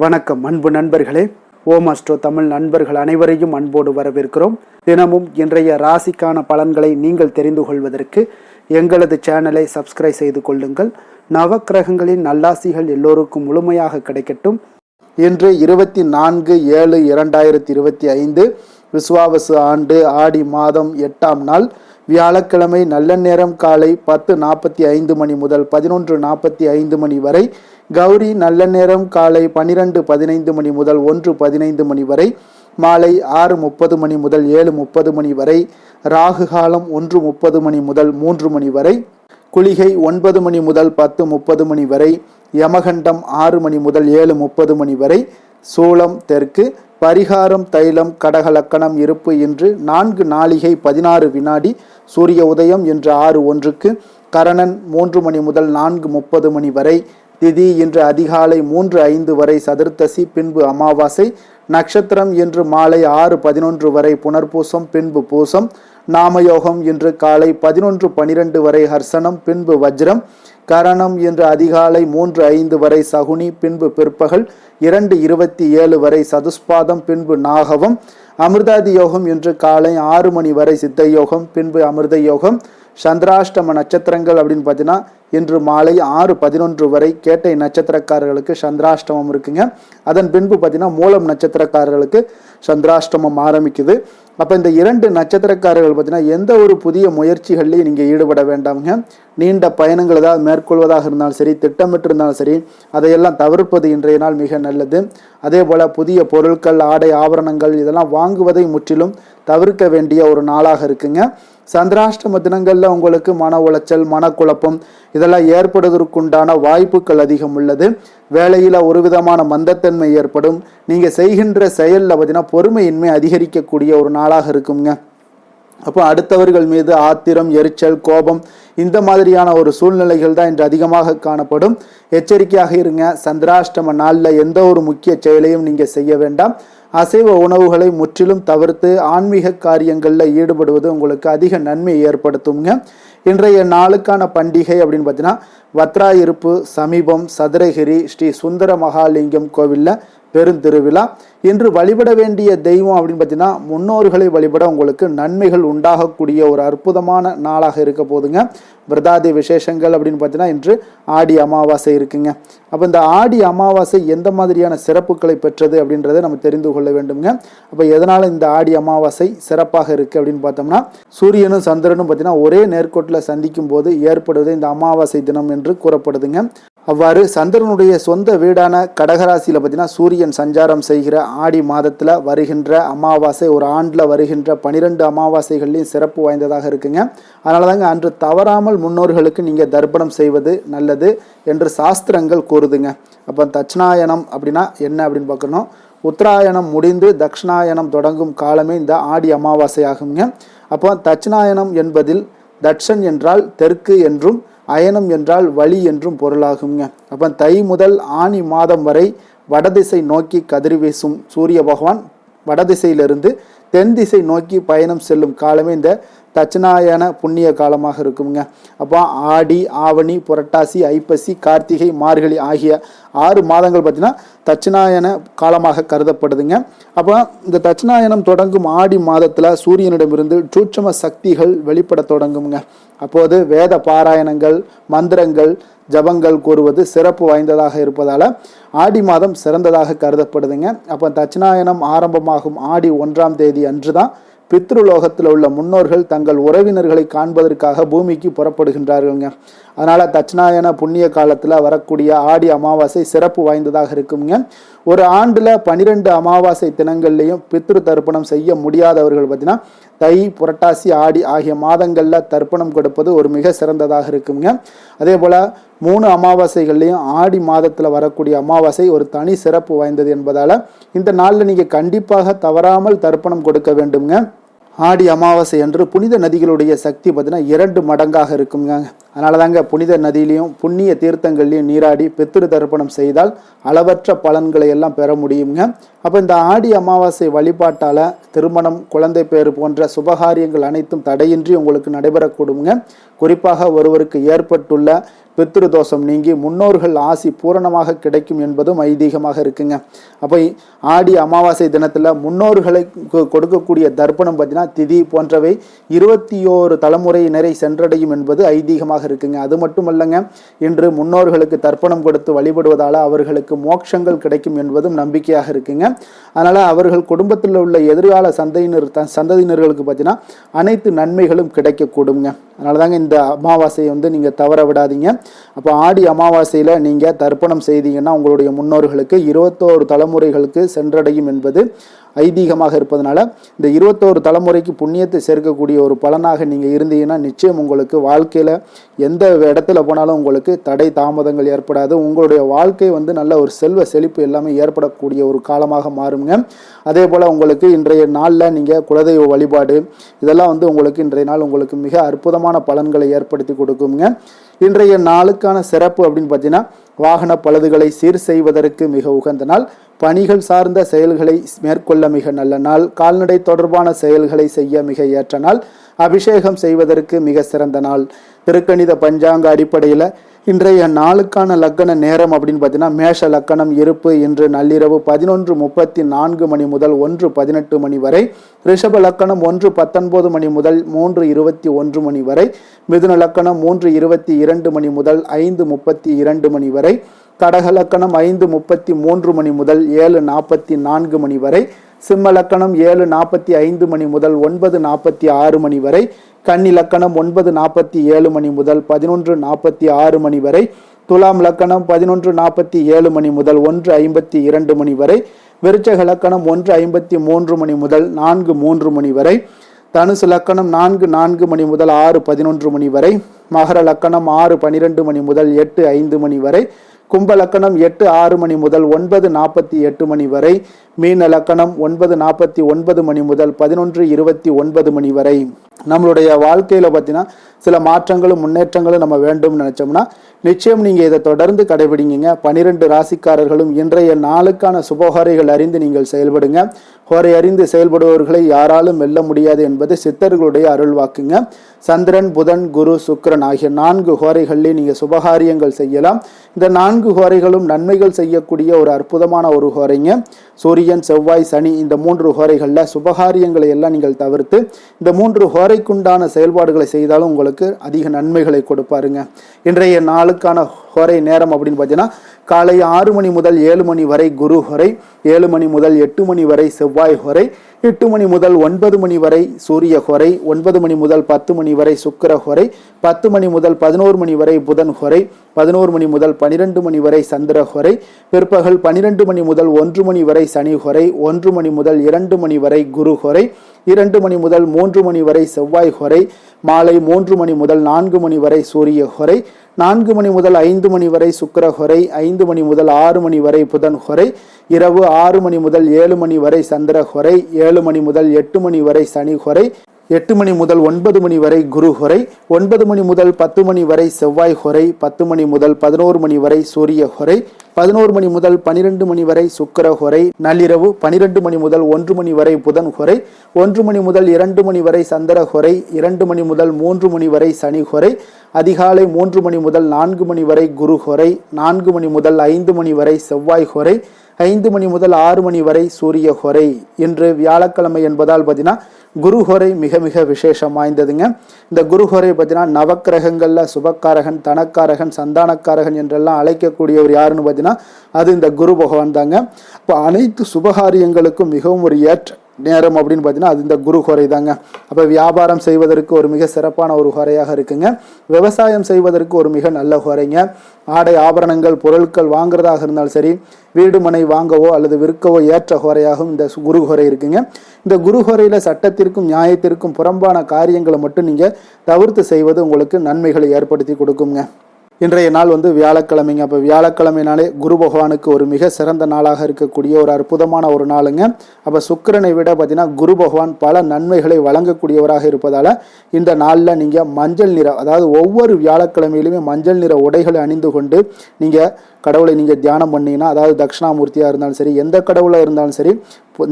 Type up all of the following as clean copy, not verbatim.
வணக்கம் அன்பு நண்பர்களே. ஓம் அஸ்ட்ரோ தமிழ் நண்பர்கள் அனைவரையும் அன்போடு வரவேற்கிறோம். தினமும் இன்றைய ராசிக்கான பலன்களை நீங்கள் தெரிந்து கொள்வதற்கு எங்களது சேனலை சப்ஸ்கிரைப் செய்து கொள்ளுங்கள். நவக்கிரகங்களின் நல்லாசிகள் எல்லோருக்கும் முழுமையாக கிடைக்கட்டும். இன்று 24/7/2025 விசுவாவசு ஆண்டு ஆடி மாதம் 8ஆம் நாள் வியாழக்கிழமை. நல்ல நேரம் காலை 10:45 மணி முதல் 11:45 மணி வரை. கௌரி நல்ல நேரம் காலை 12:15 மணி முதல் 1:15 மணி வரை. மாலை 6:30 மணி முதல் 7:30 மணி வரை. ராகு காலம் 1:30 மணி முதல் 3 மணி வரை. குளிகை 9 மணி முதல் 10:30 மணி வரை. யமகண்டம் 6 மணி முதல் 7:30 மணி வரை. சூலம் தெற்கு. பரிகாரம் தைலம். கடகலக்கணம் இருப்பு இன்று 4 நாழிகை 16 வினாடி. சூரிய உதயம் இன்று 6:01. கரணன் 3 மணி முதல் 4:30 மணி வரை. திதி இன்று அதிகாலை 3:05 வரை சதுர்த்தசி, பின்பு அமாவாசை. நட்சத்திரம் இன்று மாலை 6:11 வரை புனர்பூசம், பின்பு பூசம். நாமயோகம் இன்று காலை 11:12 வரை ஹர்சனம், பின்பு வஜ்ரம். கரணம் இன்று அதிகாலை 3:05 வரை சகுனி, பின்பு பிற்பகல் 2:27 வரை சதுஸ்பாதம், பின்பு நாகவம். அமிர்தாதி யோகம் இன்று காலை 6 மணி வரை சித்த யோகம், பின்பு அமிர்த யோகம். சந்திராஷ்டம நட்சத்திரங்கள் அப்படின்னு பார்த்தீங்கன்னா இன்று மாலை 6:11 வரை கேட்டை நட்சத்திரக்காரர்களுக்கு சந்திராஷ்டமம் இருக்குங்க. அதன் பின்பு பார்த்தீங்கன்னா மூலம் நட்சத்திரக்காரர்களுக்கு சந்திராஷ்டமம் ஆரம்பிக்குது. அப்போ இந்த 2 நட்சத்திரக்காரர்கள் பார்த்தீங்கன்னா எந்த ஒரு புதிய முயற்சிகள்லையும் நீங்கள் ஈடுபட வேண்டாமுங்க. நீண்ட பயணங்கள் ஏதாவது மேற்கொள்வதாக இருந்தாலும் சரி, திட்டமிட்டு இருந்தாலும் சரி, அதையெல்லாம் தவிர்ப்பது இன்றைய நாள் மிக நல்லது. அதே போல் புதிய பொருட்கள், ஆடை, ஆபரணங்கள் இதெல்லாம் வாங்குவதை முற்றிலும் தவிர்க்க வேண்டிய ஒரு நாளாக இருக்குங்க. சந்திராஷ்டம தினங்களில் உங்களுக்கு மன உளைச்சல், மனக்குழப்பம் இதெல்லாம் ஏற்படுவதற்குண்டான வாய்ப்புகள் அதிகம் உள்ளது. வேலையில் ஒரு விதமான மந்தத்தன்மை ஏற்படும். நீங்கள் செய்கின்ற செயலில் பார்த்தீங்கன்னா பொறுமையின்மை அதிகரிக்கக்கூடிய ஒரு நாளாக இருக்குங்க. அப்போ அடுத்தவர்கள் மீது ஆத்திரம், எரிச்சல், கோபம் இந்த மாதிரியான ஒரு சூழ்நிலைகள் தான் இன்று அதிகமாக காணப்படும். எச்சரிக்கையாக இருங்க. சந்திராஷ்டம நாளில் எந்த ஒரு முக்கிய செயலையும் நீங்கள் செய்ய வேண்டாம். அசைவ உணவுகளை முற்றிலும் தவிர்த்து ஆன்மீக காரியங்களில் ஈடுபடுவது உங்களுக்கு அதிக நன்மை ஏற்படுத்துங்க. இன்றைய நாளுக்கான பண்டிகை அப்படின்னு பார்த்தீங்கன்னா வத்ரா இருப்பு சமீபம் சதுரகிரி ஸ்ரீ சுந்தர மகாலிங்கம் கோவிலில் பெருந்திருவிழா. இன்று வழிபட வேண்டிய தெய்வம் அப்படின்னு பார்த்தீங்கன்னா முன்னோர்களை வழிபட உங்களுக்கு நன்மைகள் உண்டாகக்கூடிய ஒரு அற்புதமான நாளாக இருக்க போதுங்க. விரதாதி விசேஷங்கள் அப்படின்னு பார்த்தீங்கன்னா இன்று ஆடி அமாவாசை இருக்குங்க. அப்போ இந்த ஆடி அமாவாசை எந்த மாதிரியான சிறப்புகளை பெற்றது அப்படின்றத நம்ம தெரிந்து கொள்ள வேண்டுங்க. அப்போ எதனால் இந்த ஆடி அமாவாசை சிறப்பாக இருக்குது அப்படின்னு பார்த்தோம்னா சூரியனும் சந்திரனும் பார்த்தீங்கன்னா ஒரே நேர்கோட்டில் சந்திக்கும் போது ஏற்படுவது இந்த அமாவாசை தினம் என்று கூறப்படுதுங்க. அவ்வாறு சந்திரனுடைய சொந்த வீடான கடகராசியில் பார்த்தீங்கன்னா சூரியன் சஞ்சாரம் செய்கிற ஆடி மாதத்தில் வருகின்ற அமாவாசை ஒரு ஆண்டில் வருகின்ற 12 அமாவாசைகள்லையும் சிறப்பு வாய்ந்ததாக இருக்குங்க. அதனால தாங்க அன்று தவறாமல் முன்னோர்களுக்கு நீங்கள் தர்ப்பணம் செய்வது நல்லது என்று சாஸ்திரங்கள் கூறுதுங்க. அப்போ தட்சிணாயனம் அப்படின்னா என்ன அப்படின்னு பார்க்கணும். உத்தராயணம் முடிந்து தட்சிணாயனம் தொடங்கும் காலமே இந்த ஆடி அமாவாசை ஆகுங்க. அப்போ தட்சிணாயனம் என்பதில் தட்சன் என்றால் தெற்கு என்றும் அயனம் என்றால் வழி என்றும் பொருளாகுங்க. அப்போ தை முதல் ஆனி மாதம் வரை வடதிசை நோக்கி கதிர் வீசும் சூரிய பகவான் வடதிசையிலிருந்து தென் திசை நோக்கி பயணம் செல்லும் காலமே இந்த தட்சிணாயன புண்ணிய காலமாக இருக்குங்க. அப்போ ஆடி, ஆவணி, புரட்டாசி, ஐப்பசி, கார்த்திகை, மார்கழி ஆகிய 6 மாதங்கள் பார்த்தீங்கன்னா தட்சிணாயன காலமாக கருதப்படுதுங்க. அப்போ இந்த தட்சிணாயனம் தொடங்கும் ஆடி மாதத்தில் சூரியனிடமிருந்து சூட்சும சக்திகள் வெளிப்பட தொடங்குங்க. அப்போது வேத பாராயணங்கள், மந்திரங்கள், ஜபங்கள் கூறுவது சிறப்பு வாய்ந்ததாக இருப்பதால் ஆடி மாதம் சிறந்ததாக கருதப்படுதுங்க. அப்போ தட்சிணாயனம் ஆரம்பமாகும் ஆடி 1ஆம் தேதி அன்று தான் பித்ருலோகத்தில் உள்ள முன்னோர்கள் தங்கள் உறவினர்களை காண்பதற்காக பூமிக்கு புறப்படுகின்றார்கள்ங்க. அதனால் தட்சிணாயன புண்ணிய காலத்தில் வரக்கூடிய ஆடி அமாவாசை சிறப்பு வாய்ந்ததாக இருக்குங்க. ஒரு ஆண்டில் 12 அமாவாசை தினங்கள்லையும் பித்ரு தர்ப்பணம் செய்ய முடியாதவர்கள் பார்த்தீங்கன்னா தை, புரட்டாசி, ஆடி ஆகிய மாதங்களில் தர்ப்பணம் கொடுப்பது ஒரு மிக சிறந்ததாக இருக்குங்க. அதே போல் 3 அமாவாசைகள்லையும் ஆடி மாதத்தில் வரக்கூடிய அமாவாசை ஒரு தனி சிறப்பு வாய்ந்தது என்பதால் இந்த நாளில் நீங்கள் கண்டிப்பாக தவறாமல் தர்ப்பணம் கொடுக்க வேண்டுங்க. ஆடி அமாவாசை அன்று புனித நதிகளுடைய சக்தி பார்த்தீங்கன்னா 2 மடங்காக இருக்குங்க. அதனால தாங்க புனித நதியிலையும் புண்ணிய தீர்த்தங்கள்லையும் நீராடி பித்ரு தர்ப்பணம் செய்தால் அளவற்ற பலன்களை எல்லாம் பெற முடியுங்க. அப்போ இந்த ஆடி அமாவாசை வழிபாட்டால் திருமணம், குழந்தை பேறு போன்ற சுபகாரியங்கள் அனைத்தும் தடையின்றி உங்களுக்கு நடைபெறக்கூடுங்க. குறிப்பாக ஒருவருக்கு ஏற்பட்டுள்ள பித்ரு தோஷம் நீங்கி முன்னோர்கள் ஆசி பூரணமாக கிடைக்கும் என்பதும் ஐதீகமாக இருக்குங்க. அப்போ ஆடி அமாவாசை தினத்தில் முன்னோர்களை கொடுக்கக்கூடிய தர்ப்பணம் பார்த்தீங்கன்னா திதி போன்றவை 21 தலைமுறையினரை சென்றடையும் என்பது ஐதீகமாக இருக்குங்க. அது மட்டும் இல்லைங்க, இன்று முன்னோர்களுக்கு தர்ப்பணம் கொடுத்து வழிபடுவதால் அவர்களுக்கு மோட்சங்கள் கிடைக்கும் என்பதும் நம்பிக்கையாக இருக்குங்க. அதனால் அவர்கள் குடும்பத்தில் உள்ள எதிர்கால சந்ததியினர்களுக்கு பார்த்தீங்கன்னா அனைத்து நன்மைகளும் கிடைக்கக்கூடுங்க. அதனால தாங்க இந்த அமாவாசையை நீங்கள் தவற விடாதீங்க. அப்போ ஆடி அமாவாசையில் நீங்கள் தர்ப்பணம் செய்தீங்கன்னா உங்களுடைய முன்னோர்களுக்கு 21 தலைமுறைகளுக்கு சென்றடையும் என்பது ஐதீகமாக இருப்பதனால இந்த 21 தலைமுறைக்கு புண்ணியத்தை சேர்க்கக்கூடிய ஒரு பலனாக நீங்கள் இருந்தீங்கன்னா நிச்சயம் உங்களுக்கு வாழ்க்கையில் எந்த இடத்துல போனாலும் உங்களுக்கு தடை தாமதங்கள் ஏற்படாது. உங்களுடைய வாழ்க்கை நல்ல ஒரு செல்வ செழிப்பு எல்லாமே ஏற்படக்கூடிய ஒரு காலமாக மாறுங்க. அதே போல் உங்களுக்கு இன்றைய நாளில் நீங்கள் குலதெய்வ வழிபாடு இதெல்லாம் உங்களுக்கு இன்றைய நாள் உங்களுக்கு மிக அற்புதமான பலன்களை ஏற்படுத்தி கொடுக்குங்க. இன்றைய நாளுக்கான சிறப்பு அப்படின்னு பார்த்தீங்கன்னா வாகன பழுதுகளை சீர் செய்வதற்கு மிக உகந்த நாள், பணிகள் சார்ந்த செயல்களை மேற்கொள்ள மிக நல்ல நாள், கால்நடை தொடர்பான செயல்களை செய்ய மிக ஏற்ற நாள், அபிஷேகம் செய்வதற்கு மிக சிறந்த நாள். திருக்கணித பஞ்சாங்க அடிப்படையில் இன்றைய நாளுக்கான லக்கண நேரம் அப்படின்னு பார்த்தீங்கன்னா மேஷ லக்கணம் இருப்பு இன்று நள்ளிரவு 11:34 மணி முதல் 1:18 மணி வரை, ரிஷப லக்கணம் 1:19 மணி முதல் 3:21 மணி வரை, மிதுன லக்கணம் 3:22 மணி முதல் 5:32 மணி வரை, கடக லக்கணம் 5:33 மணி முதல் 7:44 மணி வரை, சிம்ம லக்கணம் 7:45 மணி முதல் 9:46 மணி வரை, கன்னி லக்கணம் 9:47 மணி முதல் 11:46 மணி வரை, துலாம் லக்கணம் 11:47 மணி முதல் 1:52 மணி வரை, விருச்சக லக்கணம் 1:53 மணி முதல் 4:03 மணி வரை, தனுசு லக்கணம் 4:04 மணி முதல் 6:11 மணி வரை, மகர லக்கணம் 6:12 மணி முதல் 8:05 மணி வரை, கும்ப லக்கணம் 8:06 மணி முதல் 9:48 மணி வரை, மீன லக்கணம் 9:49 மணி முதல் 11:29 மணி வரை. நம்மளுடைய வாழ்க்கையில பார்த்தீங்கன்னா சில மாற்றங்களும் முன்னேற்றங்களும் நம்ம வேண்டும் நினைச்சோம்னா நிச்சயம் நீங்க இதை தொடர்ந்து கடைபிடிங்க. 12 ராசிக்காரர்களும் இன்றைய நாளுக்கான சுபஹோரைகள் அறிந்து நீங்கள் செயல்படுங்க. ஹோரை அறிந்து செயல்படுபவர்களை யாராலும் வெல்ல முடியாது என்பது சித்தர்களுடைய அருள் வாக்குங்க. சந்திரன், புதன், குரு, சுக்கிரன் ஆகிய 4 ஹோரைகளில் நீங்க சுபகாரியங்கள் செய்யலாம். இந்த 4 ஹோரைகளும் நன்மைகள் செய்யக்கூடிய ஒரு அற்புதமான ஒரு ஹோரைங்க. சூரியன், செவ்வாய், சனி இந்த 3 ஹோரைகளில் சுபகாரியங்களை எல்லாம் நீங்கள் தவிர்த்து இந்த 3 ஹோரைக்குண்டான செயல்பாடுகளை செய்தாலும் உங்களுக்கு அதிக நன்மைகளை கொடுப்பாருங்க. இன்றைய நாளுக்கான ஹோரை நேரம் அப்படின்னு பார்த்தீங்கன்னா காலை 6 மணி முதல் 7 மணி வரை குரு ஹோரை, 7 மணி முதல் 8 மணி வரை செவ்வாய் ஹோரை, 8 மணி முதல் 9 மணி வரை சூரிய ஹோரை, 9 மணி முதல் 10 மணி வரை சுக்கிர ஹோரை, 10 மணி முதல் 11 மணி வரை புதன் ஹோரை, 11 மணி முதல் 12 மணி வரை சந்திர ஹோரை, பிற்பகல் 12 மணி முதல் 1 மணி வரை சனி ஹோரை, 1 மணி முதல் 2 மணி வரை குரு ஹோரை, 2 மணி முதல் 3 மணி வரை செவ்வாய் ஹோரை, மாலை 3 மணி முதல் 4 மணி வரை சூரிய ஹோரை, 4 மணி முதல் 5 மணி வரை சுக்கிர ஹோரை, 5 மணி முதல் 6 மணி வரை புதன் ஹோரை, இரவு 6 மணி முதல் 7 மணி வரை சந்திர ஹோரை, 7 மணி முதல் 8 மணி வரை சனி ஹோரை, 8 மணி முதல் 9 மணி வரை குரு ஹோரை, 9 மணி முதல் 10 மணி வரை செவ்வாய் ஹோரை, 10 மணி முதல் 11 மணி வரை சூரிய ஹோரை, 11 மணி முதல் 12 மணி வரை சுக்கிர ஹோரை, நள்ளிரவு 12 மணி முதல் 1 மணி வரை புதன் ஹோரை, 1 மணி முதல் 2 மணி வரை சந்திர ஹோரை, 2 மணி முதல் 3 மணி வரை சனி ஹோரை, அதிகாலை 3 மணி முதல் 4 மணி வரை குரு ஹோரை, 4 மணி முதல் 5 மணி வரை செவ்வாய் ஹோரை, 5 மணி முதல் 6 மணி வரை சூரிய ஹோரை. இன்று வியாழக்கிழமை என்பதால் பார்த்தீங்கன்னா குரு ஹோரை மிக மிக விசேஷம் வாய்ந்ததுங்க. இந்த குரு ஹோரை பார்த்தீங்கன்னா நவக்கிரகங்கள்ல சுபக்காரகன், தனக்காரகன், சந்தானக்காரகன் என்றெல்லாம் அழைக்கக்கூடியவர் யாருன்னு பார்த்தீங்கன்னா அது இந்த குரு பகவான் தாங்க. இப்போ அனைத்து சுபகாரியங்களுக்கும் மிகவும் ஒரு ஏற்ற நேரம் அப்படின்னு பார்த்தீங்கன்னா அது இந்த குரு ஹோரை தாங்க. அப்போ வியாபாரம் செய்வதற்கு ஒரு மிக சிறப்பான ஒரு ஹோரையாக இருக்குங்க. விவசாயம் செய்வதற்கு ஒரு மிக நல்ல ஹோரைங்க. ஆடை ஆபரணங்கள் பொருட்கள் வாங்குறதாக இருந்தாலும் சரி, வீடு மனை வாங்கவோ அல்லது விற்கவோ ஏற்ற ஹோரையாகவும் இந்த குரு ஹோரை இருக்குங்க. இந்த குரு ஹோரையில் சட்டத்திற்கும் நியாயத்திற்கும் புறம்பான காரியங்களை மட்டும் நீங்கள் தவிர்த்து செய்வது உங்களுக்கு நன்மைகளை ஏற்படுத்தி கொடுக்குங்க. இன்றைய நாள் வியாழக்கிழமைங்க. அப்போ வியாழக்கிழமைனாலே குரு பகவானுக்கு ஒரு மிக சிறந்த நாளாக இருக்கக்கூடிய ஒரு அற்புதமான ஒரு நாளுங்க. அப்போ சுக்கிரனை விட பார்த்தீங்கன்னா குரு பகவான் பல நன்மைகளை வழங்கக்கூடியவராக இருப்பதால் இந்த நாளில் நீங்கள் மஞ்சள் நிற, அதாவது ஒவ்வொரு வியாழக்கிழமையிலுமே மஞ்சள் நிற உடைகளை அணிந்து கொண்டு நீங்கள் கடவுளை நீங்கள் தியானம் பண்ணீங்கன்னா, அதாவது தட்சிணாமூர்த்தியாக இருந்தாலும் சரி, எந்த கடவுளாக இருந்தாலும் சரி,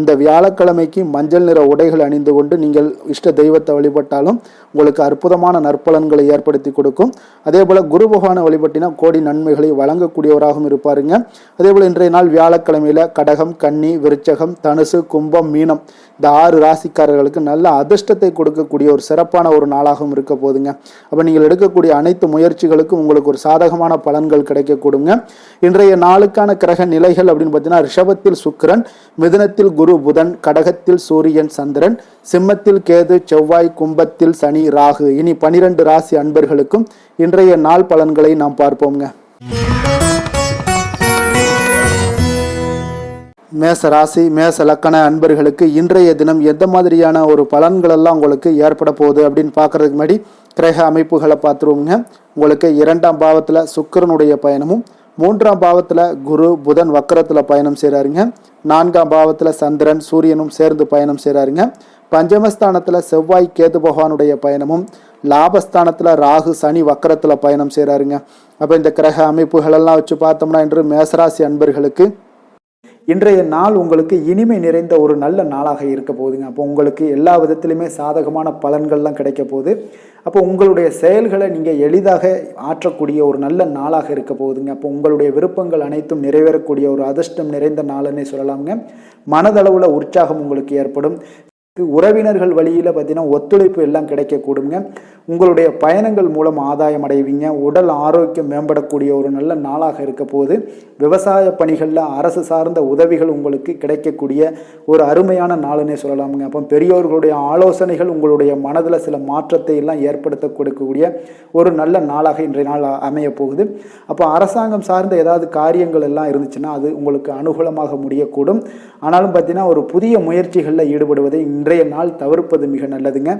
இந்த வியாழக்கிழமைக்கு மஞ்சள் நிற உடைகள் அணிந்து கொண்டு நீங்கள் இஷ்ட தெய்வத்தை வழிபட்டாலும் உங்களுக்கு அற்புதமான நற்பலன்களை ஏற்படுத்தி கொடுக்கும். அதே போல் குரு பகவானை வழிபட்டினா கோடி நன்மைகளை வழங்கக்கூடியவராகவும் இருப்பாருங்க. அதே போல் இன்றைய நாள் வியாழக்கிழமையில் கடகம், கன்னி, விருச்சகம், தனுசு, கும்பம், மீனம் இந்த 6 ராசிக்காரர்களுக்கு நல்ல அதிர்ஷ்டத்தை கொடுக்கக்கூடிய ஒரு சிறப்பான ஒரு நாளாகவும் இருக்க போதுங்க. அப்போ நீங்கள் எடுக்கக்கூடிய அனைத்து முயற்சிகளுக்கும் உங்களுக்கு ஒரு சாதகமான பலன்கள் கிடைக்கக்கூடுங்க. இன்றைய நாளுக்கான கிரக நிலைகள் அப்படின்னு பார்த்தீங்கன்னா, ரிஷபத்தில் சுக்கிரன், மிதுனத்தில் குரு புதன், கடகத்தில் சூரியன் சந்திரன், சிம்மத்தில் கேது செவ்வாய், கும்பத்தில் சனி ராகு. இனி 12 ராசி அன்பர்களுக்கும் இன்றைய நாள் பலன்களை நாம் பார்ப்போங்க. மேச ராசி மேச லக்கண அன்பர்களுக்கு இன்றைய தினம் எந்த மாதிரியான ஒரு பலன்கள் எல்லாம் உங்களுக்கு ஏற்பட போகுது அப்படின்னு பார்க்கறதுக்கு முன்னாடி கிரக அமைப்புகளை பார்த்துருவோங்க. உங்களுக்கு 2ஆம் பாவத்தில் சுக்கிரனுடைய பயணமும், 3ஆம் பாவத்தில் குரு புதன் வக்கரத்தில் பயணம் செய்கிறாருங்க. 4ஆம் பாவத்தில் சந்திரன் சூரியனும் சேர்ந்து பயணம் செய்கிறாருங்க. பஞ்சமஸ்தானத்தில் செவ்வாய் கேது பகவானுடைய பயணமும், லாபஸ்தானத்தில் ராகு சனி வக்கரத்தில் பயணம் செய்கிறாருங்க. அப்போ இந்த கிரக அமைப்புகளெல்லாம் வச்சு பார்த்தோம்னா இன்று மேசராசி அன்பர்களுக்கு இன்றைய நாள் உங்களுக்கு இனிமை நிறைந்த ஒரு நல்ல நாளாக இருக்க போகுதுங்க. அப்போ உங்களுக்கு எல்லா விதத்திலுமே சாதகமான பலன்கள்லாம் கிடைக்க போகுது. அப்போ உங்களுடைய செயல்களை நீங்கள் எளிதாக ஆற்றக்கூடிய ஒரு நல்ல நாளாக இருக்க போகுதுங்க. அப்போ உங்களுடைய விருப்பங்கள் அனைத்தும் நிறைவேறக்கூடிய ஒரு அதிர்ஷ்டம் நிறைந்த நாளுன்னே சொல்லலாமுங்க. மனதளவில் உற்சாகம் உங்களுக்கு ஏற்படும். உறவினர்கள் வழியில் பார்த்தீங்கன்னா ஒத்துழைப்பு எல்லாம் கிடைக்கக்கூடுங்க. உங்களுடைய பயணங்கள் மூலம் ஆதாயம் அடைவீங்க. உடல் ஆரோக்கியம் மேம்படக்கூடிய ஒரு நல்ல நாளாக இருக்க போது. விவசாய பணிகளில் அரசு சார்ந்த உதவிகள் உங்களுக்கு கிடைக்கக்கூடிய ஒரு அருமையான நாளுன்னே சொல்லலாமுங்க. அப்போ பெரியோர்களுடைய ஆலோசனைகள் உங்களுடைய மனதில் சில மாற்றத்தை எல்லாம் ஏற்படுத்த கொடுக்கக்கூடிய ஒரு நல்ல நாளாக இன்றைய நாள் அமைய போகுது. அப்போ அரசாங்கம் சார்ந்த ஏதாவது காரியங்கள் எல்லாம் இருந்துச்சுன்னா அது உங்களுக்கு அனுகூலமாக முடியக்கூடும். ஆனாலும் பார்த்தீங்கன்னா ஒரு புதிய முயற்சிகளில் ஈடுபடுவதை இன்றைய நாள் தவிர்ப்பது மிக நல்லதுங்க.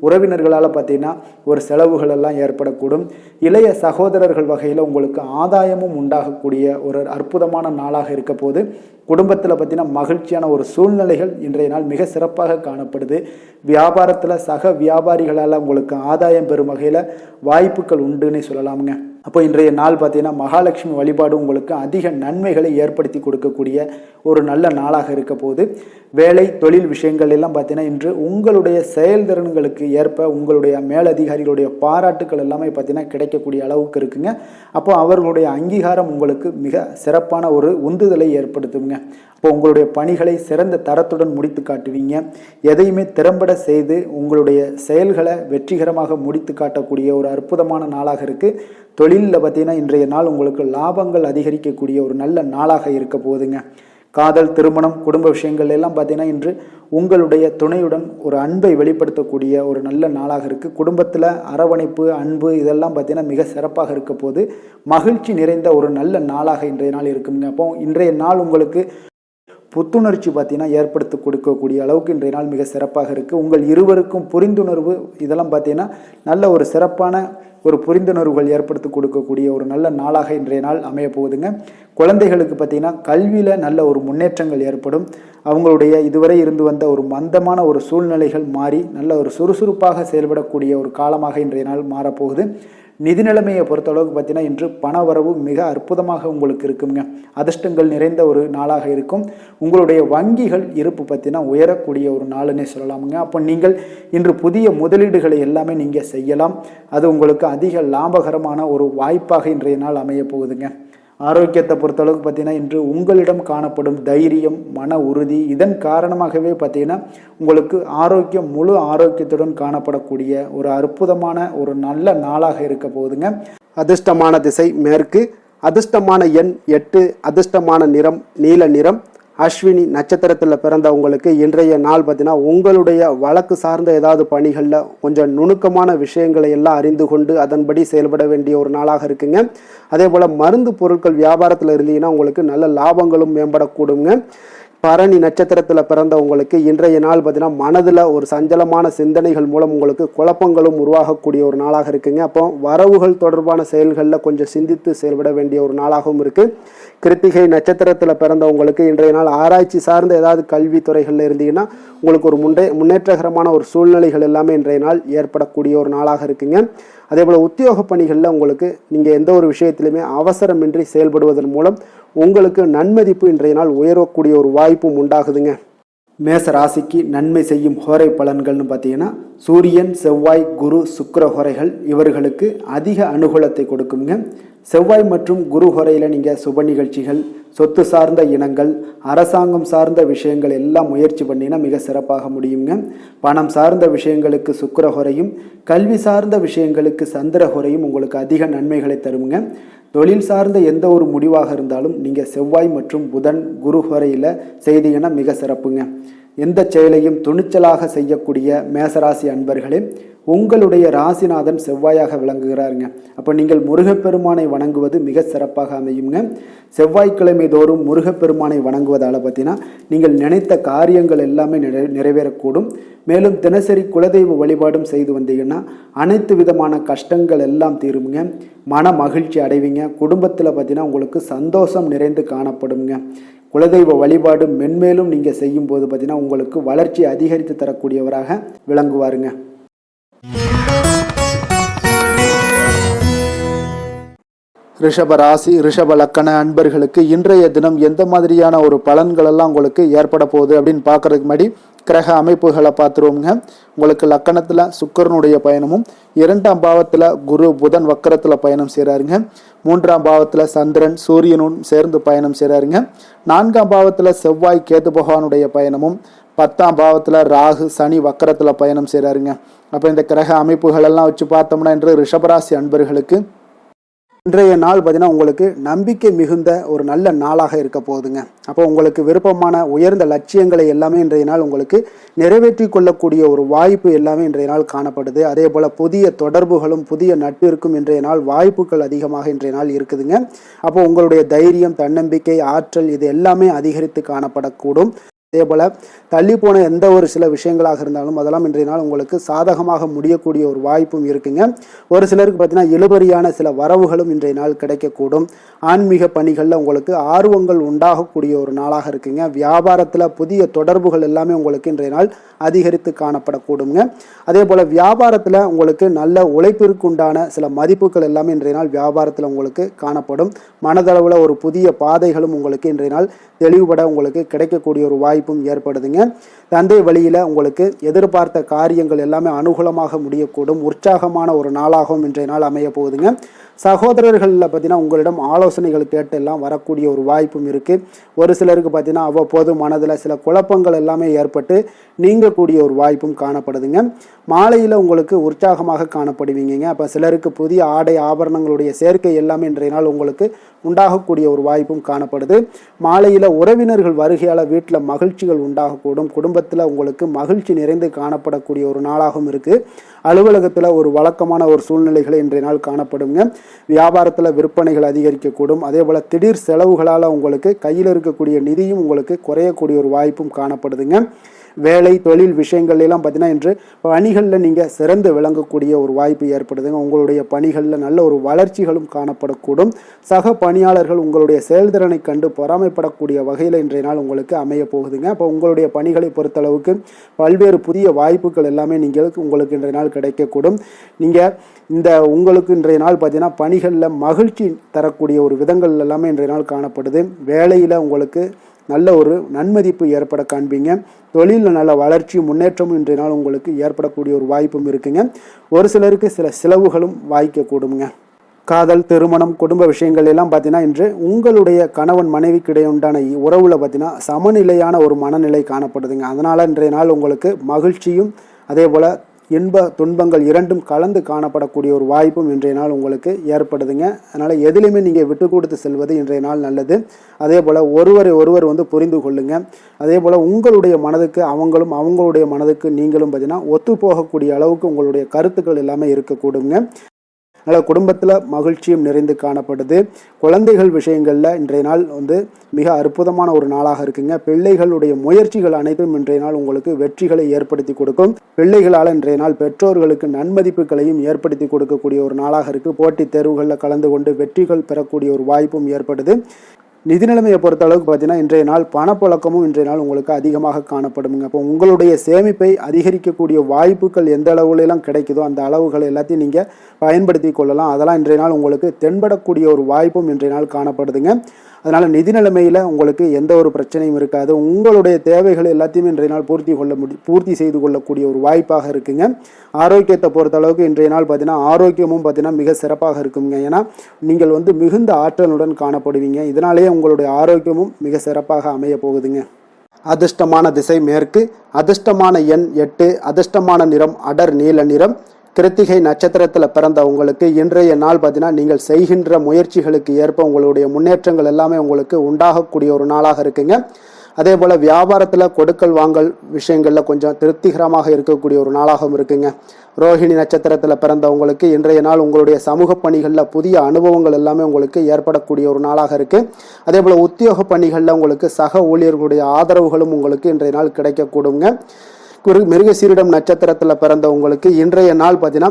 உறவினர்களால் பார்த்தீங்கன்னா ஒரு செலவுகள் எல்லாம் ஏற்படக்கூடும். இளைய சகோதரர்கள் வகையில் உங்களுக்கு ஆதாயமும் உண்டாகக்கூடிய ஒரு அற்புதமான நாளாக இருக்க போது. குடும்பத்தில் பார்த்தீங்கன்னா மகிழ்ச்சியான ஒரு சூழ்நிலைகள் இன்றைய நாள் மிக சிறப்பாக காணப்படுது. வியாபாரத்தில் சக வியாபாரிகளால் உங்களுக்கு ஆதாயம் பெறும் வகையில் வாய்ப்புகள் உண்டுன்னு சொல்லலாமுங்க. அப்போ இன்றைய நாள் பார்த்தீங்கன்னா மகாலட்சுமி வழிபாடு உங்களுக்கு அதிக நன்மைகளை ஏற்படுத்தி கொடுக்கக்கூடிய ஒரு நல்ல நாளாக இருக்க போது. வேலை தொழில் விஷயங்கள் எல்லாம் பார்த்தீங்கன்னா இன்று உங்களுடைய செயல்திறன்களுக்கு ஏற்ப உங்களுடைய மேலதிகாரிகளுடைய பாராட்டுக்கள் எல்லாமே பார்த்தீங்கன்னா கிடைக்கக்கூடிய அளவுக்கு இருக்குங்க. அப்போ அவர்களுடைய அங்கீகாரம் உங்களுக்கு மிக சிறப்பான ஒரு உந்துதலை ஏற்படுத்துங்க. அப்போ உங்களுடைய பணிகளை சிறந்த தரத்துடன் முடித்து காட்டுவீங்க. எதையுமே திறம்பட செய்து உங்களுடைய செயல்களை வெற்றிகரமாக முடித்து காட்டக்கூடிய ஒரு அற்புதமான நாளாக இருக்குது. தொழிலில் பார்த்தீங்கன்னா இன்றைய நாள் உங்களுக்கு லாபங்கள் அதிகரிக்கக்கூடிய ஒரு நல்ல நாளாக இருக்க போகுதுங்க. காதல், திருமணம், குடும்ப விஷயங்கள் எல்லாம் பார்த்தீங்கன்னா இன்று உங்களுடைய துணையுடன் ஒரு அன்பை வெளிப்படுத்தக்கூடிய ஒரு நல்ல நாளாக இருக்குது. குடும்பத்தில் அரவணைப்பு, அன்பு இதெல்லாம் பார்த்தீங்கன்னா மிக சிறப்பாக இருக்க போது. மகிழ்ச்சி நிறைந்த ஒரு நல்ல நாளாக இன்றைய நாள் இருக்குங்க. அப்போ இன்றைய நாள் உங்களுக்கு புத்துணர்ச்சி பார்த்தீங்கன்னா ஏற்படுத்தி கொடுக்கக்கூடிய அளவுக்கு இன்றைய நாள் மிக சிறப்பாக இருக்குது. உங்கள் இருவருக்கும் புரிந்துணர்வு இதெல்லாம் பார்த்தீங்கன்னா நல்ல ஒரு சிறப்பான ஒரு புரிந்துணர்வுகள் ஏற்படுத்தி கொடுக்கக்கூடிய ஒரு நல்ல நாளாக இன்றைய நாள் அமைய போகுதுங்க. குழந்தைகளுக்கு பார்த்தீங்கன்னா கல்வியில் நல்ல ஒரு முன்னேற்றங்கள் ஏற்படும். அவங்களுடைய இதுவரை இருந்து வந்த ஒரு மந்தமான ஒரு சூழ்நிலைகள் மாறி நல்ல ஒரு சுறுசுறுப்பாக செயல்படக்கூடிய ஒரு காலமாக இன்றைய நாள் மாறப்போகுது. நிதி நிலைமையை பொறுத்தளவுக்கு பார்த்தீங்கன்னா இன்று பண வரவு மிக அற்புதமாக உங்களுக்கு இருக்குங்க. அதிர்ஷ்டங்கள் நிறைந்த ஒரு நாளாக இருக்கும். உங்களுடைய வங்கிகள் இருப்பு பார்த்தீங்கன்னா உயரக்கூடிய ஒரு நாளுன்னே சொல்லலாமுங்க. அப்போ நீங்கள் இன்று புதிய முதலீடுகளை எல்லாமே நீங்கள் செய்யலாம். அது உங்களுக்கு அதிக லாபகரமான ஒரு வாய்ப்பாக இன்றைய நாள் அமைய போகுதுங்க. ஆரோக்கியத்தை பொறுத்தளவுக்கு பார்த்தீங்கன்னா இன்று உங்களிடம் காணப்படும் தைரியம், மன உறுதி இதன் காரணமாகவே பார்த்தீங்கன்னா உங்களுக்கு ஆரோக்கியம் முழு ஆரோக்கியத்துடன் காணப்படக்கூடிய ஒரு அற்புதமான ஒரு நல்ல நாளாக இருக்க போகுதுங்க. அதிர்ஷ்டமான திசை மேற்கு, அதிர்ஷ்டமான எண் 8, அதிர்ஷ்டமான நிறம் நீல நிறம். அஸ்வினி நட்சத்திரத்தில் பிறந்தவங்களுக்கு இன்றைய நாள் பார்த்தீங்கன்னா உங்களுடைய வழக்கு சார்ந்த ஏதாவது பணிகளில் கொஞ்சம் நுணுக்கமான விஷயங்களை எல்லாம் அறிந்து கொண்டு அதன்படி செயல்பட வேண்டிய ஒரு நாளாக இருக்குங்க. அதே போல் மருந்து பொருட்கள் வியாபாரத்தில் இருந்தீங்கன்னா உங்களுக்கு நல்ல லாபங்களும் மேம்படக்கூடுங்க. பரணி நட்சத்திரத்தில் பிறந்தவங்களுக்கு இன்றைய நாள் பார்த்தீங்கன்னா மனதில் ஒரு சஞ்சலமான சிந்தனைகள் மூலம் உங்களுக்கு குழப்பங்களும் உருவாகக்கூடிய ஒரு நாளாக இருக்குங்க. அப்போ வரவுகள் தொடர்பான செயல்களில் கொஞ்சம் சிந்தித்து செயல்பட வேண்டிய ஒரு நாளாகவும் இருக்குது. கிருத்திகை நட்சத்திரத்தில் பிறந்தவங்களுக்கு இன்றைய நாள் ஆராய்ச்சி சார்ந்த ஏதாவது கல்வித்துறைகளில் இருந்தீங்கன்னா உங்களுக்கு ஒரு முன்னேற்றகரமான ஒரு சூழ்நிலைகள் எல்லாமே இன்றைய நாள் ஏற்படக்கூடிய ஒரு நாளாக இருக்குங்க. அதே போல் உத்தியோக பணிகளில் உங்களுக்கு நீங்கள் எந்த ஒரு விஷயத்திலுமே அவசரமின்றி செயல்படுவதன் மூலம் உங்களுக்கு நன்மதிப்பு இன்றைய நாள் உயரக்கூடிய ஒரு வாய்ப்பும் உண்டாகுதுங்க. மேச ராசிக்கு நன்மை செய்யும் ஹோரை பலன்கள்னு பார்த்தீங்கன்னா சூரியன், செவ்வாய், குரு, சுக்கிர ஹோரைகள் இவர்களுக்கு அதிக அனுகூலத்தை கொடுக்குங்க. செவ்வாய் மற்றும் குரு ஹோரையில் நீங்கள் சுப நிகழ்ச்சிகள், சொத்து சார்ந்த இனங்கள், அரசாங்கம் சார்ந்த விஷயங்கள் எல்லாம் முயற்சி பண்ணினா மிக சிறப்பாக முடியுங்க. பணம் சார்ந்த விஷயங்களுக்கு சுக்கிர ஹோரையும், கல்வி சார்ந்த விஷயங்களுக்கு சந்திர ஹோரையும் உங்களுக்கு அதிக நன்மைகளை தருங்க. தொழில் சார்ந்த எந்த ஒரு முடிவாக இருந்தாலும் நீங்கள் செவ்வாய் மற்றும் புதன், குரு ஹோரையில் செய்தீங்கன்னா மிக சிறப்புங்க. எந்த செயலையும் துணிச்சலாக செய்யக்கூடிய மேசராசி அன்பர்களே, உங்களுடைய ராசிநாதன் செவ்வாயாக விளங்குகிறாருங்க. அப்போ நீங்கள் முருகப்பெருமானை வணங்குவது மிக சிறப்பாக அமையுங்க. செவ்வாய்க்கிழமை தோறும் முருகப்பெருமானை வணங்குவதால் பார்த்தீங்கன்னா நீங்கள் நினைத்த காரியங்கள் எல்லாமே நிறைவேறக்கூடும். மேலும் தினசரி குலதெய்வ வழிபாடும் செய்து வந்தீங்கன்னா அனைத்து விதமான கஷ்டங்கள் எல்லாம் தீருமுங்க. மன மகிழ்ச்சி அடைவீங்க. குடும்பத்தில் பார்த்தீங்கன்னா உங்களுக்கு சந்தோஷம் நிறைந்து காணப்படுங்க. குலதெய்வ வழிபாடு மென்மேலும் நீங்கள் செய்யும்போது பார்த்தீங்கன்னா உங்களுக்கு வளர்ச்சி அதிகரித்து தரக்கூடியவராக விளங்குவாருங்க. ரிஷப ராசி, ரிஷப லக்கண அன்பர்களுக்கு இன்றைய தினம் எந்த மாதிரியான ஒரு பலன்கள் எல்லாம் உங்களுக்கு ஏற்பட போகுது அப்படின்னு பார்க்கறதுக்கு முன்னாடி கிரக அமைப்புகளை பார்த்துருவோங்க. உங்களுக்கு லக்கணத்தில் சுக்கிரனுடைய பயணமும், 2ஆம் பாவத்தில் குரு புதன் வக்கரத்தில் பயணம் செய்கிறாருங்க. 3ஆம் பாவத்தில் சந்திரன் சூரியனும் சேர்ந்து பயணம் செய்கிறாருங்க. 4ஆம் பாவத்தில் செவ்வாய் கேது பகவானுடைய பயணமும், 10ஆம் பாவத்தில் ராகு சனி வக்கரத்தில் பயணம் செய்கிறாருங்க. அப்போ இந்த கிரக அமைப்புகள் எல்லாம் வச்சு பார்த்தோம்னா இன்று ரிஷபராசி அன்பர்களுக்கு இன்றைய நாள் பார்த்தீங்கன்னா உங்களுக்கு நம்பிக்கை மிகுந்த ஒரு நல்ல நாளாக இருக்க போகுதுங்க. அப்போ உங்களுக்கு விருப்பமான உயர்ந்த லட்சியங்களை எல்லாமே இன்றைய நாள் உங்களுக்கு நிறைவேற்றி கொள்ளக்கூடிய ஒரு வாய்ப்பு எல்லாமே இன்றைய நாள் காணப்படுது. அதே போல் புதிய தொடர்புகளும் புதிய நட்பிற்கும் இன்றைய நாள் வாய்ப்புகள் அதிகமாக இன்றைய நாள் இருக்குதுங்க. அப்போ உங்களுடைய தைரியம், தன்னம்பிக்கை, ஆற்றல் இது எல்லாமே அதிகரித்து காணப்படக்கூடும். அதே போல் தள்ளி போன எந்த ஒரு சில விஷயங்களாக இருந்தாலும் அதெல்லாம் இன்றைய நாள் உங்களுக்கு சாதகமாக முடியக்கூடிய ஒரு வாய்ப்பும் இருக்குங்க. ஒரு சிலருக்கு பார்த்தீங்கன்னா இழுபறியான சில வரவுகளும் இன்றைய நாள் கிடைக்கக்கூடும். ஆன்மீக பணிகளில் உங்களுக்கு ஆர்வங்கள் உண்டாகக்கூடிய ஒரு நாளாக இருக்குங்க. வியாபாரத்தில் புதிய தொடர்புகள் எல்லாமே உங்களுக்கு இன்றைய நாள் அதிகரித்து காணப்படக்கூடுங்க. அதே போல் வியாபாரத்தில் உங்களுக்கு நல்ல உழைப்பிற்கு உண்டான சில மதிப்புகள் எல்லாமே இன்றைய நாள் வியாபாரத்தில் உங்களுக்கு காணப்படும். மனதளவில் ஒரு புதிய பாதைகளும் உங்களுக்கு இன்றைய நாள் தெளிவுபட உங்களுக்கு கிடைக்கக்கூடிய ஒரு வாய்ப்பும் ஏற்படுதுங்க. தந்தை வழியில் உங்களுக்கு எதிர்பார்த்த காரியங்கள் எல்லாமே அனுகூலமாக முடியக்கூடும். உற்சாகமான ஒரு நாளாகவும் இன்றைய நாள் அமைய போகுதுங்க. சகோதரர்களில் பார்த்தீங்கன்னா உங்களிடம் ஆலோசனைகள் கேட்டு எல்லாம் வரக்கூடிய ஒரு வாய்ப்பும் இருக்குது. ஒரு சிலருக்கு பார்த்தீங்கன்னா அவ்வப்போது மனதில் சில குழப்பங்கள் எல்லாமே ஏற்பட்டு நீங்கக்கூடிய ஒரு வாய்ப்பும் காணப்படுதுங்க. மாலையில் உங்களுக்கு உற்சாகமாக காணப்படுவீங்க. அப்போ சிலருக்கு புதிய ஆடை ஆபரணங்களுடைய சேர்க்கை எல்லாமே இன்றைய நாள் உங்களுக்கு உண்டாகக்கூடிய ஒரு வாய்ப்பும் காணப்படுது. மாலையில் உறவினர்கள் வருகையால் வீட்டில் மகிழ்ச்சிகள் உண்டாகக்கூடும். குடும்பத்தில் உங்களுக்கு மகிழ்ச்சி நிறைந்து காணப்படக்கூடிய ஒரு நாளாகவும் இருக்குது. அலுவலகத்தில் ஒரு வழக்கமான ஒரு சூழ்நிலைகளை இன்றைய நாள் காணப்படுங்க. வியாபாரத்தில் விற்பனைகள் அதிகரிக்கக்கூடும். அதே போல் திடீர் செலவுகளால் உங்களுக்கு கையில் இருக்கக்கூடிய நிதியும் உங்களுக்கு குறையக்கூடிய ஒரு வாய்ப்பும் காணப்படுதுங்க. வேலை தொழில் விஷயங்கள் எல்லாம் பார்த்தீங்கன்னா இன்று பணிகளில் நீங்கள் சிறந்து விளங்கக்கூடிய ஒரு வாய்ப்பு ஏற்படுதுங்க. உங்களுடைய பணிகளில் நல்ல ஒரு வளர்ச்சிகளும் காணப்படக்கூடும். சக பணியாளர்கள் உங்களுடைய செயல்திறனை கண்டு பொறாமைப்படக்கூடிய வகையில் இன்றைய நாள் உங்களுக்கு அமைய போகுதுங்க. அப்போ உங்களுடைய பணிகளை பொறுத்தளவுக்கு பல்வேறு புதிய வாய்ப்புகள் எல்லாமே உங்களுக்கு இன்றைய நாள் கிடைக்கக்கூடும். நீங்கள் உங்களுக்கு இன்றைய நாள் பார்த்தீங்கன்னா பணிகளில் மகிழ்ச்சி தரக்கூடிய ஒரு விதங்கள் எல்லாமே இன்றைய நாள் காணப்படுது. வேலையில் உங்களுக்கு நல்ல ஒரு நன்மதிப்பு ஏற்பட காண்பீங்க. தொழிலில் நல்ல வளர்ச்சி முன்னேற்றமும் இன்றைய நாள் உங்களுக்கு ஏற்படக்கூடிய ஒரு வாய்ப்பும் இருக்குங்க. ஒரு சிலருக்கு சில செலவுகளும் வாய்க்கக்கூடுங்க. காதல், திருமணம், குடும்ப விஷயங்கள் எல்லாம் பார்த்தீங்கன்னா இன்று உங்களுடைய கணவன் மனைவிக்கிடையே உண்டான உறவில் பார்த்தீங்கன்னா சமநிலையான ஒரு மனநிலை காணப்படுதுங்க. அதனால் இன்றைய நாள் உங்களுக்கு மகிழ்ச்சியும் அதே போல் இன்ப துன்பங்கள் இரண்டும் கலந்து காணப்படக்கூடிய ஒரு வாய்ப்பும் இன்றைய நாள் உங்களுக்கு ஏற்படுதுங்க. அதனால் எதிலையுமே நீங்கள் விட்டு கொடுத்து செல்வது இன்றைய நாள் நல்லது. அதே போல் ஒருவர் புரிந்து கொள்ளுங்க. அதே போல் உங்களுடைய மனதுக்கு அவங்களுடைய மனதுக்கு நீங்களும் பார்த்தீங்கன்னா ஒத்து போகக்கூடிய அளவுக்கு உங்களுடைய கருத்துக்கள் எல்லாமே இருக்கக்கூடுங்க. அதனால் குடும்பத்தில் மகிழ்ச்சியும் நிறைந்து காணப்படுது. குழந்தைகள் விஷயங்களில் இன்றைய நாள் மிக அற்புதமான ஒரு நாளாக இருக்குங்க. பிள்ளைகளுடைய முயற்சிகள் அனைத்தும் இன்றைய நாள் உங்களுக்கு வெற்றிகளை ஏற்படுத்தி கொடுக்கும். பிள்ளைகளால் இன்றைய நாள் பெற்றோர்களுக்கு நன்மதிப்புகளையும் ஏற்படுத்தி கொடுக்கக்கூடிய ஒரு நாளாக இருக்குது. போட்டித் தேர்வுகளில் கலந்து கொண்டு வெற்றிகள் பெறக்கூடிய ஒரு வாய்ப்பும் ஏற்படுது. நிதி நிலைமையை பொறுத்த அளவுக்கு பார்த்தீங்கன்னா இன்றைய நாள் பணப்புழக்கமும் இன்றைய நாள் உங்களுக்கு அதிகமாக காணப்படுங்க. அப்போ உங்களுடைய சேமிப்பை அதிகரிக்கக்கூடிய வாய்ப்புகள் எந்த அளவுலாம் கிடைக்குதோ அந்த அளவுகள் எல்லாத்தையும் நீங்கள் பயன்படுத்தி கொள்ளலாம். அதெல்லாம் இன்றைய நாள் உங்களுக்கு தென்படக்கூடிய ஒரு வாய்ப்பும் இன்றைய நாள் காணப்படுதுங்க. அதனால் நிதி நிலைமையில் உங்களுக்கு எந்த ஒரு பிரச்சனையும் இருக்காது. உங்களுடைய தேவைகள் எல்லாத்தையுமே இன்றைய நாள் பூர்த்தி செய்து கொள்ளக்கூடிய ஒரு வாய்ப்பாக இருக்குங்க. ஆரோக்கியத்தை பொறுத்த அளவுக்கு இன்றைய நாள் பார்த்தீங்கன்னா ஆரோக்கியமும் பார்த்தீங்கன்னா மிக சிறப்பாக இருக்குங்க. ஏன்னா நீங்கள் மிகுந்த ஆற்றலுடன் காணப்படுவீங்க. இதனாலேயே உங்களுடைய ஆரோக்கியமும் மிக சிறப்பாக அமைய போகுதுங்க. அதிர்ஷ்டமான திசை மேற்கு, அதிர்ஷ்டமான எண் 8, அதிர்ஷ்டமான நிறம் அடர் நீல நிறம். கிருத்திகை நட்சத்திரத்தில் பிறந்த உங்களுக்கு இன்றைய நாள் பார்த்தீங்கன்னா நீங்கள் செய்கின்ற முயற்சிகளுக்கு ஏற்ப உங்களுடைய முன்னேற்றங்கள் எல்லாமே உங்களுக்கு உண்டாகக்கூடிய ஒரு நாளாக இருக்குங்க. அதே போல் வியாபாரத்தில் கொடுக்கல் வாங்கல் விஷயங்களில் கொஞ்சம் திருப்திகரமாக இருக்கக்கூடிய ஒரு நாளாகவும் இருக்குங்க. ரோஹிணி நட்சத்திரத்தில் பிறந்தவங்களுக்கு இன்றைய நாள் உங்களுடைய சமூக பணிகளில் புதிய அனுபவங்கள் எல்லாமே உங்களுக்கு ஏற்படக்கூடிய ஒரு நாளாக இருக்குது. அதே போல் உத்தியோக பணிகளில் உங்களுக்கு சக ஊழியர்களுடைய ஆதரவுகளும் உங்களுக்கு இன்றைய நாள் கிடைக்கக்கூடுங்க. மிருகசீரிடம் நட்சத்திரத்தில் பிறந்தவங்களுக்கு இன்றைய நாள் பார்த்தீங்கன்னா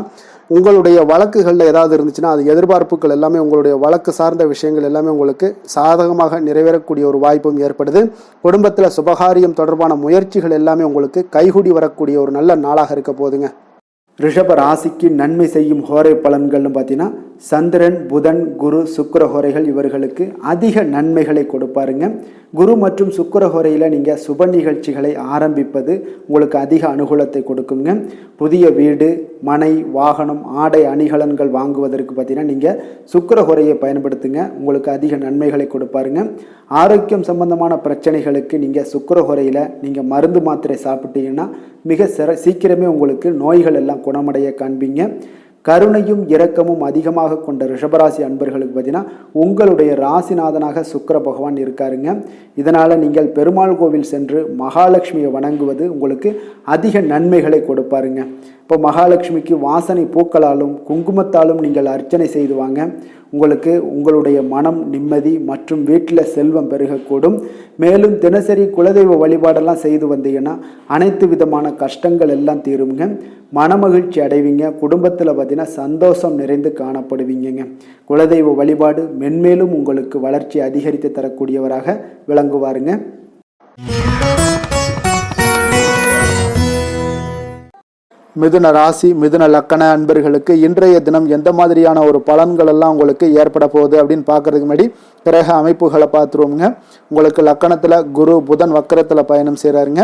உங்களுடைய வழக்குகளில் ஏதாவது இருந்துச்சுன்னா அது எதிர்பார்ப்புகள் எல்லாமே உங்களுடைய வழக்கு சார்ந்த விஷயங்கள் எல்லாமே உங்களுக்கு சாதகமாக நிறைவேறக்கூடிய ஒரு வாய்ப்பும் ஏற்படுது. குடும்பத்தில் சுபகாரியம் தொடர்பான முயற்சிகள் எல்லாமே உங்களுக்கு கைகூடி வரக்கூடிய ஒரு நல்ல நாளாக இருக்க போதுங்க. ரிஷப ராசிக்கு நன்மை செய்யும் ஹோரை பலன்கள்னு பார்த்தீங்கன்னா சந்திரன், புதன், குரு, சுக்கிர ஹோரைகள் இவர்களுக்கு அதிக நன்மைகளை கொடுப்பாருங்க. குரு மற்றும் சுக்கிர ஹோரையில் நீங்கள் சுப நிகழ்ச்சிகளை ஆரம்பிப்பது உங்களுக்கு அதிக அனுகூலத்தை கொடுக்குங்க. புதிய வீடு, மனை, வாகனம், ஆடை அணிகலன்கள் வாங்குவதற்கு பார்த்தீங்கன்னா நீங்கள் சுக்கிர ஹோரையை பயன்படுத்துங்க. உங்களுக்கு அதிக நன்மைகளை கொடுப்பாருங்க. ஆரோக்கியம் சம்பந்தமான பிரச்சனைகளுக்கு நீங்கள் சுக்கிர ஹோரையில் நீங்கள் மருந்து மாத்திரை சாப்பிட்டீங்கன்னா மிக சீக்கிரமே உங்களுக்கு நோய்கள் எல்லாம் குணமடைய காண்பீங்க. கருணையும் இரக்கமும் அதிகமாக கொண்ட ரிஷபராசி அன்பர்களுக்கு பார்த்தீங்கன்னா உங்களுடைய ராசிநாதனாக சுக்கிர பகவான் இருக்காருங்க. இதனால் நீங்கள் பெருமாள் கோவில் சென்று மகாலட்சுமியை வணங்குவது உங்களுக்கு அதிக நன்மைகளை கொடுப்பாருங்க. இப்போ மகாலட்சுமிக்கு வாசனை பூக்களாலும் குங்குமத்தாலும் நீங்கள் அர்ச்சனை செய்து வாங்க. உங்களுக்கு உங்களுடைய மனம் நிம்மதி மற்றும் வீட்டில் செல்வம் பெருகக்கூடும். மேலும் தினசரி குலதெய்வ வழிபாடெல்லாம் செய்து வந்தீங்கன்னா அனைத்து விதமான கஷ்டங்கள் எல்லாம் தீருங்க. மனமகிழ்ச்சி அடைவீங்க. குடும்பத்தில் பார்த்தீங்கன்னா சந்தோஷம் நிறைந்து காணப்படுவீங்க. குலதெய்வ வழிபாடு மென்மேலும் உங்களுக்கு வளர்ச்சி அதிகரித்து தரக்கூடியவராக விளங்குவாருங்க. மிதுன ராசி, மிதுன லக்கண அன்பர்களுக்கு இன்றைய தினம் எந்த மாதிரியான ஒரு பலன்கள் எல்லாம் உங்களுக்கு ஏற்பட போகுது அப்படின்னு பார்க்கறதுக்கு முன்னாடி கிரக அமைப்புகளை பார்த்துருவோங்க. உங்களுக்கு லக்கணத்தில் குரு புதன் வக்கரத்தில் பயணம் செய்கிறாருங்க.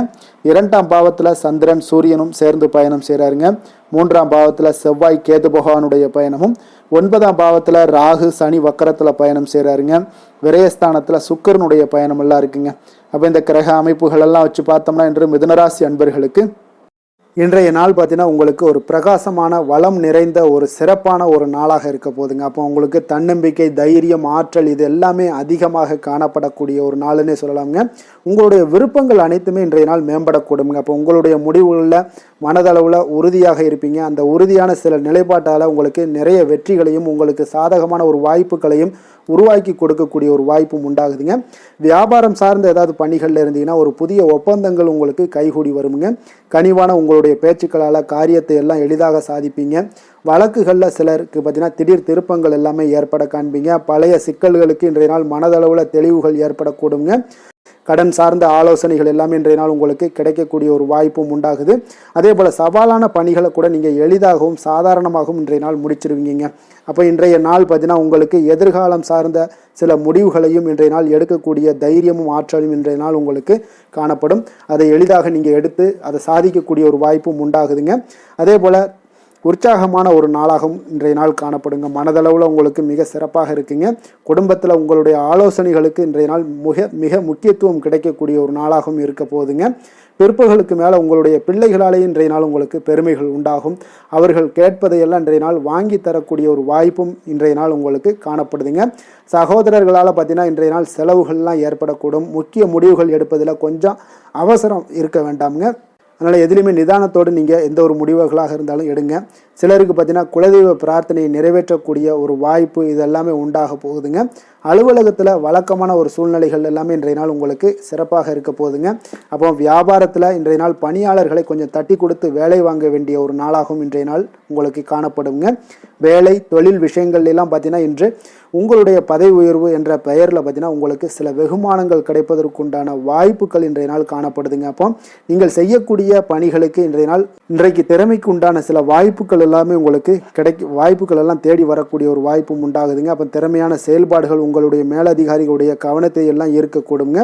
2ஆம் பாவத்தில் சந்திரன் சூரியனும் சேர்ந்து பயணம் செய்கிறாருங்க. 3ஆம் பாவத்தில் செவ்வாய் கேது பகவானுடைய பயணமும், 9ஆம் பாவத்தில் ராகு சனி வக்கரத்தில் பயணம் செய்கிறாருங்க. விரயஸ்தானத்தில் சுக்கிரனுடைய பயணம் எல்லாம் இருக்குங்க. அப்போ இந்த கிரக அமைப்புகள் எல்லாம் வச்சு பார்த்தோம்னா இன்று மிதுனராசி அன்பர்களுக்கு இன்றைய நாள் பார்த்தீங்கன்னா உங்களுக்கு ஒரு பிரகாசமான வளம் நிறைந்த ஒரு சிறப்பான ஒரு நாளாக இருக்க போதுங்க. அப்போ உங்களுக்கு தன்னம்பிக்கை, தைரியம், ஆற்றல் இது எல்லாமே அதிகமாக காணப்படக்கூடிய ஒரு நாளுன்னே சொல்லலாமுங்க. உங்களுடைய விருப்பங்கள் அனைத்துமே இன்றைய நாள் மேம்படக்கூடுங்க. அப்போ உங்களுடைய முடிவுகளில் மனதளவில் உறுதியாக இருப்பீங்க. அந்த உறுதியான சில நிலைப்பாட்டால் உங்களுக்கு நிறைய வெற்றிகளையும் உங்களுக்கு சாதகமான ஒரு வாய்ப்புகளையும் உருவாக்கி கொடுக்கக்கூடிய ஒரு வாய்ப்பும் உண்டாகுதுங்க. வியாபாரம் சார்ந்த ஏதாவது பணிகளில் இருந்தீங்கன்னா ஒரு புதிய ஒப்பந்தங்கள் உங்களுக்கு கைகூடி வருங்க. கனிவான உங்களுடைய பேச்சுக்களால் காரியத்தை எல்லாம் எளிதாக சாதிப்பீங்க. வழக்குகளில் சிலருக்கு பார்த்தீங்கன்னா திடீர் திருப்பங்கள் எல்லாமே ஏற்பட காண்பீங்க. பழைய சிக்கல்களுக்கு இன்றைய நாள் மனதளவில் தெளிவுகள் ஏற்படக்கூடுங்க. கடன் சார்ந்த ஆலோசனைகள் எல்லாமே இன்றைய நாள் உங்களுக்கு கிடைக்கக்கூடிய ஒரு வாய்ப்பும் உண்டாகுது. அதே போல் சவாலான பணிகளை கூட நீங்கள் எளிதாகவும் சாதாரணமாகவும் இன்றைய நாள் முடிச்சிருவீங்க. அப்போ இன்றைய நாள் பார்த்தீங்கன்னா உங்களுக்கு எதிர்காலம் சார்ந்த சில முடிவுகளையும் இன்றைய நாள் எடுக்கக்கூடிய தைரியமும் ஆற்றலும் இன்றைய நாள் உங்களுக்கு காணப்படும். அதை எளிதாக நீங்கள் எடுத்து அதை சாதிக்கக்கூடிய ஒரு வாய்ப்பும் உண்டாகுதுங்க. அதே போல் உற்சாகமான ஒரு நாளாகவும் இன்றைய நாள் காணப்படுங்க. மனதளவில் உங்களுக்கு மிக சிறப்பாக இருக்குங்க. குடும்பத்தில் உங்களுடைய ஆலோசனைகளுக்கு இன்றைய நாள் மிக முக்கியத்துவம் கிடைக்கக்கூடிய ஒரு நாளாகவும் இருக்க போகுதுங்க. பிற்பகலுக்கு மேலே உங்களுடைய பிள்ளைகளாலே இன்றைய நாள் உங்களுக்கு பெருமைகள் உண்டாகும். அவர்கள் கேட்பதையெல்லாம் இன்றைய நாள் வாங்கி தரக்கூடிய ஒரு வாய்ப்பும் இன்றைய நாள் உங்களுக்கு காணப்படுதுங்க. சகோதரர்களால் பார்த்தீங்கன்னா இன்றைய நாள் செலவுகள்லாம் ஏற்படக்கூடும். முக்கிய முடிவுகள் எடுப்பதில் கொஞ்சம் அவசரம் இருக்க வேண்டாமுங்க. அதனால் எதுலேயுமே நிதானத்தோடு நீங்கள் எந்த ஒரு முடிவுகளாக இருந்தாலும் எடுங்க. சிலருக்கு பார்த்தீங்கன்னா குலதெய்வ பிரார்த்தனையை நிறைவேற்றக்கூடிய ஒரு வாய்ப்பு இது எல்லாமே உண்டாக போகுதுங்க. அலுவலகத்தில் வழக்கமான ஒரு சூழ்நிலைகள் எல்லாமே இன்றைய நாள் உங்களுக்கு சிறப்பாக இருக்க போகுதுங்க. அப்போ வியாபாரத்தில் இன்றைய நாள் பணியாளர்களை கொஞ்சம் தட்டி கொடுத்து வேலை வாங்க வேண்டிய ஒரு நாளாகவும் இன்றைய நாள் உங்களுக்கு காணப்படுங்க. வேலை தொழில் விஷயங்கள் எல்லாம் பார்த்தீங்கன்னா இன்று உங்களுடைய பதவி உயர்வு என்ற பெயரில் பார்த்தீங்கன்னா உங்களுக்கு சில வெகுமானங்கள் கிடைப்பதற்குண்டான வாய்ப்புகள் இன்றைய நாள் காணப்படுதுங்க. அப்போ நீங்கள் செய்யக்கூடிய பணிகளுக்கு இன்றைக்கு திறமைக்கு உண்டான சில வாய்ப்புகள் எல்லாமே உங்களுக்கு வாய்ப்புகள் எல்லாம் தேடி வரக்கூடிய ஒரு வாய்ப்பும் உண்டாகுதுங்க. அப்போ திறமையான செயல்பாடுகள் உங்களுடைய மேலதிகாரிகளுடைய கவனத்தை எல்லாம் ஈர்க்கக்கூடுங்க.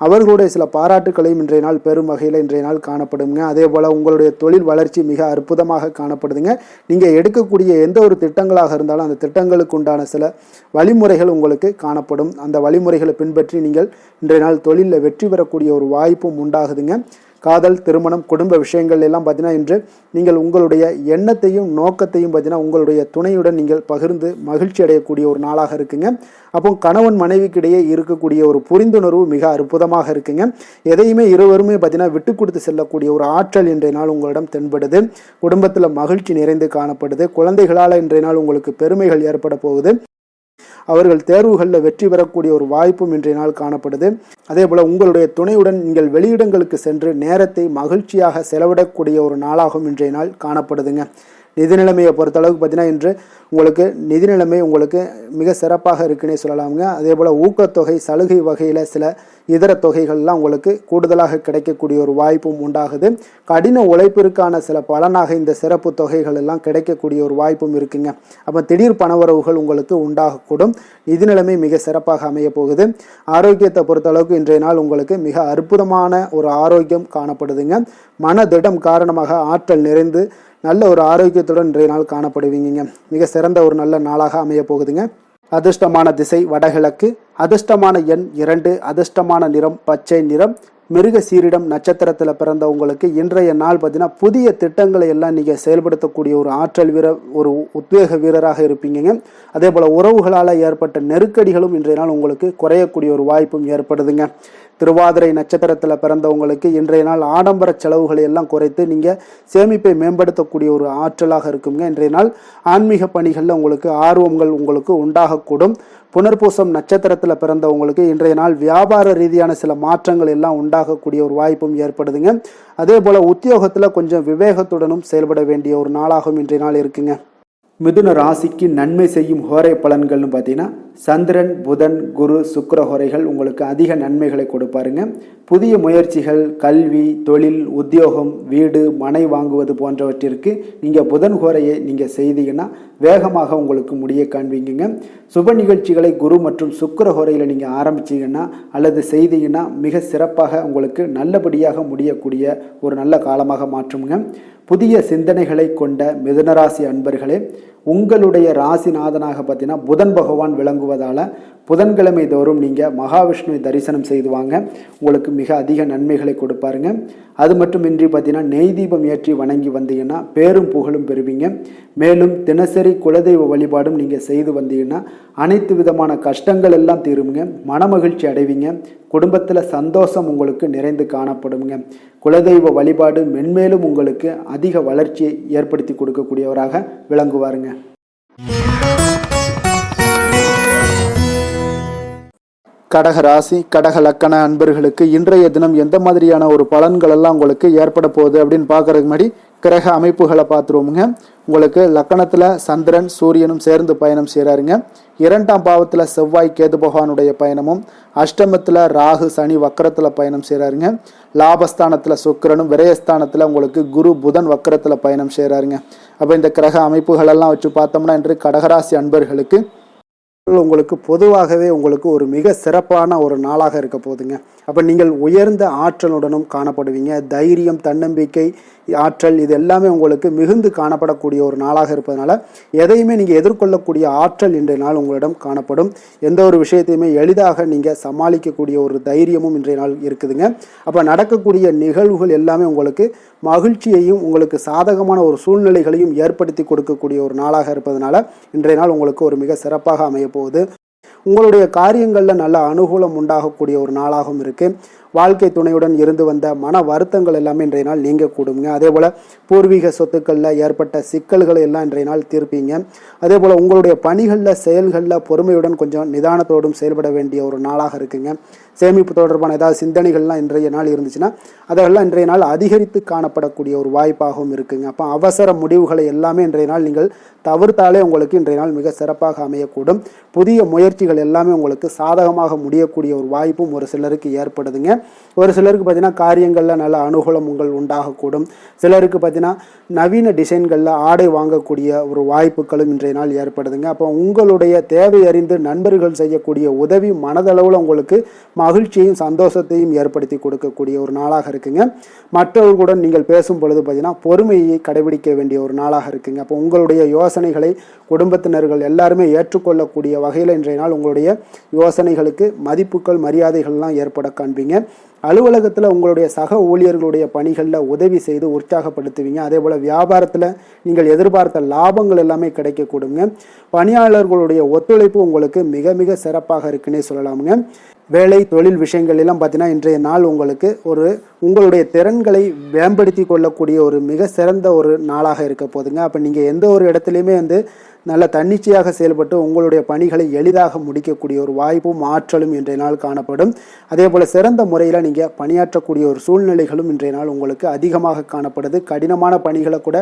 அவர்களுடைய சில பாராட்டுகளையும் இன்றைய நாள் பெரும் வகையில் இன்றைய நாள் காணப்படுங்க. அதே போல் உங்களுடைய தொழில் வளர்ச்சி மிக அற்புதமாக காணப்படுதுங்க. நீங்கள் எடுக்கக்கூடிய எந்த ஒரு திட்டங்களாக இருந்தாலும் அந்த திட்டங்களுக்கு உண்டான சில வழிமுறைகள் உங்களுக்கு காணப்படும். அந்த வழிமுறைகளை பின்பற்றி நீங்கள் இன்றைய நாள் தொழிலில் வெற்றி பெறக்கூடிய ஒரு வாய்ப்பும் உண்டாகுதுங்க. காதல், திருமணம், குடும்ப விஷயங்கள் எல்லாம் பார்த்தீங்கன்னா இன்று நீங்கள் உங்களுடைய எண்ணத்தையும் நோக்கத்தையும் பார்த்தீங்கன்னா உங்களுடைய துணையுடன் நீங்கள் பகிர்ந்து மகிழ்ச்சி அடையக்கூடிய ஒரு நாளாக இருக்குங்க. அப்போ கணவன் மனைவிக்கிடையே இருக்கக்கூடிய ஒரு புரிந்துணர்வு மிக அற்புதமாக இருக்குங்க. எதையுமே இருவருமே பார்த்தீங்கன்னா விட்டு கொடுத்து செல்லக்கூடிய ஒரு ஆற்றல் இன்றைய நாள் உங்களிடம் தென்படுது. குடும்பத்தில் மகிழ்ச்சி நிறைந்து காணப்படுது. குழந்தைகளால் இன்றைய நாள் உங்களுக்கு பெருமைகள் ஏற்பட போகுது. அவர்கள் தேர்வுகளில் வெற்றி பெறக்கூடிய ஒரு வாய்ப்பும் இன்றைய நாள் காணப்படுது. அதே போல் உங்களுடைய துணையுடன் நீங்கள் வெளியிடங்களுக்கு சென்று நேரத்தை மகிழ்ச்சியாக செலவிடக்கூடிய ஒரு நாளாகவும் இன்றைய நாள் காணப்படுதுங்க. நிதி நிலைமையை பொறுத்தளவுக்கு பார்த்தீங்கன்னா இன்று உங்களுக்கு நிதி நிலைமை உங்களுக்கு மிக சிறப்பாக இருக்குன்னே சொல்லலாமுங்க. அதே போல் ஊக்கத்தொகை, சலுகை வகையில் சில இதர தொகைகள்லாம் உங்களுக்கு கூடுதலாக கிடைக்கக்கூடிய ஒரு வாய்ப்பும் உண்டாகுது. கடின உழைப்பிற்கான சில பலனாக இந்த சிறப்பு தொகைகள் எல்லாம் கிடைக்கக்கூடிய ஒரு வாய்ப்பும் இருக்குங்க. அப்போ திடீர் பணவரவுகள் உங்களுக்கு உண்டாகக்கூடும். நிதி நிலைமை மிக சிறப்பாக அமைய போகுது. ஆரோக்கியத்தை பொறுத்தளவுக்கு இன்றைய நாள் உங்களுக்கு மிக அற்புதமான ஒரு ஆரோக்கியம் காணப்படுதுங்க. மனதிடம் காரணமாக ஆற்றல் நிறைந்து நல்ல ஒரு ஆரோக்கியத்துடன் இன்றைய நாள் காணப்படுவீங்க. மிக சிறந்த ஒரு நல்ல நாளாக அமைய போகுதுங்க. அதிர்ஷ்டமான திசை வடகிழக்கு, அதிர்ஷ்டமான எண் 2, அதிர்ஷ்டமான நிறம் பச்சை நிறம். மிருக சீரிடம் நட்சத்திரத்தில் பிறந்த உங்களுக்கு இன்றைய நாள் பார்த்தீங்கன்னா புதிய திட்டங்களை எல்லாம் நீங்கள் செயல்படுத்தக்கூடிய ஒரு ஆற்றல் வீரர், ஒரு உத்வேக வீரராக இருப்பீங்க. அதே போல் உறவுகளால் ஏற்பட்ட நெருக்கடிகளும் இன்றைய நாள் உங்களுக்கு குறையக்கூடிய ஒரு வாய்ப்பும் ஏற்படுதுங்க. திருவாதிரை நட்சத்திரத்தில் பிறந்தவங்களுக்கு இன்றைய நாள் ஆடம்பர செலவுகளை எல்லாம் குறைத்து நீங்கள் சேமிப்பை மேம்படுத்தக்கூடிய ஒரு ஆற்றலாக இருக்குங்க. இன்றைய நாள் ஆன்மீக பணிகளில் உங்களுக்கு ஆர்வங்கள் உங்களுக்கு உண்டாகக்கூடும். புனர்பூசம் நட்சத்திரத்தில் பிறந்தவங்களுக்கு இன்றைய நாள் வியாபார ரீதியான சில மாற்றங்கள் எல்லாம் உண்டாகக்கூடிய ஒரு வாய்ப்பும் ஏற்படுதுங்க. அதே போல் உத்தியோகத்தில் கொஞ்சம் விவேகத்துடனும் செயல்பட வேண்டிய ஒரு நாளாகவும் இன்றைய நாள் இருக்குங்க. மிதுன ராசிக்கு நன்மை செய்யும் ஹோரை பலன்கள்னு பார்த்தீங்கன்னா சந்திரன், புதன், குரு, சுக்கிர ஹோரைகள் உங்களுக்கு அதிக நன்மைகளை கொடுப்பாருங்க. புதிய முயற்சிகள், கல்வி, தொழில், உத்தியோகம், வீடு, மனை வாங்குவது போன்றவற்றிற்கு நீங்கள் புதன் ஹோரையை நீங்கள் செய்தீங்கன்னா வேகமாக உங்களுக்கு முடிய காண்பீங்க. சுப நிகழ்ச்சிகளை குரு மற்றும் சுக்கிர ஹோரையில் நீங்கள் ஆரம்பிச்சிங்கன்னா அல்லது செய்தீங்கன்னா மிக சிறப்பாக உங்களுக்கு நல்லபடியாக முடியக்கூடிய ஒரு நல்ல காலமாக மாற்றுங்க. புதிய சிந்தனைகளை கொண்ட மிதுனராசி அன்பர்களே, உங்களுடைய ராசிநாதனாக பார்த்தீங்கன்னா புதன் பகவான் விளங்குவதால் புதன்கிழமை தோறும் நீங்கள் மகாவிஷ்ணுவை தரிசனம் செய்து வாங்க. உங்களுக்கு மிக அதிக நன்மைகளை கொடுப்பாருங்க. அது மட்டுமின்றி பார்த்தீங்கன்னா நெய் தீபம் ஏற்றி வணங்கி வந்தீங்கன்னா பேரும் புகழும் பெறுவீங்க. மேலும் தினசரி குலதெய்வ வழிபாடும் நீங்கள் செய்து வந்தீங்கன்னா அனைத்து விதமான கஷ்டங்கள் எல்லாம் தீருங்க. மனமகிழ்ச்சி அடைவீங்க. குடும்பத்தில் சந்தோஷம் உங்களுக்கு நிறைந்து காணப்படுங்க. குலதெய்வ வழிபாடு மென்மேலும் உங்களுக்கு அதிக வளர்ச்சியை ஏற்படுத்தி கொடுக்கக்கூடியவராக விளங்குவாருங்க. கடக ராசி, கடக லக்கண அன்பர்களுக்கு இன்றைய தினம் எந்த மாதிரியான ஒரு பலன்கள் எல்லாம் உங்களுக்கு ஏற்பட போகுது அப்படின்னு பார்க்கறதுக்கு முன்னாடி கிரக அமைப்புகளை பார்த்துருவோமுங்க. உங்களுக்கு லக்கணத்தில் சந்திரன், சூரியனும் சேர்ந்து பயணம் செய்கிறாருங்க. 2ஆம் பாவத்தில் செவ்வாய், கேது பகவானுடைய பயணமும், அஷ்டமத்தில் ராகு, சனி வக்கரத்தில் பயணம் செய்கிறாருங்க. லாபஸ்தானத்தில் சுக்கிரனும், விரயஸ்தானத்தில் உங்களுக்கு குரு, புதன் வக்கரத்தில் பயணம் செய்கிறாருங்க. அப்போ இந்த கிரக அமைப்புகளெல்லாம் வச்சு பார்த்தோம்னா இன்று கடகராசி அன்பர்களுக்கு உங்களுக்கு பொதுவாகவே உங்களுக்கு ஒரு மிக சிறப்பான ஒரு நாளாக இருக்க போகுதுங்க. அப்போ நீங்கள் உயர்ந்த ஆற்றலுடனும் காணப்படுவீங்க. தைரியம், தன்னம்பிக்கை, ஆற்றல் இது எல்லாமே உங்களுக்கு மிகுந்து காணப்படக்கூடிய ஒரு நாளாக இருப்பதனால எதையுமே நீங்கள் எதிர்கொள்ளக்கூடிய ஆற்றல் இன்றைய நாள் உங்களிடம் காணப்படும். எந்த ஒரு விஷயத்தையுமே எளிதாக நீங்கள் சமாளிக்கக்கூடிய ஒரு தைரியமும் இன்றைய நாள் இருக்குதுங்க. அப்போ நடக்கக்கூடிய நிகழ்வுகள் எல்லாமே உங்களுக்கு மகிழ்ச்சியையும் உங்களுக்கு சாதகமான ஒரு சூழ்நிலைகளையும் ஏற்படுத்தி கொடுக்கக்கூடிய ஒரு நாளாக இருப்பதனால இன்றைய நாள் உங்களுக்கு ஒரு மிக சிறப்பாக அமைய போகுது. உங்களுடைய காரியங்களில் நல்ல அனுகூலம் உண்டாகக்கூடிய ஒரு நாளாகவும் இருக்குது. வாழ்க்கை துணையுடன் இருந்து வந்த மன வருத்தங்கள் எல்லாமே இன்றைய நாள் நீங்கக்கூடுங்க. அதே போல் பூர்வீக சொத்துக்களில் ஏற்பட்ட சிக்கல்களை எல்லாம் இன்றைய நாள் தீர்ப்பீங்க. அதே போல் உங்களுடைய பணிகளில் செயல்களில் பொறுமையுடன் கொஞ்சம் நிதானத்தோடும் செயல்பட வேண்டிய ஒரு நாளாக இருக்குங்க. சேமிப்பு தொடர்பான ஏதாவது சிந்தனைகள்லாம் இன்றைய நாள் இருந்துச்சுன்னா அதெல்லாம் இன்றைய நாள் அதிகரித்து காணப்படக்கூடிய ஒரு வாய்ப்பாகவும் இருக்குங்க. அப்போ அவசர முடிவுகளை எல்லாமே இன்றைய நாள் நீங்கள் தவிர்த்தாலே உங்களுக்கு இன்றைய நாள் மிக சிறப்பாக அமையக்கூடும். புதிய முயற்சிகள் எல்லாமே உங்களுக்கு சாதகமாக முடியக்கூடிய ஒரு வாய்ப்பும் ஒரு சிலருக்கு ஏற்படுதுங்க. ஒரு சிலருக்கு பார்த்தீங்கன்னா காரியங்களில் நல்ல அனுகூலம் உண்டாகக்கூடும். சிலருக்கு பார்த்தீங்கன்னா நவீன டிசைன்களில் ஆடை வாங்கக்கூடிய ஒரு வாய்ப்புகளும் இன்றைய நாள் ஏற்படுதுங்க. அப்போ உங்களுடைய தேவை அறிந்து நண்பர்கள் செய்யக்கூடிய உதவி மனதளவில் உங்களுக்கு மகிழ்ச்சியையும் சந்தோஷத்தையும் ஏற்படுத்தி கொடுக்கக்கூடிய ஒரு நாளாக இருக்குங்க. மற்றவர்களுடன் நீங்கள் பேசும் பொழுது பார்த்தீங்கன்னா பொறுமையை கடைபிடிக்க வேண்டிய ஒரு நாளாக இருக்குங்க. அப்போ உங்களுடைய யோசனைகளை குடும்பத்தினர்கள் எல்லாருமே ஏற்றுக்கொள்ளக்கூடிய வகையில் இன்றைய நாள் உங்களுடைய யோசனைகளுக்கு மதிப்புகள் மரியாதைகள்லாம் ஏற்பட காண்பீங்க. அலுவலகத்தில் உங்களுடைய சக ஊழியர்களுடைய பணிகளில் உதவி செய்து உற்சாகப்படுத்துவீங்க. அதே போல் வியாபாரத்தில் நீங்கள் எதிர்பார்த்த லாபங்கள் எல்லாமே கிடைக்கக்கூடுங்க. பணியாளர்களுடைய ஒத்துழைப்பு உங்களுக்கு மிக மிக சிறப்பாக இருக்குன்னே சொல்லலாமுங்க. வேலை தொழில் விஷயங்கள் எல்லாம் பார்த்தீங்கன்னா இன்றைய நாள் உங்களுக்கு உங்களுடைய திறன்களை மேம்படுத்தி கொள்ளக்கூடிய ஒரு மிக சிறந்த ஒரு நாளாக இருக்க போதுங்க. அப்போ நீங்கள் எந்த ஒரு இடத்துலையுமே நல்ல தன்னிச்சையாக செயல்பட்டு உங்களுடைய பணிகளை எளிதாக முடிக்கக்கூடிய ஒரு வாய்ப்பும் ஆற்றலும் இன்றைய நாள் காணப்படும். அதே போல் சிறந்த முறையில் நீங்கள் பணியாற்றக்கூடிய ஒரு சூழ்நிலைகளும் இன்றைய நாள் உங்களுக்கு அதிகமாக காணப்படுது. கடினமான பணிகளை கூட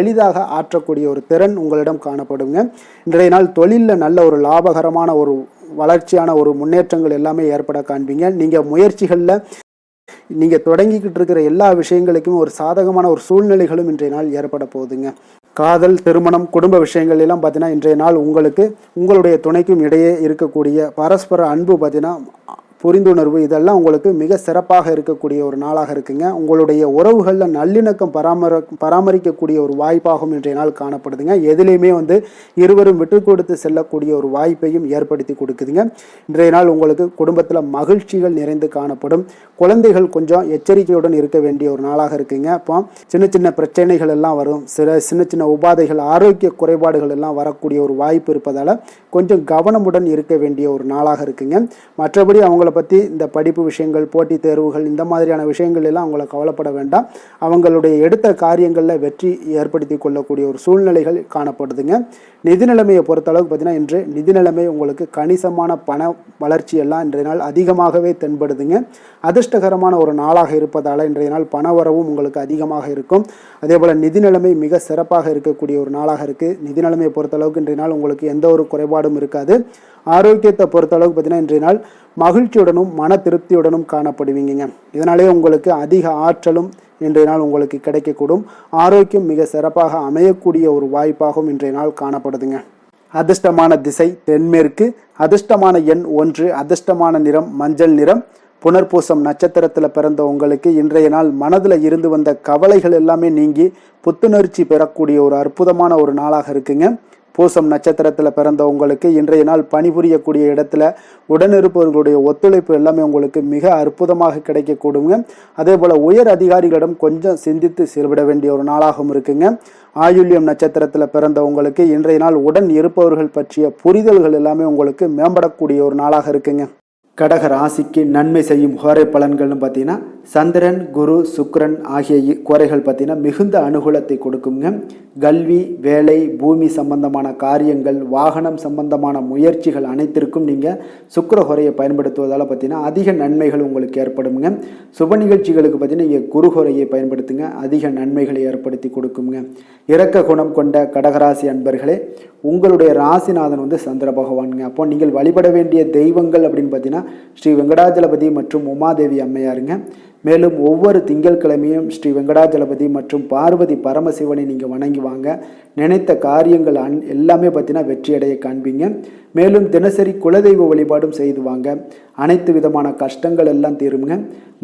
எளிதாக ஆற்றக்கூடிய ஒரு திறன் உங்களிடம் காணப்படுங்க. இன்றைய நாள் தொழிலில் நல்ல ஒரு லாபகரமான ஒரு வளர்ச்சியான ஒரு முன்னேற்றங்கள் எல்லாமே ஏற்பட காண்பீங்க. நீங்கள் முயற்சிகளில் நீங்கள் தொடங்கிக்கிட்டு இருக்கிற எல்லா விஷயங்களுக்கும் ஒரு சாதகமான ஒரு சூழ்நிலைகளும் இன்றைய நாள் ஏற்பட போகுதுங்க. காதல், திருமணம், குடும்ப விஷயங்கள் எல்லாம் பார்த்தீங்கன்னா இன்றைய நாள் உங்களுக்கு உங்களுடைய துணைக்கும் இடையே இருக்கக்கூடிய பரஸ்பர அன்பு பார்த்தீங்கன்னா புரிந்துணர்வு இதெல்லாம் உங்களுக்கு மிக சிறப்பாக இருக்கக்கூடிய ஒரு நாளாக இருக்குங்க. உங்களுடைய உறவுகளில் நல்லிணக்கம் பராமரிக்கக்கூடிய ஒரு வாய்ப்பாகவும் இன்றைய நாள் காணப்படுதுங்க. எதுலேயுமே இருவரும் விட்டு கொடுத்து செல்லக்கூடிய ஒரு வாய்ப்பையும் ஏற்படுத்தி கொடுக்குதுங்க. இன்றைய நாள் உங்களுக்கு குடும்பத்தில் மகிழ்ச்சிகள் நிறைந்து காணப்படும். குழந்தைகள் கொஞ்சம் எச்சரிக்கையுடன் இருக்க வேண்டிய ஒரு நாளாக இருக்குங்க. அப்போ சின்ன சின்ன பிரச்சனைகள் எல்லாம் வரும். சின்ன சின்ன உபாதைகள், ஆரோக்கிய குறைபாடுகள் எல்லாம் வரக்கூடிய ஒரு வாய்ப்பு இருப்பதால் கொஞ்சம் கவனமுடன் இருக்க வேண்டிய ஒரு நாளாக இருக்குங்க. மற்றபடி அவங்கள பற்றி இந்த படிப்பு விஷயங்கள், போட்டித் தேர்வுகள், இந்த மாதிரியான விஷயங்கள் எல்லாம் அவங்கள கவலைப்பட வேண்டாம். அவங்களுடைய எடுத்த காரியங்களில் வெற்றி ஏற்படுத்தி கொள்ளக்கூடிய ஒரு சூழ்நிலைகள் காணப்படுதுங்க. நிதி நிலைமையை பொறுத்தளவுக்கு பார்த்தீங்கன்னா இன்று நிதி நிலைமை உங்களுக்கு கணிசமான பண வளர்ச்சி எல்லாம் இன்றைய நாள் அதிகமாகவே தென்படுதுங்க. அதிர்ஷ்டகரமான ஒரு நாளாக இருப்பதால் இன்றைய நாள் பணவரவும் உங்களுக்கு அதிகமாக இருக்கும். அதே போல் நிதி நிலைமை மிக சிறப்பாக இருக்கக்கூடிய ஒரு நாளாக இருக்குது. நிதி நிலைமையை பொறுத்தளவுக்கு இன்றைய நாள் உங்களுக்கு எந்த ஒரு குறைபாடும் இருக்காது. ஆரோக்கியத்தை பொறுத்தளவுக்கு பார்த்தீங்கன்னா இன்றைய நாள் மகிழ்ச்சியுடனும் மன திருப்தியுடனும் காணப்படுவீங்க. இதனாலே உங்களுக்கு அதிக ஆற்றலும் இன்றைய நாள் உங்களுக்கு கிடைக்கக்கூடும். ஆரோக்கியம் மிக சிறப்பாக அமையக்கூடிய ஒரு வாய்ப்பாகவும் இன்றைய நாள் காணப்படுதுங்க. அதிர்ஷ்டமான திசை தென்மேற்கு, அதிர்ஷ்டமான எண் 1, அதிர்ஷ்டமான நிறம் மஞ்சள் நிறம். புனர்பூசம் நட்சத்திரத்தில் பிறந்த உங்களுக்கு இன்றைய நாள் மனதில் இருந்து வந்த கவலைகள் எல்லாமே நீங்கி புத்துணர்ச்சி பெறக்கூடிய ஒரு அற்புதமான ஒரு நாளாக இருக்குங்க. பூசம் நட்சத்திரத்தில் பிறந்த உங்களுக்கு இன்றைய நாள் பணிபுரியக்கூடிய இடத்துல உடனிருப்பவர்களுடைய ஒத்துழைப்பு எல்லாமே உங்களுக்கு மிக அற்புதமாக கிடைக்கக்கூடுங்க. அதே போல் உயர் அதிகாரிகளிடம் கொஞ்சம் சிந்தித்து செயல்பட வேண்டிய ஒரு நாளாகவும் இருக்குங்க. ஆயுள்யம் நட்சத்திரத்தில் பிறந்த உங்களுக்கு இன்றைய நாள் உடன் இருப்பவர்கள் பற்றிய புரிதல்கள் எல்லாமே உங்களுக்கு மேம்படக்கூடிய ஒரு நாளாக இருக்குங்க. கடக ராசிக்கு நன்மை செய்யும் ஹோரை பலன்கள்னு பார்த்தீங்கன்னா சந்திரன், குரு, சுக்கிரன் ஆகிய குறைகள் பார்த்தீங்கன்னா மிகுந்த அனுகூலத்தை கொடுக்குங்க. கல்வி, வேலை, பூமி சம்பந்தமான காரியங்கள், வாகனம் சம்பந்தமான முயற்சிகள் அனைத்திற்கும் நீங்கள் சுக்கிர ஹோரையை பயன்படுத்துவதால் பார்த்தீங்கன்னா அதிக நன்மைகள் உங்களுக்கு ஏற்படுங்க. சுப நிகழ்ச்சிகளுக்கு பார்த்தீங்கன்னா நீங்கள் குரு ஹோரையை பயன்படுத்துங்க, அதிக நன்மைகளை ஏற்படுத்தி கொடுக்குங்க. இரக்க குணம் கொண்ட கடகராசி அன்பர்களே, உங்களுடைய ராசிநாதன் சந்திர பகவானுங்க. அப்போ நீங்கள் வழிபட வேண்டிய தெய்வங்கள் அப்படின்னு பார்த்தீங்கன்னா ஸ்ரீ வெங்கடாஜலபதி மற்றும் உமாதேவி அம்மையாருங்க. மேலும் ஒவ்வொரு திங்கட்கிழமையும் ஸ்ரீ வெங்கடாஜலபதி மற்றும் பார்வதி பரமசிவனை நீங்கள் வணங்கி வாங்க. நினைத்த காரியங்கள் எல்லாமே பார்த்தீங்கன்னா வெற்றியடைய காண்பீங்க. மேலும் தினசரி குலதெய்வ வழிபாடும் செய்து வாங்க. அனைத்து விதமான கஷ்டங்கள் எல்லாம் தீருங்க.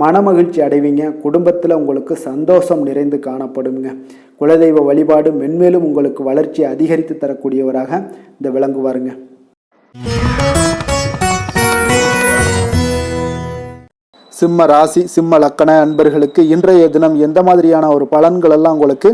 மனமகிழ்ச்சி அடைவீங்க. குடும்பத்தில் உங்களுக்கு சந்தோஷம் நிறைந்து காணப்படுங்க. குலதெய்வ வழிபாடு மென்மேலும் உங்களுக்கு வளர்ச்சி அதிகரித்து தரக்கூடியவராக இந்த விளங்குவாருங்க. சிம்ம ராசி, சிம்ம லக்கண அன்பர்களுக்கு இன்றைய தினம் எந்த மாதிரியான ஒரு பலன்கள் எல்லாம் உங்களுக்கு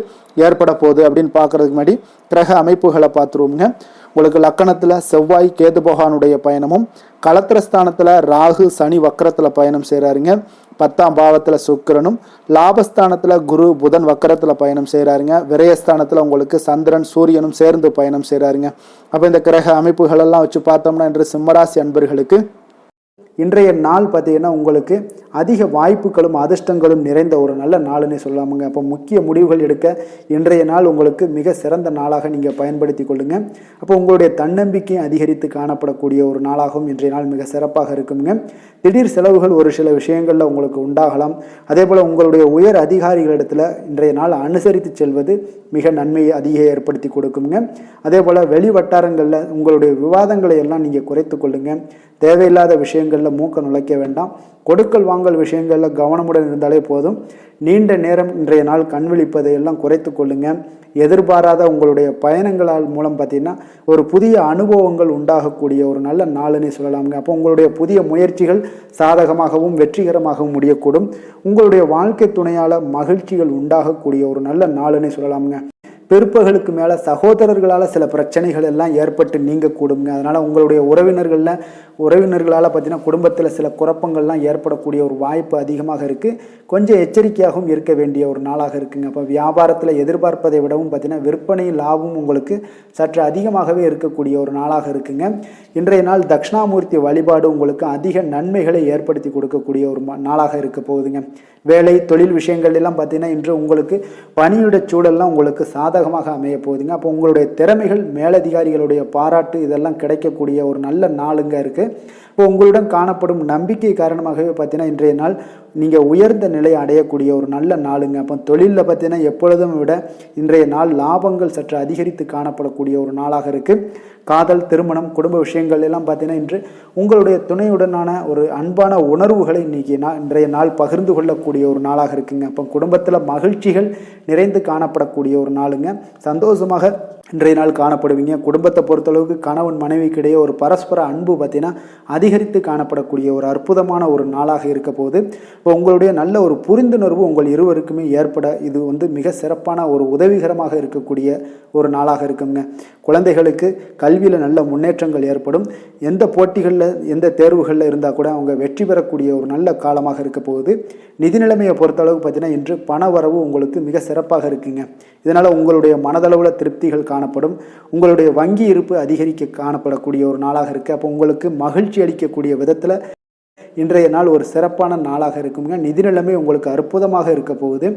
ஏற்பட போகுது அப்படின்னு பார்க்கறதுக்கு முன்னாடி கிரக அமைப்புகளை பார்த்துருவோங்க. உங்களுக்கு லக்கணத்தில் செவ்வாய் கேது பகவானுடைய பயணமும், களத்திரஸ்தானத்தில் ராகு சனி வக்கரத்தில் பயணம் செய்கிறாருங்க. 10ஆம் பாவத்தில் சுக்கிரனும், லாபஸ்தானத்தில் குரு புதன் வக்கரத்தில் பயணம் செய்கிறாருங்க. விரயஸ்தானத்தில் உங்களுக்கு சந்திரன் சூரியனும் சேர்ந்து பயணம் செய்கிறாருங்க. அப்போ இந்த கிரக அமைப்புகளெல்லாம் வச்சு பார்த்தோம்னா இன்று சிம்மராசி அன்பர்களுக்கு இன்றைய நாள் பார்த்தீங்கன்னா உங்களுக்கு அதிக வாய்ப்புகளும் அதிர்ஷ்டங்களும் நிறைந்த ஒரு நல்ல நாளுன்னே சொல்லலாமுங்க. அப்போ முக்கிய முடிவுகள் எடுக்க இன்றைய நாள் உங்களுக்கு மிக சிறந்த நாளாக நீங்கள் பயன்படுத்தி கொள்ளுங்க. அப்போ உங்களுடைய தன்னம்பிக்கை அதிகரித்து காணப்படக்கூடிய ஒரு நாளாகவும் இன்றைய நாள் மிக சிறப்பாக இருக்குங்க. திடீர் செலவுகள் ஒரு சில விஷயங்களில் உங்களுக்கு உண்டாகலாம். அதே போல் உங்களுடைய உயர் அதிகாரிகளிடத்தில் இன்றைய நாள் அனுசரித்து செல்வது மிக நன்மையை அதிக ஏற்படுத்தி கொடுக்குங்க. அதே போல் வெளி வட்டாரங்களில் உங்களுடைய விவாதங்களை எல்லாம் நீங்கள் குறைத்து கொள்ளுங்க. தேவையில்லாத விஷயங்களில் மூக்க நுழைக்க வேண்டாம். கொடுக்கல் வாங்கல் விஷயங்களில் கவனமுடன் இருந்தாலே போதும். நீண்ட நேரம் இன்றைய நாள் கண் விழிப்பதை எல்லாம் குறைத்து கொள்ளுங்க. எதிர்பாராத உங்களுடைய பயணங்களால் மூலம் பார்த்தீங்கன்னா ஒரு புதிய அனுபவங்கள் உண்டாகக்கூடிய ஒரு நல்ல நாளுன்னே சொல்லலாமுங்க. அப்போ உங்களுடைய புதிய முயற்சிகள் சாதகமாகவும் வெற்றிகரமாகவும் முடியக்கூடும். உங்களுடைய வாழ்க்கை துணையால் மகிழ்ச்சிகள் உண்டாகக்கூடிய ஒரு நல்ல நாளுன்னே சொல்லலாமுங்க. பிற்பகலுக்கு மேலே சகோதரர்களால் சில பிரச்சனைகள் எல்லாம் ஏற்பட்டு நீங்கக்கூடுங்க. அதனால் உங்களுடைய உறவினர்களால் பார்த்தீங்கன்னா குடும்பத்தில் சில குழப்பங்கள்லாம் ஏற்படக்கூடிய ஒரு வாய்ப்பு அதிகமாக இருக்குது. கொஞ்சம் எச்சரிக்கையாகவும் இருக்க வேண்டிய ஒரு நாளாக இருக்குங்க. அப்போ வியாபாரத்தில் எதிர்பார்ப்பதை விடவும் பார்த்தீங்கன்னா விற்பனை லாபம் உங்களுக்கு சற்று அதிகமாகவே இருக்கக்கூடிய ஒரு நாளாக இருக்குங்க. இன்றைய நாள் தட்சிணாமூர்த்தி வழிபாடு உங்களுக்கு அதிக நன்மைகளை ஏற்படுத்தி கொடுக்கக்கூடிய ஒரு நாளாக இருக்க போகுதுங்க. வேலை தொழில் விஷயங்கள் எல்லாம் பார்த்தீங்கன்னா இன்று உங்களுக்கு பணியுடைய சூழல்லாம் உங்களுக்கு சாதகமாக அமைய போகுதுங்க. அப்போ உங்களுடைய திறமைகள் மேலதிகாரிகளுடைய பாராட்டு இதெல்லாம் கிடைக்கக்கூடிய ஒரு நல்ல நாளுங்க இருக்குது. இப்போ உங்களுடன் காணப்படும் நம்பிக்கை காரணமாகவே பார்த்தீங்கன்னா இன்றைய நாள் நீங்கள் உயர்ந்த நிலையை அடையக்கூடிய ஒரு நல்ல நாளுங்க. அப்போ தொழிலில் பார்த்தீங்கன்னா எப்பொழுதும் விட இன்றைய நாள் லாபங்கள் சற்று அதிகரித்து காணப்படக்கூடிய ஒரு நாளாக இருக்குது. காதல், திருமணம், குடும்ப விஷயங்கள் எல்லாம் பார்த்தீங்கன்னா இன்று உங்களுடைய துணையுடனான ஒரு அன்பான உணர்வுகளை இன்றைய நாள் பகிர்ந்து கொள்ளக்கூடிய ஒரு நாளாக இருக்குங்க. அப்போ குடும்பத்தில் மகிழ்ச்சிகள் நிறைந்து காணப்படக்கூடிய ஒரு நாளுங்க. சந்தோஷமாக இன்றைய நாள் காணப்படுவீங்க. குடும்பத்தை பொறுத்தளவுக்கு கணவன் மனைவிக்கிடையே ஒரு பரஸ்பர அன்பு பார்த்தீங்கன்னா அதிகரித்து காணப்படக்கூடிய ஒரு அற்புதமான ஒரு நாளாக இருக்க போது. இப்போ உங்களுடைய நல்ல ஒரு புரிந்துணர்வு உங்கள் இருவருக்குமே ஏற்பட இது மிக சிறப்பான ஒரு உதவிகரமாக இருக்கக்கூடிய ஒரு நாளாக இருக்குங்க. குழந்தைகளுக்கு கல்வியில் நல்ல முன்னேற்றங்கள் ஏற்படும். எந்த போட்டிகளில் எந்த தேர்வுகளில் இருந்தால் கூட அவங்க வெற்றி பெறக்கூடிய ஒரு நல்ல காலமாக இருக்க போகுது. நிதி நிலைமையை பொறுத்தளவுக்கு பார்த்தீங்கன்னா இன்று பண வரவு உங்களுக்கு மிக சிறப்பாக இருக்குங்க. இதனால் உங்களுடைய மனதளவில் திருப்திகள் காணப்படும். உங்களுடைய வங்கி இருப்பு அதிகரிக்க காணப்படக்கூடிய ஒரு நாளாக இருக்குது. அப்போ உங்களுக்கு மகிழ்ச்சி அளிக்கக்கூடிய விதத்தில் இன்றைய நாள் ஒரு சிறப்பான நாளாக இருக்குங்க. நிதி நிலைமை உங்களுக்கு அற்புதமாக இருக்க போகுது.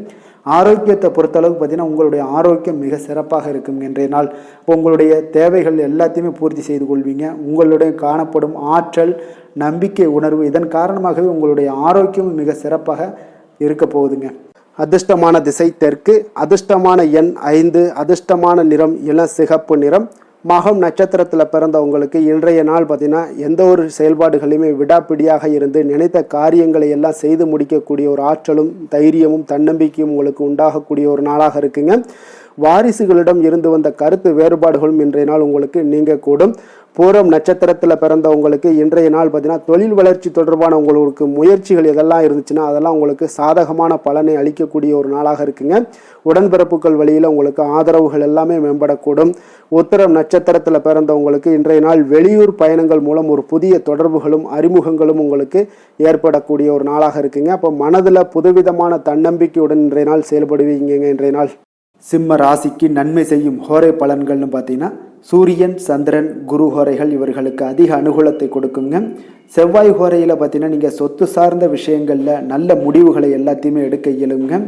ஆரோக்கியத்தை பொறுத்தளவுக்கு பார்த்தீங்கன்னா உங்களுடைய ஆரோக்கியம் மிக சிறப்பாக இருக்குங்க. இன்றைய நாள் உங்களுடைய தேவைகள் எல்லாத்தையுமே பூர்த்தி செய்து கொள்வீங்க. உங்களுடைய காணப்படும் ஆற்றல், நம்பிக்கை, உணர்வு இதன் காரணமாகவே உங்களுடைய ஆரோக்கியமும் மிக சிறப்பாக இருக்க போகுதுங்க. அதிர்ஷ்டமான திசை தெற்கு, அதிர்ஷ்டமான எண் 5, அதிர்ஷ்டமான நிறம் இளம் சிகப்பு நிறம். மகம் நட்சத்திரத்தில் பிறந்தவங்களுக்கு இன்றைய நாள் பார்த்தீங்கன்னா எந்த ஒரு செயல்பாடுகளையுமே விடாப்பிடியாக இருந்து நினைத்த காரியங்களை எல்லாம் செய்து முடிக்கக்கூடிய ஒரு ஆற்றலும் தைரியமும் தன்னம்பிக்கையும் உங்களுக்கு உண்டாகக்கூடிய ஒரு நாளாக இருக்குங்க. வாரிசுகளிடம் இருந்து வந்த கருத்து வேறுபாடுகளும் இன்றைய நாள் உங்களுக்கு நீங்கக்கூடும். பூரம் நட்சத்திரத்தில் பிறந்தவங்களுக்கு இன்றைய நாள் பார்த்தீங்கன்னா தொழில் வளர்ச்சி தொடர்பான உங்களுக்கு முயற்சிகள் எதெல்லாம் இருந்துச்சுன்னா அதெல்லாம் உங்களுக்கு சாதகமான பலனை அளிக்கக்கூடிய ஒரு நாளாக இருக்குங்க. உடன்பிறப்புகள் வழியில் உங்களுக்கு ஆதரவுகள் எல்லாமே மேம்படக்கூடும். உத்திரம் நட்சத்திரத்தில் பிறந்தவங்களுக்கு இன்றைய நாள் வெளியூர் பயணங்கள் மூலம் ஒரு புதிய தொடர்புகளும் அறிமுகங்களும் உங்களுக்கு ஏற்படக்கூடிய ஒரு நாளாக இருக்குங்க. அப்போ மனதில் புதுவிதமான தன்னம்பிக்கையுடன் இன்றைய நாள் செயல்படுவீங்க. இன்றைய நாள் சிம்ம ராசிக்கு நன்மை செய்யும் ஹோரை பலன்கள்னு பார்த்தீங்கன்னா சூரியன், சந்திரன், குரு ஹோரைகள் இவர்களுக்கு அதிக அனுகூலத்தை கொடுக்குங்க. செவ்வாய் ஹோரையில் பார்த்தீங்கன்னா நீங்கள் சொத்து சார்ந்த விஷயங்களில் நல்ல முடிவுகளை எல்லாத்தையுமே எடுக்க இயலுங்க.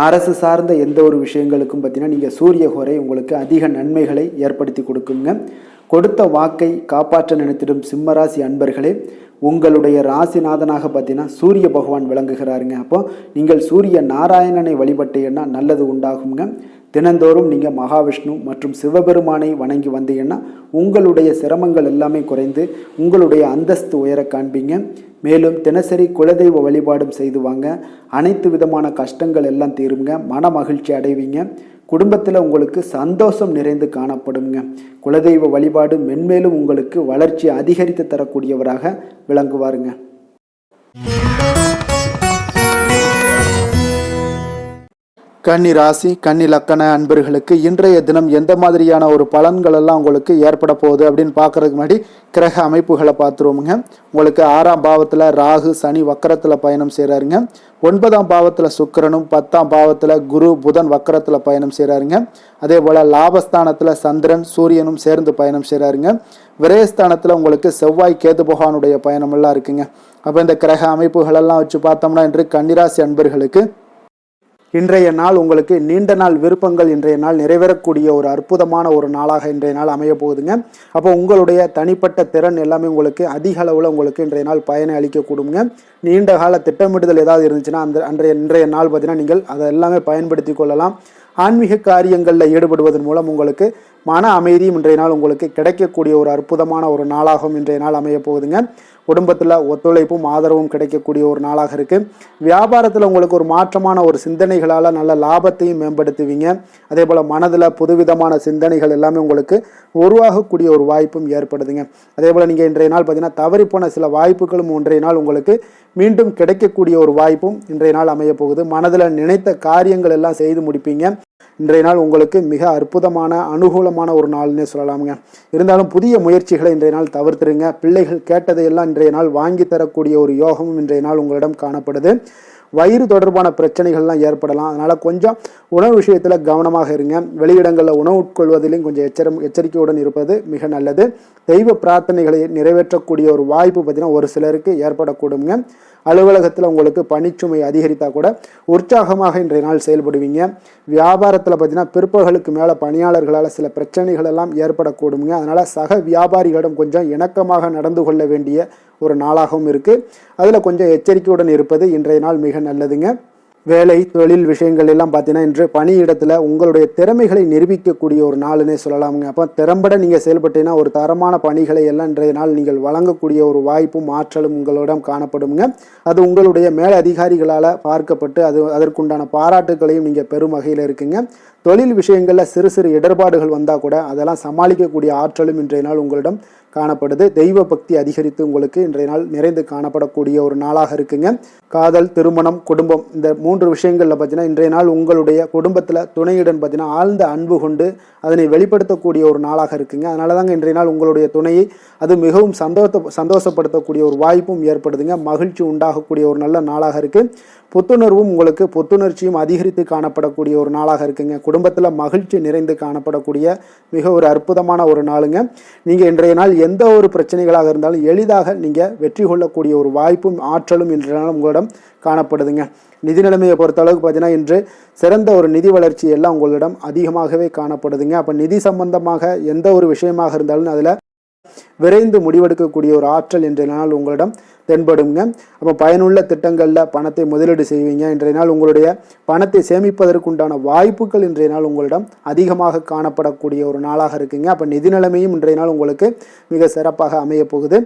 அரசு சார்ந்த எந்த ஒரு விஷயங்களுக்கும் பார்த்தீங்கன்னா நீங்கள் சூரிய ஹோரை உங்களுக்கு அதிக நன்மைகளை ஏற்படுத்தி கொடுக்குங்க. கொடுத்த வாக்கை காப்பாற்ற நினைத்திடும் சிம்மராசி அன்பர்களே, உங்களுடைய ராசிநாதனாக பார்த்தீங்கன்னா சூரிய பகவான் விளங்குகிறாருங்க. அப்போ நீங்கள் சூரிய நாராயணனை வழிபட்டீங்கன்னா நல்லது உண்டாகுங்க. தினந்தோறும் நீங்கள் மகாவிஷ்ணு மற்றும் சிவபெருமானை வணங்கி வந்தீங்கன்னா உங்களுடைய சிரமங்கள் எல்லாமே குறைந்து உங்களுடைய அந்தஸ்து உயர காண்பீங்க. மேலும் தினசரி குலதெய்வ வழிபாடும் செய்து வாங்க. அனைத்து விதமான கஷ்டங்கள் எல்லாம் தீருங்க. மன மகிழ்ச்சி அடைவீங்க. குடும்பத்தில் உங்களுக்கு சந்தோஷம் நிறைந்து காணப்படுங்க. குலதெய்வ வழிபாடு மென்மேலும் உங்களுக்கு வளர்ச்சி அதிகரித்து தரக்கூடியவராக விளங்குவாருங்க. கன்னி ராசி கன்னி லக்கண அன்பர்களுக்கு இன்றைய தினம் எந்த மாதிரியான ஒரு பலன்கள் எல்லாம் உங்களுக்கு ஏற்பட போகுது அப்படின்னு பார்க்கறதுக்கு முன்னாடி கிரக அமைப்புகளை பார்த்துருவோமுங்க. உங்களுக்கு 6ஆம் பாவத்தில் ராகு சனி வக்கரத்தில் பயணம் செய்கிறாருங்க. 9ஆம் பாவத்தில் சுக்கிரனும் 10ஆம் பாவத்தில் குரு புதன் வக்கரத்தில் பயணம் செய்கிறாருங்க. அதே போல் லாபஸ்தானத்தில் சந்திரன் சூரியனும் சேர்ந்து பயணம் செய்கிறாருங்க. விரயஸ்தானத்தில் உங்களுக்கு செவ்வாய் கேது பகவானுடைய பயணமெல்லாம் இருக்குங்க. அப்போ இந்த கிரக அமைப்புகளெல்லாம் வச்சு பார்த்தோம்னா இன்று கன்னிராசி அன்பர்களுக்கு இன்றைய நாள் உங்களுக்கு நீண்ட நாள் விருப்பங்கள் இன்றைய நாள் நிறைவேறக்கூடிய ஒரு அற்புதமான ஒரு நாளாக இன்றைய நாள் அமைய போகுதுங்க. அப்போ உங்களுடைய தனிப்பட்ட திறன் எல்லாமே உங்களுக்கு அதிக அளவில் உங்களுக்கு இன்றைய நாள் பயனை அளிக்கக்கூடுங்க. நீண்ட கால திட்டமிடுதல் ஏதாவது இருந்துச்சுன்னா இன்றைய நாள் பார்த்தீங்கன்னா நீங்கள் அதை எல்லாமே பயன்படுத்தி கொள்ளலாம். ஆன்மீக காரியங்களில் ஈடுபடுவதன் மூலம் உங்களுக்கு மன அமைதியும் இன்றைய நாள் உங்களுக்கு கிடைக்கக்கூடிய ஒரு அற்புதமான ஒரு நாளாகவும் இன்றைய நாள் அமைய போகுதுங்க. குடும்பத்தில் ஒத்துழைப்பும் ஆதரவும் கிடைக்கக்கூடிய ஒரு நாளாக இருக்குது. வியாபாரத்தில் உங்களுக்கு ஒரு மாற்றமான ஒரு சிந்தனைகளால் நல்ல லாபத்தையும் மேம்படுத்துவீங்க. அதே போல் மனதில் புதுவிதமான சிந்தனைகள் எல்லாமே உங்களுக்கு உருவாகக்கூடிய ஒரு வாய்ப்பும் ஏற்படுதுங்க. அதே போல் நீங்கள் இன்றைய நாள் பார்த்தீங்கன்னா தவறிப்போன சில வாய்ப்புகளும் இன்றைய நாள் உங்களுக்கு மீண்டும் கிடைக்கக்கூடிய ஒரு வாய்ப்பும் இன்றைய நாள் அமைய போகுது. மனதில் நினைத்த காரியங்கள் எல்லாம் செய்து முடிப்பீங்க. இன்றைய நாள் உங்களுக்கு மிக அற்புதமான அனுகூலமான ஒரு நாள்னே சொல்லலாமுங்க. இருந்தாலும் புதிய முயற்சிகளை இன்றைய நாள் தவிர்த்துருங்க. பிள்ளைகள் கேட்டதையெல்லாம் இன்றைய நாள் வாங்கி தரக்கூடிய ஒரு யோகமும் இன்றைய நாள் உங்களிடம் காணப்படுது. வயிறு தொடர்பான பிரச்சனைகள்லாம் ஏற்படலாம். அதனால் கொஞ்சம் உணவு விஷயத்தில் கவனமாக இருங்க. வெளியிடங்களில் உணவு உட்கொள்வதிலையும் கொஞ்சம் எச்சரிக்கையுடன் இருப்பது மிக நல்லது. தெய்வ பிரார்த்தனைகளை நிறைவேற்றக்கூடிய ஒரு வாய்ப்பு பார்த்தீங்கன்னா ஒரு சிலருக்கு ஏற்படக்கூடுங்க. அலுவலகத்தில் உங்களுக்கு பணிச்சுமை அதிகரித்தா கூட உற்சாகமாக இன்றைய நாள் செயல்படுவீங்க. வியாபாரத்தில் பார்த்தீங்கன்னா பிற்பகலுக்கு மேலே பணியாளர்களால் சில பிரச்சனைகள் எல்லாம் ஏற்படக்கூடுங்க. அதனால் சக வியாபாரிகளிடம் கொஞ்சம் இணக்கமாக நடந்து கொள்ள வேண்டிய ஒரு நாளாகவும் இருக்குது. அதில் கொஞ்சம் எச்சரிக்கையுடன் இருப்பது இன்றைய நாள் மிக நல்லதுங்க. வேலை தொழில் விஷயங்கள் எல்லாம் பார்த்தீங்கன்னா இன்று பணியிடத்தில் உங்களுடைய திறமைகளை நிரூபிக்கக்கூடிய ஒரு நாளுன்னே சொல்லலாமுங்க. அப்போ திறம்பட நீங்கள் செயல்பட்டீங்கன்னா ஒரு தரமான பணிகளை எல்லாம் இன்றைய நாள் நீங்கள் வழங்கக்கூடிய ஒரு வாய்ப்பும் ஆற்றலும் உங்களிடம் காணப்படுங்க. அது உங்களுடைய மேல் அதிகாரிகளால் பார்க்கப்பட்டு அதற்குண்டான பாராட்டுகளையும் நீங்கள் பெரும் வகையில் இருக்குங்க. தொழில் விஷயங்களில் சிறு சிறு இடர்பாடுகள் வந்தால் கூட அதெல்லாம் சமாளிக்கக்கூடிய ஆற்றலும் இன்றைய நாள் உங்களிடம் காணப்படுது. தெய்வ பக்தி அதிகரித்து உங்களுக்கு இன்றைய நாள் நிறைந்து காணப்படக்கூடிய ஒரு நாளாக இருக்குங்க. காதல், திருமணம், குடும்பம் இந்த 3 விஷயங்களில் பார்த்தீங்கன்னா இன்றைய நாள் உங்களுடைய குடும்பத்தில் துணையுடன் பார்த்தீங்கன்னா ஆழ்ந்த அன்பு கொண்டு அதனை வெளிப்படுத்தக்கூடிய ஒரு நாளாக இருக்குங்க. அதனால தாங்க இன்றைய நாள் உங்களுடைய துணையை அது மிகவும் சந்தோஷப்படுத்தக்கூடிய ஒரு வாய்ப்பும் ஏற்படுதுங்க. மகிழ்ச்சி உண்டாகக்கூடிய ஒரு நல்ல நாளாக இருக்குது. புத்துணர்வும் உங்களுக்கு புத்துணர்ச்சியும் அதிகரித்து காணப்படக்கூடிய ஒரு நாளாக இருக்குங்க. குடும்பத்தில் மகிழ்ச்சி நிறைந்து காணப்படக்கூடிய மிக ஒரு அற்புதமான ஒரு நாளுங்க. நீங்கள் இன்றைய நாள் எந்த ஒரு பிரச்சனைகளாக இருந்தாலும் எளிதாக நீங்கள் வெற்றி கொள்ளக்கூடிய ஒரு வாய்ப்பும் ஆற்றலும் இன்றைய நாள் உங்களிடம் காணப்படுதுங்க. நிதி நிலைமையை பொறுத்த அளவுக்கு பார்த்தீங்கன்னா இன்று சிறந்த ஒரு நிதி வளர்ச்சி எல்லாம் உங்களிடம் அதிகமாகவே காணப்படுதுங்க. அப்போ நிதி சம்பந்தமாக எந்த ஒரு விஷயமாக இருந்தாலும் அதில் விரைந்து முடிவெடுக்கக்கூடிய ஒரு ஆற்றல் இன்றைய நாள் உங்களிடம் தென்படுங்க. அப்போ பயனுள்ள திட்டங்களில் பணத்தை முதலீடு செய்வீங்க. இன்றைய நாள் உங்களுடைய பணத்தை சேமிப்பதற்குண்டான வாய்ப்புகள் இன்றைய நாள் உங்களிடம் அதிகமாக காணப்படக்கூடிய ஒரு நாளாக இருக்குங்க. அப்போ நிதி நிலைமையும் இன்றைய நாள் உங்களுக்கு மிக சிறப்பாக அமைய போகுது.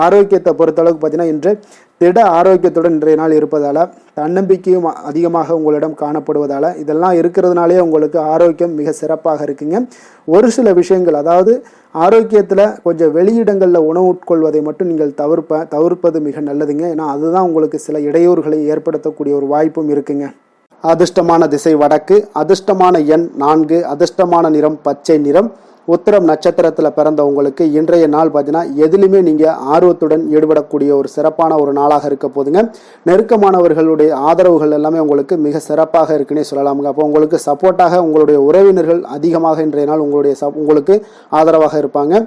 ஆரோக்கியத்தை பொறுத்தளவுக்கு பார்த்தீங்கன்னா இன்று திட ஆரோக்கியத்துடன் இன்றைய நாள் இருப்பதால் தன்னம்பிக்கையும் அதிகமாக உங்களிடம் காணப்படுவதால் இதெல்லாம் இருக்கிறதுனாலே உங்களுக்கு ஆரோக்கியம் மிக சிறப்பாக இருக்குங்க. ஒரு சில விஷயங்கள் அதாவது ஆரோக்கியத்தில் கொஞ்சம் வெளியிடங்களில் உணவு உட்கொள்வதை மட்டும் நீங்கள் தவிர்ப்பது மிக நல்லதுங்க. ஏன்னா அதுதான் உங்களுக்கு சில இடையூறுகளை ஏற்படுத்தக்கூடிய ஒரு வாய்ப்பும் இருக்குங்க. அதிர்ஷ்டமான திசை வடக்கு, அதிர்ஷ்டமான எண் 4, அதிர்ஷ்டமான நிறம் பச்சை நிறம். உத்திரம் நட்சத்திரத்தில் பிறந்த உங்களுக்கு இன்றைய நாள் பார்த்தீங்கன்னா எதிலுமே நீங்கள் ஆர்வத்துடன் ஈடுபடக்கூடிய ஒரு சிறப்பான ஒரு நாளாக இருக்க போதுங்க. நெருக்கமானவர்களுடைய ஆதரவுகள் எல்லாமே உங்களுக்கு மிக சிறப்பாக இருக்குன்னே சொல்லலாமுங்க. அப்போ உங்களுக்கு சப்போர்ட்டாக உங்களுடைய உறவினர்கள் அதிகமாக இன்றைய நாள் உங்களுக்கு ஆதரவாக இருப்பாங்க.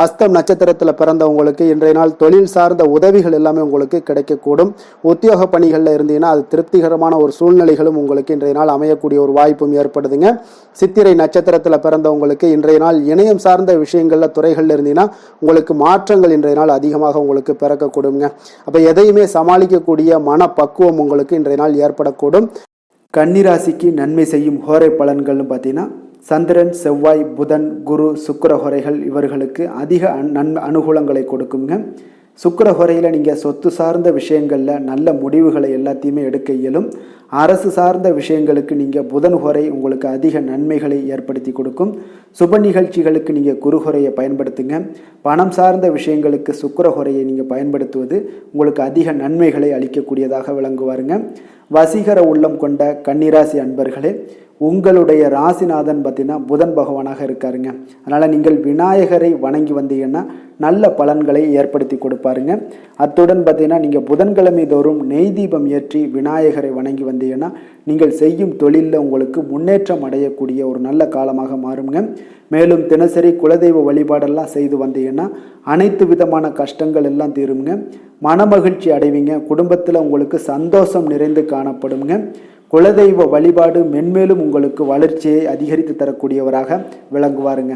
அஸ்தம் நட்சத்திரத்தில் பிறந்த உங்களுக்கு இன்றைய நாள் தொழில் சார்ந்த உதவிகள் எல்லாமே உங்களுக்கு கிடைக்கக்கூடும். உத்தியோக பணிகளில் இருந்தீங்கன்னா அது திருப்திகரமான ஒரு சூழ்நிலைகளும் உங்களுக்கு இன்றைய நாள் அமையக்கூடிய ஒரு வாய்ப்பும் ஏற்படுதுங்க. சித்திரை நட்சத்திரத்தில் பிறந்த உங்களுக்கு இன்றைய நாள் இணையம் சார்ந்த விஷயங்களில் துறைகளில் இருந்தீங்கன்னா உங்களுக்கு மாற்றங்கள் இன்றைய நாள் அதிகமாக உங்களுக்கு பிறக்கக்கூடுங்க. அப்போ எதையுமே சமாளிக்கக்கூடிய மனப்பக்குவம் உங்களுக்கு இன்றைய நாள் ஏற்படக்கூடும். கன்னிராசிக்கு நன்மை செய்யும் ஹோரை பலன்கள்னு பார்த்தீங்கன்னா சந்திரன், செவ்வாய், புதன், குரு, சுக்கிர ஹோரைகள் இவர்களுக்கு அதிக அனுகூலங்களை கொடுக்குங்க. சுக்கிரஹோரையில் நீங்கள் சொத்து சார்ந்த விஷயங்களில் நல்ல முடிவுகளை எல்லாத்தையுமே எடுக்க இயலும். அரசு சார்ந்த விஷயங்களுக்கு நீங்கள் புதன் ஹோரை உங்களுக்கு அதிக நன்மைகளை ஏற்படுத்தி கொடுக்கும். சுப நிகழ்ச்சிகளுக்கு நீங்கள் குருஹோரையை பயன்படுத்துங்க. பணம் சார்ந்த விஷயங்களுக்கு சுக்கிரஹோரையை நீங்கள் பயன்படுத்துவது உங்களுக்கு அதிக நன்மைகளை அளிக்கக்கூடியதாக விளங்குவாருங்க. வசீகர உள்ளம் கொண்ட கன்னிராசி அன்பர்களே, உங்களுடைய ராசிநாதன் பார்த்தீங்கன்னா புதன் பகவானாக இருக்காருங்க. அதனால் நீங்கள் விநாயகரை வணங்கி வந்தீங்கன்னா நல்ல பலன்களை ஏற்படுத்தி கொடுப்பாருங்க. அத்துடன் பார்த்தீங்கன்னா நீங்கள் புதன்கிழமை தோறும் நெய் தீபம் ஏற்றி விநாயகரை வணங்கி வந்தீங்கன்னா நீங்கள் செய்யும் தொழிலில் உங்களுக்கு முன்னேற்றம் அடையக்கூடிய ஒரு நல்ல காலமாக மாறுங்க. மேலும் தினசரி குலதெய்வ வழிபாடெல்லாம் செய்து வந்தீங்கன்னா அனைத்து விதமான கஷ்டங்கள் எல்லாம் தீருங்க. மனமகிழ்ச்சி அடைவீங்க. குடும்பத்தில் உங்களுக்கு சந்தோஷம் நிறைந்து காணப்படுங்க. குலதெய்வ வழிபாடு மென்மேலும் உங்களுக்கு வளர்ச்சியை அதிகரித்து தரக்கூடியவராக விளங்குவாருங்க.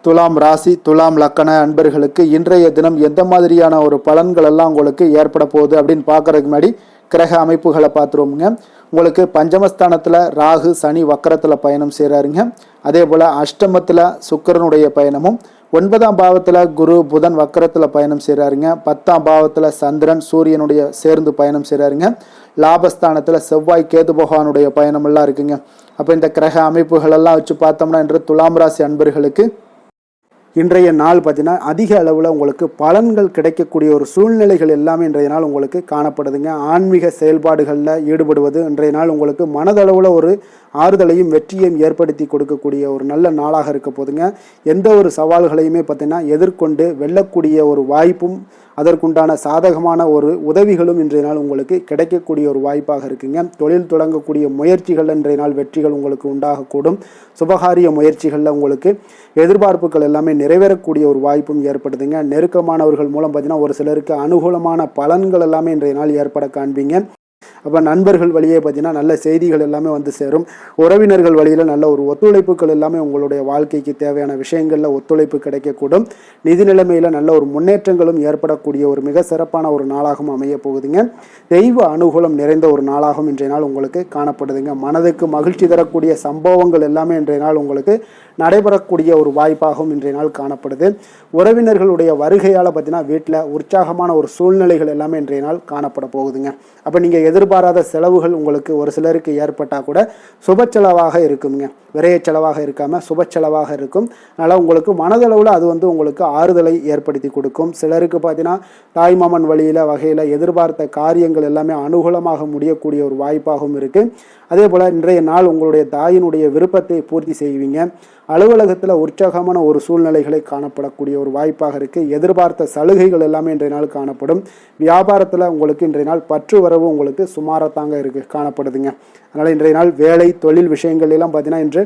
துலாம் ராசி துலாம் லக்கண அன்பர்களுக்கு இன்றைய தினம் எந்த மாதிரியான ஒரு பலன்கள் எல்லாம் உங்களுக்கு ஏற்பட போகுது அப்படின்னு பார்க்கறதுக்கு முன்னாடி கிரக அமைப்புகளை பார்த்துருவோமுங்க. உங்களுக்கு பஞ்சமஸ்தானத்தில் ராகு சனி வக்கரத்தில் பயணம் செய்கிறாருங்க. அதே போல் அஷ்டமத்தில் சுக்கிரனுடைய பயணமும், 9ஆம் பாவத்தில் குரு புதன் வக்கரத்தில் பயணம் செய்கிறாருங்க. 10ஆம் பாவத்தில் சந்திரன் சூரியனுடைய சேர்ந்து பயணம் செய்கிறாருங்க. லாபஸ்தானத்தில் செவ்வாய் கேது பகவானுடைய பயணமெல்லாம் இருக்குங்க. அப்போ இந்த கிரக அமைப்புகளெல்லாம் வச்சு பார்த்தோம்னா இன்று துலாம் ராசி அன்பர்களுக்கு இன்றைய நாள் பார்த்தீங்கன்னா அதிக அளவில் உங்களுக்கு பலன்கள் கிடைக்கக்கூடிய ஒரு சூழ்நிலைகள் எல்லாமே இன்றைய நாள் உங்களுக்கு காணப்படுதுங்க. ஆன்மீக செயல்பாடுகளில் ஈடுபடுவது இன்றைய நாள் உங்களுக்கு மனதளவில் ஒரு ஆறுதலையும் வெற்றியையும் ஏற்படுத்தி கொடுக்கக்கூடிய ஒரு நல்ல நாளாக இருக்க போதுங்க. எந்த ஒரு சவால்களையுமே பார்த்தீங்கன்னா எதிர்கொண்டு வெல்லக்கூடிய ஒரு வாய்ப்பும் அதற்குண்டான சாதகமான ஒரு உதவிகளும் இன்றைய நாள் உங்களுக்கு கிடைக்கக்கூடிய ஒரு வாய்ப்பாக இருக்குங்க. தொழில் தொடங்கக்கூடிய முயற்சிகள் இன்றைய நாள் வெற்றிகள் உங்களுக்கு உண்டாகக்கூடும். சுபகாரிய முயற்சிகளில் உங்களுக்கு எதிர்பார்ப்புகள் எல்லாமே நிறைவேறக்கூடிய ஒரு வாய்ப்பும் ஏற்படுதுங்க. நெருக்கமானவர்கள் மூலம் பார்த்தீங்கன்னா ஒரு சிலருக்கு அனுகூலமான பலன்கள் எல்லாமே இன்றைய நாள் ஏற்பட காண்பீங்க. அப்போ நண்பர்கள் வழியே பார்த்தீங்கன்னா நல்ல செய்திகள் எல்லாமே வந்து சேரும். உறவினர்கள் வழியில் நல்ல ஒரு ஒத்துழைப்புகள் எல்லாமே உங்களுடைய வாழ்க்கைக்கு தேவையான விஷயங்களில் ஒத்துழைப்பு கிடைக்கக்கூடும். நிதி நிலைமையில் நல்ல ஒரு முன்னேற்றங்களும் ஏற்படக்கூடிய ஒரு மிக சிறப்பான ஒரு நாளாகவும் அமைய போகுதுங்க. தெய்வ அனுகூலம் நிறைந்த ஒரு நாளாகவும் இன்றைய நாள் உங்களுக்கு காணப்படுதுங்க. மனதுக்கு மகிழ்ச்சி தரக்கூடிய சம்பவங்கள் எல்லாமே இன்றைய நாள் உங்களுக்கு நடைபெறக்கூடிய ஒரு வாய்ப்பாகவும் இன்றைய நாள் காணப்படுது. உறவினர்களுடைய வருகையால் பார்த்தீங்கன்னா வீட்டில் உற்சாகமான ஒரு சூழ்நிலைகள் எல்லாமே இன்றைய நாள் காணப்பட போகுதுங்க. அப்போ நீங்கள் எதிர்பாராத செலவுகள் உங்களுக்கு ஒரு சிலருக்கு ஏற்பட்டால் கூட சுப செலவாக இருக்குங்க. விரைய செலவாக இருக்காமல் சுப செலவாக இருக்கும். அதனால் உங்களுக்கு மனதளவில் அது வந்து உங்களுக்கு ஆறுதலை ஏற்படுத்தி கொடுக்கும். சிலருக்கு பார்த்தீங்கன்னா தாய்மாமன் வழியில் வகையில் எதிர்பார்த்த காரியங்கள் எல்லாமே அனுகூலமாக முடியக்கூடிய ஒரு வாய்ப்பாகவும் இருக்குது. அதே போல் இன்றைய நாள் உங்களுடைய தாயினுடைய விருப்பத்தை பூர்த்தி செய்வீங்க. அலுவலகத்தில் உற்சாகமான ஒரு சூழ்நிலைகளை காணப்படக்கூடிய ஒரு வாய்ப்பாக இருக்குது. எதிர்பார்த்த சலுகைகள் எல்லாமே இன்றைய நாள் காணப்படும். வியாபாரத்தில் உங்களுக்கு இன்றைய நாள் பற்று வரவு உங்களுக்கு சுமாரத்தாங்க இருக்குது காணப்படுதுங்க. அதனால் இன்றைய நாள் வேலை தொழில் விஷயங்கள் எல்லாம் பார்த்தீங்கன்னா இன்று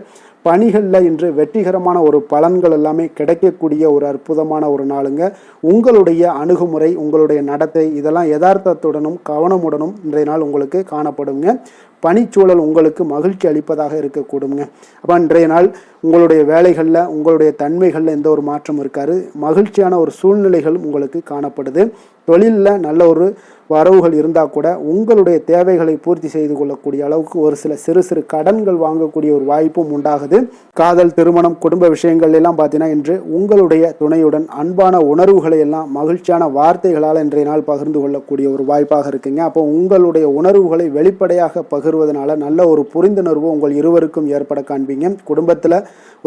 பணிகளில் இன்று வெற்றிகரமான ஒரு பலன்கள் எல்லாமே கிடைக்கக்கூடிய ஒரு அற்புதமான ஒரு நாளுங்க. உங்களுடைய அணுகுமுறை உங்களுடைய நடத்தை இதெல்லாம் யதார்த்தத்துடனும் கவனமுடனும் இன்றைய நாள் உங்களுக்கு காணப்படுங்க. பணிச்சூழல் உங்களுக்கு மகிழ்ச்சி அளிப்பதாக இருக்கக்கூடுங்க. அப்போ இன்றைய நாள் உங்களுடைய வேலைகளில் உங்களுடைய தன்மைகளில் எந்த ஒரு மாற்றம் இருக்காது. மகிழ்ச்சியான ஒரு சூழ்நிலைகள் உங்களுக்கு காணப்படுது. தொழிலில் நல்ல ஒரு வரவுகள் இருந்தால் கூட உங்களுடைய தேவைகளை பூர்த்தி செய்து கொள்ளக்கூடிய அளவுக்கு ஒரு சில சிறு சிறு கடன்கள் வாங்கக்கூடிய ஒரு வாய்ப்பும் உண்டாகுது. காதல் திருமணம் குடும்ப விஷயங்கள் எல்லாம் பார்த்தீங்கன்னா இன்று உங்களுடைய துணையுடன் அன்பான உணர்வுகளை எல்லாம் மகிழ்ச்சியான வார்த்தைகளால் இன்றைய நாள் பகிர்ந்து கொள்ளக்கூடிய ஒரு வாய்ப்பாக இருக்குங்க. அப்போ உங்களுடைய உணர்வுகளை வெளிப்படையாக பகிர்வதனால நல்ல ஒரு புரிந்துணர்வு உங்கள் இருவருக்கும் ஏற்பட காண்பீங்க. குடும்பத்தில்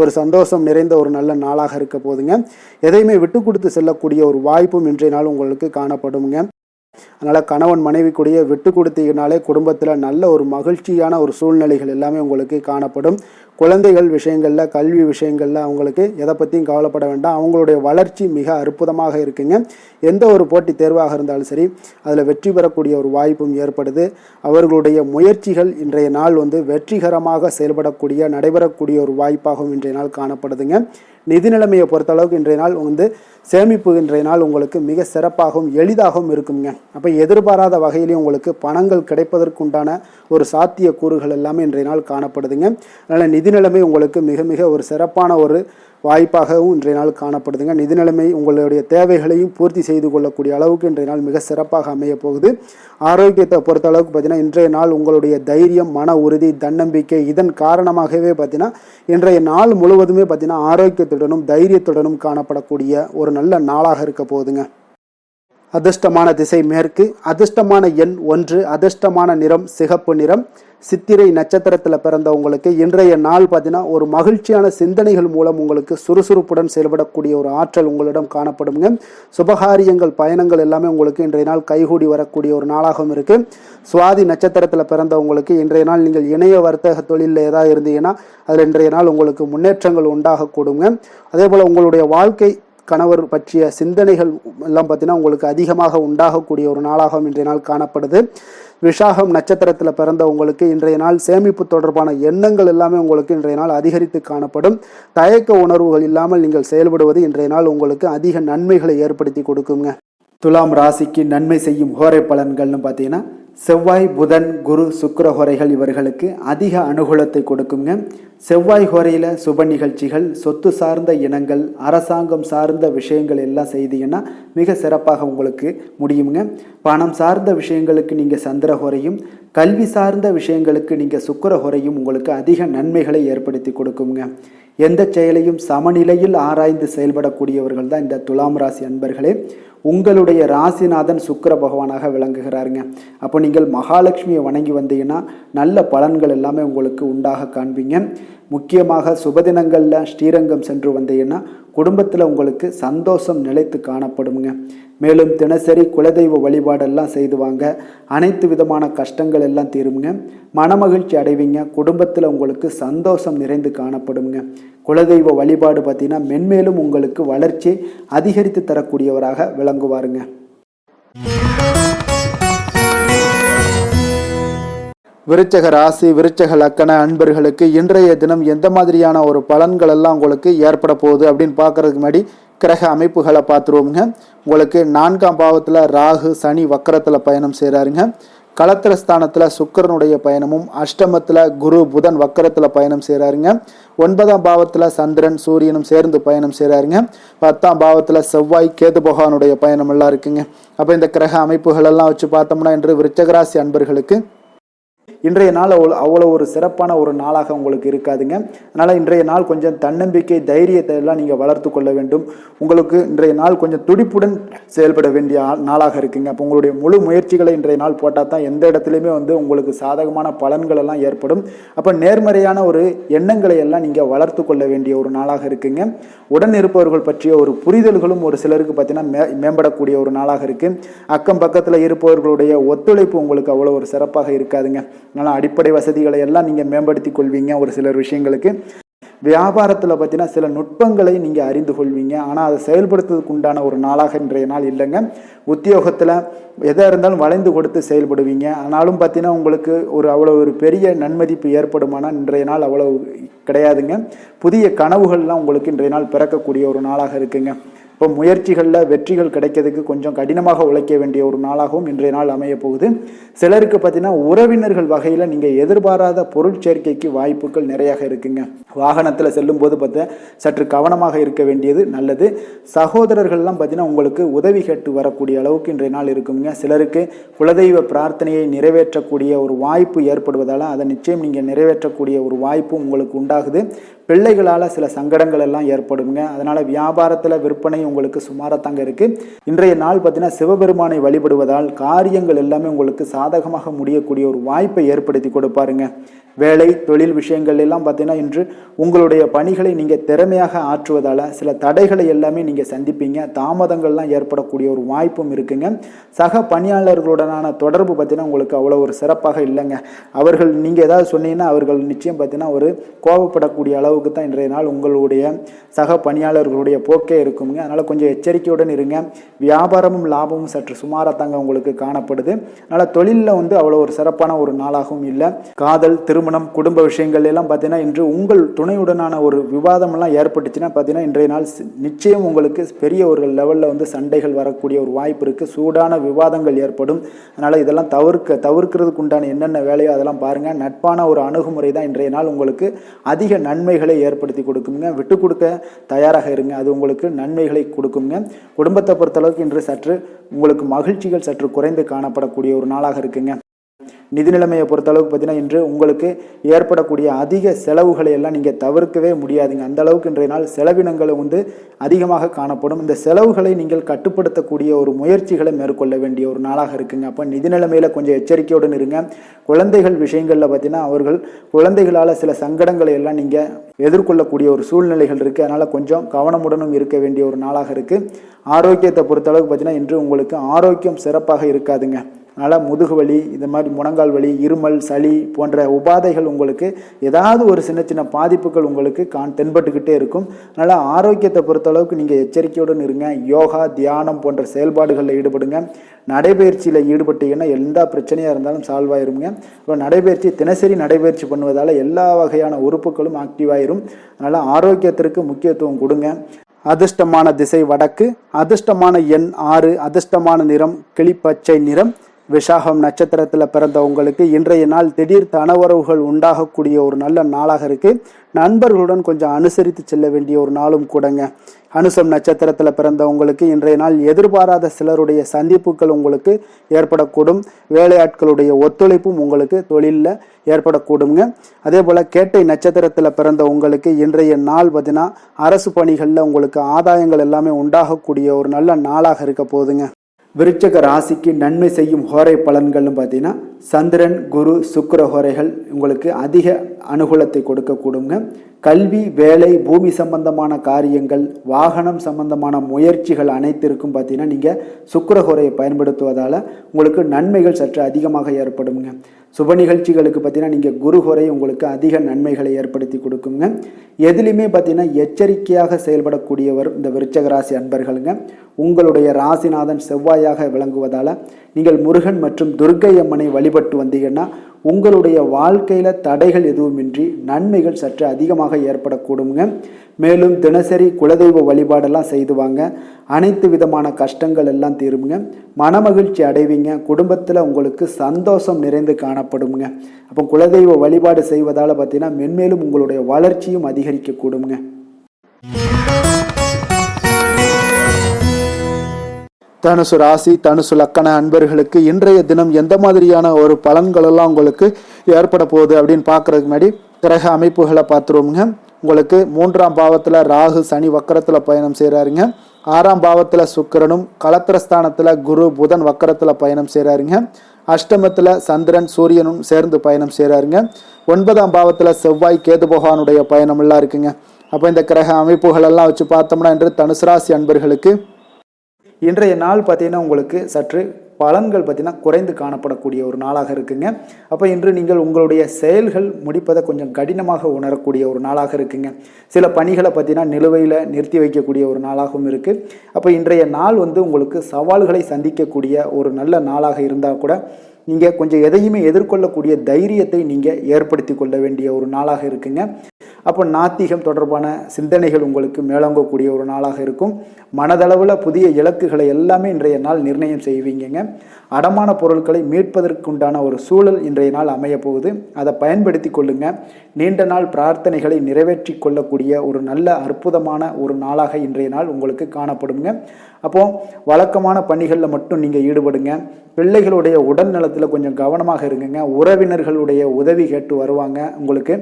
ஒரு சந்தோஷம் நிறைந்த ஒரு நல்ல நாளாக இருக்க போதுங்க. எதையுமே விட்டு கொடுத்து செல்லக்கூடிய ஒரு வாய்ப்பும் இன்றைய நாள் உங்களுக்கு காணப்படுங்க. அதனால் கணவன் மனைவி கூடிய விட்டு கொடுத்தீங்கனாலே குடும்பத்தில் நல்ல ஒரு மகிழ்ச்சியான ஒரு சூழ்நிலைகள் எல்லாமே உங்களுக்கு காணப்படும். குழந்தைகள் விஷயங்களில் கல்வி விஷயங்களில் அவங்களுக்கு எதை பற்றியும் கவலைப்பட வேண்டாம். அவங்களுடைய வளர்ச்சி மிக அற்புதமாக இருக்குங்க. எந்த ஒரு போட்டி தேர்வாக இருந்தாலும் சரி அதில் வெற்றி பெறக்கூடிய ஒரு வாய்ப்பும் ஏற்படுது. அவர்களுடைய முயற்சிகள் இன்றைய நாள் வந்து வெற்றிகரமாக செயல்படக்கூடிய நடைபெறக்கூடிய ஒரு வாய்ப்பாகவும் இன்றைய நாள் காணப்படுதுங்க. நிதி நிலைமையை பொறுத்தளவுக்கு இன்றைய நாள் வந்து சேமிப்பு இன்றைய நாள் உங்களுக்கு மிக சிறப்பாகவும் எளிதாகவும் இருக்குங்க. அப்போ எதிர்பாராத வகையிலேயும் உங்களுக்கு பணங்கள் கிடைப்பதற்குண்டான ஒரு சாத்திய கூறுகள் எல்லாமே இன்றைய நாள் காணப்படுதுங்க. அதனால் நிதி நிதி நிலைமை உங்களுக்கு மிக மிக ஒரு சிறப்பான ஒரு வாய்ப்பாகவும் இன்றைய நாள் காணப்படுதுங்க. நிதி நிலைமை உங்களுடைய தேவைகளையும் பூர்த்தி செய்து கொள்ளக்கூடிய அளவுக்கு இன்றைய நாள் மிக சிறப்பாக அமைய போகுது. ஆரோக்கியத்தை பொறுத்த அளவுக்கு பார்த்தீங்கன்னா இன்றைய நாள் உங்களுடைய தைரியம், மன உறுதி, தன்னம்பிக்கை இதன் காரணமாகவே பார்த்தீங்கன்னா இன்றைய நாள் முழுவதுமே பார்த்தீங்கன்னா ஆரோக்கியத்துடனும் தைரியத்துடனும் காணப்படக்கூடிய ஒரு நல்ல நாளாக இருக்க போகுதுங்க. அதிர்ஷ்டமான திசை மேற்கு, அதிர்ஷ்டமான எண் 1, அதிர்ஷ்டமான நிறம் சிகப்பு நிறம். சித்திரை நட்சத்திரத்தில் பிறந்தவங்களுக்கு இன்றைய நாள் பார்த்தீங்கன்னா ஒரு மகிழ்ச்சியான சிந்தனைகள் மூலம் உங்களுக்கு சுறுசுறுப்புடன் செயல்படக்கூடிய ஒரு ஆற்றல் உங்களிடம் காணப்படுங்க. சுபகாரியங்கள், பயணங்கள் எல்லாமே உங்களுக்கு இன்றைய நாள் கைகூடி வரக்கூடிய ஒரு நாளாகவும் இருக்கு. சுவாதி நட்சத்திரத்தில் பிறந்தவங்களுக்கு இன்றைய நாள் நீங்கள் இணைய வர்த்தக தொழிலில் ஏதாவது இருந்தீங்கன்னா அதில் இன்றைய நாள் உங்களுக்கு முன்னேற்றங்கள் உண்டாகக்கூடுங்க. அதே போல் உங்களுடைய வாழ்க்கை கணவர் பற்றிய சிந்தனைகள் எல்லாம் பார்த்தீங்கன்னா உங்களுக்கு அதிகமாக உண்டாகக்கூடிய ஒரு நாளாகவும் இன்றைய நாள் காணப்படுது. விஷாகம் நட்சத்திரத்தில் பிறந்த உங்களுக்கு இன்றைய நாள் சேமிப்பு தொடர்பான எண்ணங்கள் எல்லாமே உங்களுக்கு இன்றைய நாள் அதிகரித்து காணப்படும். தயக்க உணர்வுகள் இல்லாமல் நீங்கள் செயல்படுவது இன்றைய நாள் உங்களுக்கு அதிக நன்மைகளை ஏற்படுத்தி கொடுக்குங்க. துலாம் ராசிக்கு நன்மை செய்யும் ஹோரை பலன்கள்னு பார்த்தீங்கன்னா செவ்வாய், புதன், குரு, சுக்கிர ஹோரைகள் இவர்களுக்கு அதிக அனுகூலத்தை கொடுக்குங்க. செவ்வாய் ஹோரையில் சுப நிகழ்ச்சிகள், சொத்து சார்ந்த இனங்கள், அரசாங்கம் சார்ந்த விஷயங்கள் எல்லாம் செய்தீங்கன்னா மிக சிறப்பாக உங்களுக்கு முடியுங்க. பணம் சார்ந்த விஷயங்களுக்கு நீங்கள் சந்திர ஹோரையும், கல்வி சார்ந்த விஷயங்களுக்கு நீங்கள் சுக்கிர ஹோரையும் உங்களுக்கு அதிக நன்மைகளை ஏற்படுத்தி கொடுக்குங்க. எந்த செயலையும் சமநிலையில் ஆராய்ந்து செயல்படக்கூடியவர்கள் தான் இந்த துலாம் ராசி அன்பர்களே. உங்களுடைய ராசிநாதன் சுக்கிர பகவானாக விளங்குகிறாருங்க. அப்போ நீங்கள் மகாலட்சுமியை வணங்கி வந்தீங்கன்னா நல்ல பலன்கள் எல்லாமே உங்களுக்கு உண்டாக காண்பீங்க. முக்கியமாக சுபதினங்களில் ஸ்ரீரங்கம் சென்று வந்தீங்கன்னா குடும்பத்தில் உங்களுக்கு சந்தோஷம் நிலைத்து காணப்படுங்க. மேலும் தினசரி குலதெய்வ வழிபாடெல்லாம் செய்து வாங்க, அனைத்து விதமான கஷ்டங்கள் எல்லாம் தீருங்க, மனமகிழ்ச்சி அடைவீங்க, குடும்பத்தில் உங்களுக்கு சந்தோஷம் நிறைந்து காணப்படுங்க. குலதெய்வ வழிபாடு பார்த்தீங்கன்னா மென்மேலும் உங்களுக்கு வளர்ச்சி அதிகரித்து தரக்கூடியவராக விளங்குவாருங்க. விருச்சக ராசி, விருச்சக லக்கண அன்பர்களுக்கு இன்றைய தினம் எந்த மாதிரியான ஒரு பலன்கள் எல்லாம் உங்களுக்கு ஏற்பட போகுது அப்படின்னு பார்க்கறதுக்கு முன்னாடி கிரக அமைப்புகளை பார்த்துருவோங்க. உங்களுக்கு 4ஆம் பாவத்தில் ராகு, சனி வக்கரத்தில் பயணம் செய்கிறாருங்க. களத்திர ஸ்தானத்தில் சுக்கிரனுடைய பயணமும், அஷ்டமத்தில் குரு, புதன் வக்கரத்தில் பயணம் செய்கிறாருங்க. 9ஆம் பாவத்தில் சந்திரன், சூரியனும் சேர்ந்து பயணம் செய்கிறாருங்க. 10ஆம் பாவத்தில் செவ்வாய், கேது பகவானுடைய பயணம் எல்லாம் இருக்குங்க. அப்போ இந்த கிரக அமைப்புகள் எல்லாம் வச்சு பார்த்தோம்னா இன்று விருச்சகராசி அன்பர்களுக்கு இன்றைய நாள் அவ்வளோ ஒரு சிறப்பான ஒரு நாளாக உங்களுக்கு இருக்காதுங்க. அதனால் இன்றைய நாள் கொஞ்சம் தன்னம்பிக்கை, தைரியத்தை எல்லாம் நீங்கள் வளர்த்து கொள்ள வேண்டும். உங்களுக்கு இன்றைய நாள் கொஞ்சம் துடிப்புடன் செயல்பட வேண்டிய நாளாக இருக்குங்க. அப்போ உங்களுடைய முழு முயற்சிகளை இன்றைய நாள் போட்டால் தான் எந்த இடத்துலையுமே உங்களுக்கு சாதகமான பலன்கள் எல்லாம் ஏற்படும். அப்போ நேர்மறையான ஒரு எண்ணங்களை எல்லாம் நீங்கள் வளர்த்து கொள்ள வேண்டிய ஒரு நாளாக இருக்குங்க. உடன் இருப்பவர்கள் பற்றிய ஒரு புரிதல்களும் ஒரு சிலருக்கு பார்த்தீங்கன்னா மேம்படக்கூடிய ஒரு நாளாக இருக்குது. அக்கம் பக்கத்தில் இருப்பவர்களுடைய ஒத்துழைப்பு உங்களுக்கு அவ்வளோ ஒரு சிறப்பாக இருக்காதுங்க. அதனால் அடிப்படை வசதிகளை எல்லாம் நீங்கள் மேம்படுத்தி கொள்வீங்க. ஒரு சிலர் விஷயங்களுக்கு வியாபாரத்தில் பார்த்தீங்கன்னா சில நுட்பங்களை நீங்கள் அறிந்து கொள்வீங்க. ஆனால் அதை செயல்படுத்துறதுக்கு உண்டான ஒரு நாளாக இன்றைய நாள் இல்லைங்க. உத்தியோகத்தில் எதாக இருந்தாலும் வளைந்து கொடுத்து செயல்படுவீங்க. ஆனாலும் பார்த்தீங்கன்னா உங்களுக்கு அவ்வளோ ஒரு பெரிய நன்மதிப்பு ஏற்படுமானால் இன்றைய நாள் அவ்வளோ கிடையாதுங்க. புதிய கனவுகள்லாம் உங்களுக்கு இன்றைய நாள் பிறக்கக்கூடிய ஒரு நாளாக இருக்குங்க. இப்போ முயற்சிகளில் வெற்றிகள் கிடைக்கிறதுக்கு கொஞ்சம் கடினமாக உழைக்க வேண்டிய ஒரு நாளாகவும் இன்றைய நாள் அமைய போகுது. சிலருக்கு பார்த்தீங்கன்னா உறவினர்கள் வகையில் நீங்கள் எதிர்பாராத பொருள் சேர்க்கைக்கு வாய்ப்புகள் நிறையாக இருக்குங்க. வாகனத்தில் செல்லும் போது பார்த்தா சற்று கவனமாக இருக்க வேண்டியது நல்லது. சகோதரர்கள்லாம் பார்த்தீங்கன்னா உங்களுக்கு உதவி கேட்டு வரக்கூடிய அளவுக்கு இன்றைய நாள் இருக்குங்க. சிலருக்கு குலதெய்வ பிரார்த்தனையை நிறைவேற்றக்கூடிய ஒரு வாய்ப்பு ஏற்படுவதால் அதை நிச்சயம் நீங்கள் நிறைவேற்றக்கூடிய ஒரு வாய்ப்பும் உங்களுக்கு உண்டாகுது. பிள்ளைகளால் சில சங்கடங்கள் எல்லாம் ஏற்படுங்க. அதனால் வியாபாரத்தில் விற்பனை உங்களுக்கு சுமாரத்தாங்க இருக்குது. இன்றைய நாள் பார்த்தீங்கன்னா சிவபெருமானை வழிபடுவதால் காரியங்கள் எல்லாமே உங்களுக்கு சாதகமாக முடியக்கூடிய ஒரு வாய்ப்பை ஏற்படுத்தி கொடுப்பாருங்க. வேலை, தொழில் விஷயங்கள் எல்லாம் பார்த்தீங்கன்னா இன்று உங்களுடைய பணிகளை நீங்கள் திறமையாக ஆற்றுவதால் சில தடைகளை எல்லாமே நீங்கள் சந்திப்பீங்க. தாமதங்கள்லாம் ஏற்படக்கூடிய ஒரு வாய்ப்பும் இருக்குங்க. சக பணியாளர்களுடனான தொடர்பு பார்த்தீங்கன்னா உங்களுக்கு அவ்வளோ ஒரு சிறப்பாக இல்லைங்க. அவர்கள் நீங்கள் ஏதாவது சொன்னீங்கன்னா அவர்கள் நிச்சயம் பார்த்தீங்கன்னா ஒரு கோபப்படக்கூடிய அளவுக்கு அளவுக்கு தான் இன்றைய நாள் உங்களுடைய சக பணியாளர்களுடைய போக்கே இருக்குங்க. அதனால் கொஞ்சம் எச்சரிக்கையுடன் இருங்க. வியாபாரமும் லாபமும் சற்று சுமாராக தாங்க உங்களுக்கு காணப்படுது. அதனால் தொழிலில் அவ்வளோ ஒரு சிறப்பான ஒரு நாளாகவும் இல்லை. காதல், திருமணம், குடும்ப விஷயங்கள் எல்லாம் பார்த்தீங்கன்னா இன்று உங்கள் துணையுடனான ஒரு விவாதமெல்லாம் ஏற்பட்டுச்சுன்னா பார்த்தீங்கன்னா இன்றைய நாள் நிச்சயம் உங்களுக்கு பெரிய ஒரு லெவலில் சண்டைகள் வரக்கூடிய ஒரு வாய்ப்பு இருக்குது. சூடான விவாதங்கள் ஏற்படும். அதனால் இதெல்லாம் தவிர்க்கிறதுக்கு உண்டான என்னென்ன வேலையோ அதெல்லாம் பாருங்கள். நட்பான ஒரு அணுகுமுறை தான் இன்றைய நாள் உங்களுக்கு அதிக நன்மைகளை ஏற்படுத்தி கொடுக்குங்க. விட்டு கொடுக்க தயாராக இருங்க, அது உங்களுக்கு நன்மைகளை கொடுக்குங்க. குடும்பத்தை பொறுத்தளவுக்கு இன்று சற்று உங்களுக்கு மகிழ்ச்சிகள் சற்று குறைந்து காணப்படக்கூடிய ஒரு நாளாக இருக்குங்க. நிதி நிலைமையை பொறுத்தளவுக்கு பார்த்தீங்கன்னா இன்று உங்களுக்கு ஏற்படக்கூடிய அதிக செலவுகளை எல்லாம் நீங்கள் தவிர்க்கவே முடியாதுங்க. அந்த அளவுக்கு இன்றைய நாள் செலவினங்களை அதிகமாக காணப்படும். இந்த செலவுகளை நீங்கள் கட்டுப்படுத்தக்கூடிய ஒரு முயற்சிகளை மேற்கொள்ள வேண்டிய ஒரு நாளாக இருக்குங்க. அப்போ நிதி நிலைமையில் கொஞ்சம் எச்சரிக்கையுடன் இருங்க. குழந்தைகள் விஷயங்களில் பார்த்தீங்கன்னா அவர்கள் குழந்தைகளால் சில சங்கடங்களை எல்லாம் நீங்கள் எதிர்கொள்ளக்கூடிய ஒரு சூழ்நிலைகள் இருக்குது. அதனால் கொஞ்சம் கவனமுடனும் இருக்க வேண்டிய ஒரு நாளாக இருக்குது. ஆரோக்கியத்தை பொறுத்தளவுக்கு பார்த்தீங்கன்னா இன்று உங்களுக்கு ஆரோக்கியம் சிறப்பாக இருக்காதுங்க. அதனால் முதுகு வலி, இந்த மாதிரி முழங்கால் வலி, இருமல், சளி போன்ற உபாதைகள் உங்களுக்கு ஏதாவது ஒரு சின்ன சின்ன பாதிப்புகள் உங்களுக்கு தென்பட்டுக்கிட்டே இருக்கும். அதனால் ஆரோக்கியத்தை பொறுத்தளவுக்கு நீங்கள் எச்சரிக்கையுடன் இருங்க. யோகா, தியானம் போன்ற செயல்பாடுகளில் ஈடுபடுங்க. நடைபயிற்சியில் ஈடுபட்டீங்கன்னா எந்த பிரச்சனையாக இருந்தாலும் சால்வ் ஆயிருங்க. இப்போ நடைபயிற்சி தினசரி நடைபயிற்சி பண்ணுவதால் எல்லா வகையான உறுப்புகளும் ஆக்டிவாயிரும். அதனால் ஆரோக்கியத்திற்கு முக்கியத்துவம் கொடுங்க. அதிர்ஷ்டமான திசை வடக்கு, அதிர்ஷ்டமான எண் 6, அதிர்ஷ்டமான நிறம் கிளிப்பச்சை நிறம். விசாகம் நட்சத்திரத்தில் பிறந்த உங்களுக்கு இன்றைய நாள் திடீர் தனவரவுகள் உண்டாகக்கூடிய ஒரு நல்ல நாளாக இருக்கு. நண்பர்களுடன் கொஞ்சம் அனுசரித்து செல்ல வேண்டிய ஒரு நாளும் கூடங்க. அனுசம் நட்சத்திரத்தில் பிறந்த உங்களுக்கு இன்றைய நாள் எதிர்பாராத சிலருடைய சந்திப்புகள் உங்களுக்கு ஏற்படக்கூடும். வேலையாட்களுடைய ஒத்துழைப்பும் உங்களுக்கு தொழிலில் ஏற்படக்கூடுங்க. அதே போல் கேட்டை நட்சத்திரத்தில் பிறந்த உங்களுக்கு இன்றைய நாள் பார்த்தீங்கன்னா அரசு பணிகளில் உங்களுக்கு ஆதாயங்கள் எல்லாமே உண்டாகக்கூடிய ஒரு நல்ல நாளாக இருக்க போகுதுங்க. விருச்சக ராசிக்கு நன்மை செய்யும் ஹோரை பலன்கள்னு பார்த்தீங்கன்னா சந்திரன், குரு, சுக்கிர ஹோரைகள் உங்களுக்கு அதிக அனுகூலத்தை கொடுக்கக்கூடுங்க. கல்வி, வேலை, பூமி சம்பந்தமான காரியங்கள், வாகனம் சம்பந்தமான முயற்சிகள் அனைத்திற்கும் பார்த்தீங்கன்னா நீங்கள் சுக்கிர ஹோரையை பயன்படுத்துவதால் உங்களுக்கு நன்மைகள் சற்று அதிகமாக ஏற்படுங்க. சுப நிகழ்ச்சிகளுக்கு பார்த்தீங்கன்னா நீங்கள் குரு ஹோரை உங்களுக்கு அதிக நன்மைகளை ஏற்படுத்தி கொடுக்குங்க. எதுலையுமே பார்த்தீங்கன்னா எச்சரிக்கையாக செயல்படக்கூடியவர் இந்த விருச்சக ராசி அன்பர்களுங்க. உங்களுடைய ராசிநாதன் செவ்வாயாக விளங்குவதால் நீங்கள் முருகன் மற்றும் துர்க்கை அம்மனை வழிபட்டு வந்தீங்கன்னா உங்களுடைய வாழ்க்கையில் தடைகள் எதுவுமின்றி நன்மைகள் சற்று அதிகமாக ஏற்படக்கூடுங்க. மேலும் தினசரி குலதெய்வ வழிபாடெல்லாம் செய்து வாங்க. அனைத்து விதமான கஷ்டங்கள் எல்லாம் தீருங்க. மனமகிழ்ச்சி அடைவீங்க. குடும்பத்தில் உங்களுக்கு சந்தோஷம் நிறைந்து காணப்படுங்க. அப்போ குலதெய்வ வழிபாடு செய்வதால் பார்த்தீங்கன்னா மென்மேலும் உங்களுடைய வளர்ச்சியும் அதிகரிக்கக்கூடுங்க. தனுசு ராசி, தனுசு லக்கண அன்பர்களுக்கு இன்றைய தினம் எந்த மாதிரியான ஒரு பலன்கள் எல்லாம் உங்களுக்கு ஏற்பட போகுது அப்படின்னு பார்க்கறதுக்கு முன்னாடி கிரக அமைப்புகளை பார்த்துருவோங்க. உங்களுக்கு 3ஆம் பாவத்தில் ராகு சனி வக்கரத்தில் பயணம் செய்கிறாருங்க. 6ஆம் பாவத்தில் சுக்கிரனும், களத்திரஸ்தானத்தில் குரு புதன் வக்கரத்தில் பயணம் செய்கிறாருங்க. அஷ்டமத்தில் சந்திரன் சூரியனும் சேர்ந்து பயணம் செய்கிறாருங்க. 9ஆம் பாவத்தில் செவ்வாய் கேது பகவானுடைய பயணம் எல்லாம் இருக்குங்க. அப்போ இந்த கிரக அமைப்புகள் எல்லாம் வச்சு பார்த்தோம்னா இன்று தனுசு ராசி அன்பர்களுக்கு இன்றைய நாள் பார்த்தீங்கன்னா உங்களுக்கு சற்று பலன்கள் பார்த்தீங்கன்னா குறைந்து காணப்படக்கூடிய ஒரு நாளாக இருக்குங்க. அப்போ இன்று நீங்கள் உங்களுடைய செயல்கள் முடிப்பதை கொஞ்சம் கடினமாக உணரக்கூடிய ஒரு நாளாக இருக்குங்க. சில பணிகளை பார்த்தீங்கன்னா நிலுவையில் நிறுத்தி வைக்கக்கூடிய ஒரு நாளாகவும் இருக்குது. அப்போ இன்றைய நாள் உங்களுக்கு சவால்களை சந்திக்கக்கூடிய ஒரு நல்ல நாளாக இருந்தால் கூட நீங்கள் கொஞ்சம் எதையுமே எதிர்கொள்ளக்கூடிய தைரியத்தை நீங்கள் ஏற்படுத்தி கொள்ள வேண்டிய ஒரு நாளாக இருக்குங்க. அப்போ நாத்திகம் தொடர்பான சிந்தனைகள் உங்களுக்கு மேலோங்கக்கூடிய ஒரு நாளாக இருக்கும். மனதளவில் புதிய இலக்குகளை எல்லாமே இன்றைய நாள் நிர்ணயம் செய்வீங்க. அடமான பொருட்களை மீட்பதற்குண்டான ஒரு சூழல் இன்றைய நாள் அமைய போகுது. அதை பயன்படுத்தி கொள்ளுங்க. நீண்ட நாள் பிரார்த்தனைகளை நிறைவேற்றி கொள்ளக்கூடிய ஒரு நல்ல அற்புதமான ஒரு நாளாக இன்றைய நாள் உங்களுக்கு காணப்படுங்க. அப்போ வழக்கமான பணிகளில் மட்டும் நீங்கள் ஈடுபடுங்க. பிள்ளைகளுடைய உடல் நலத்தில் கொஞ்சம் கவனமாக இருங்குங்க. உறவினர்களுடைய உதவி கேட்டு வருவாங்க உங்களுக்கு.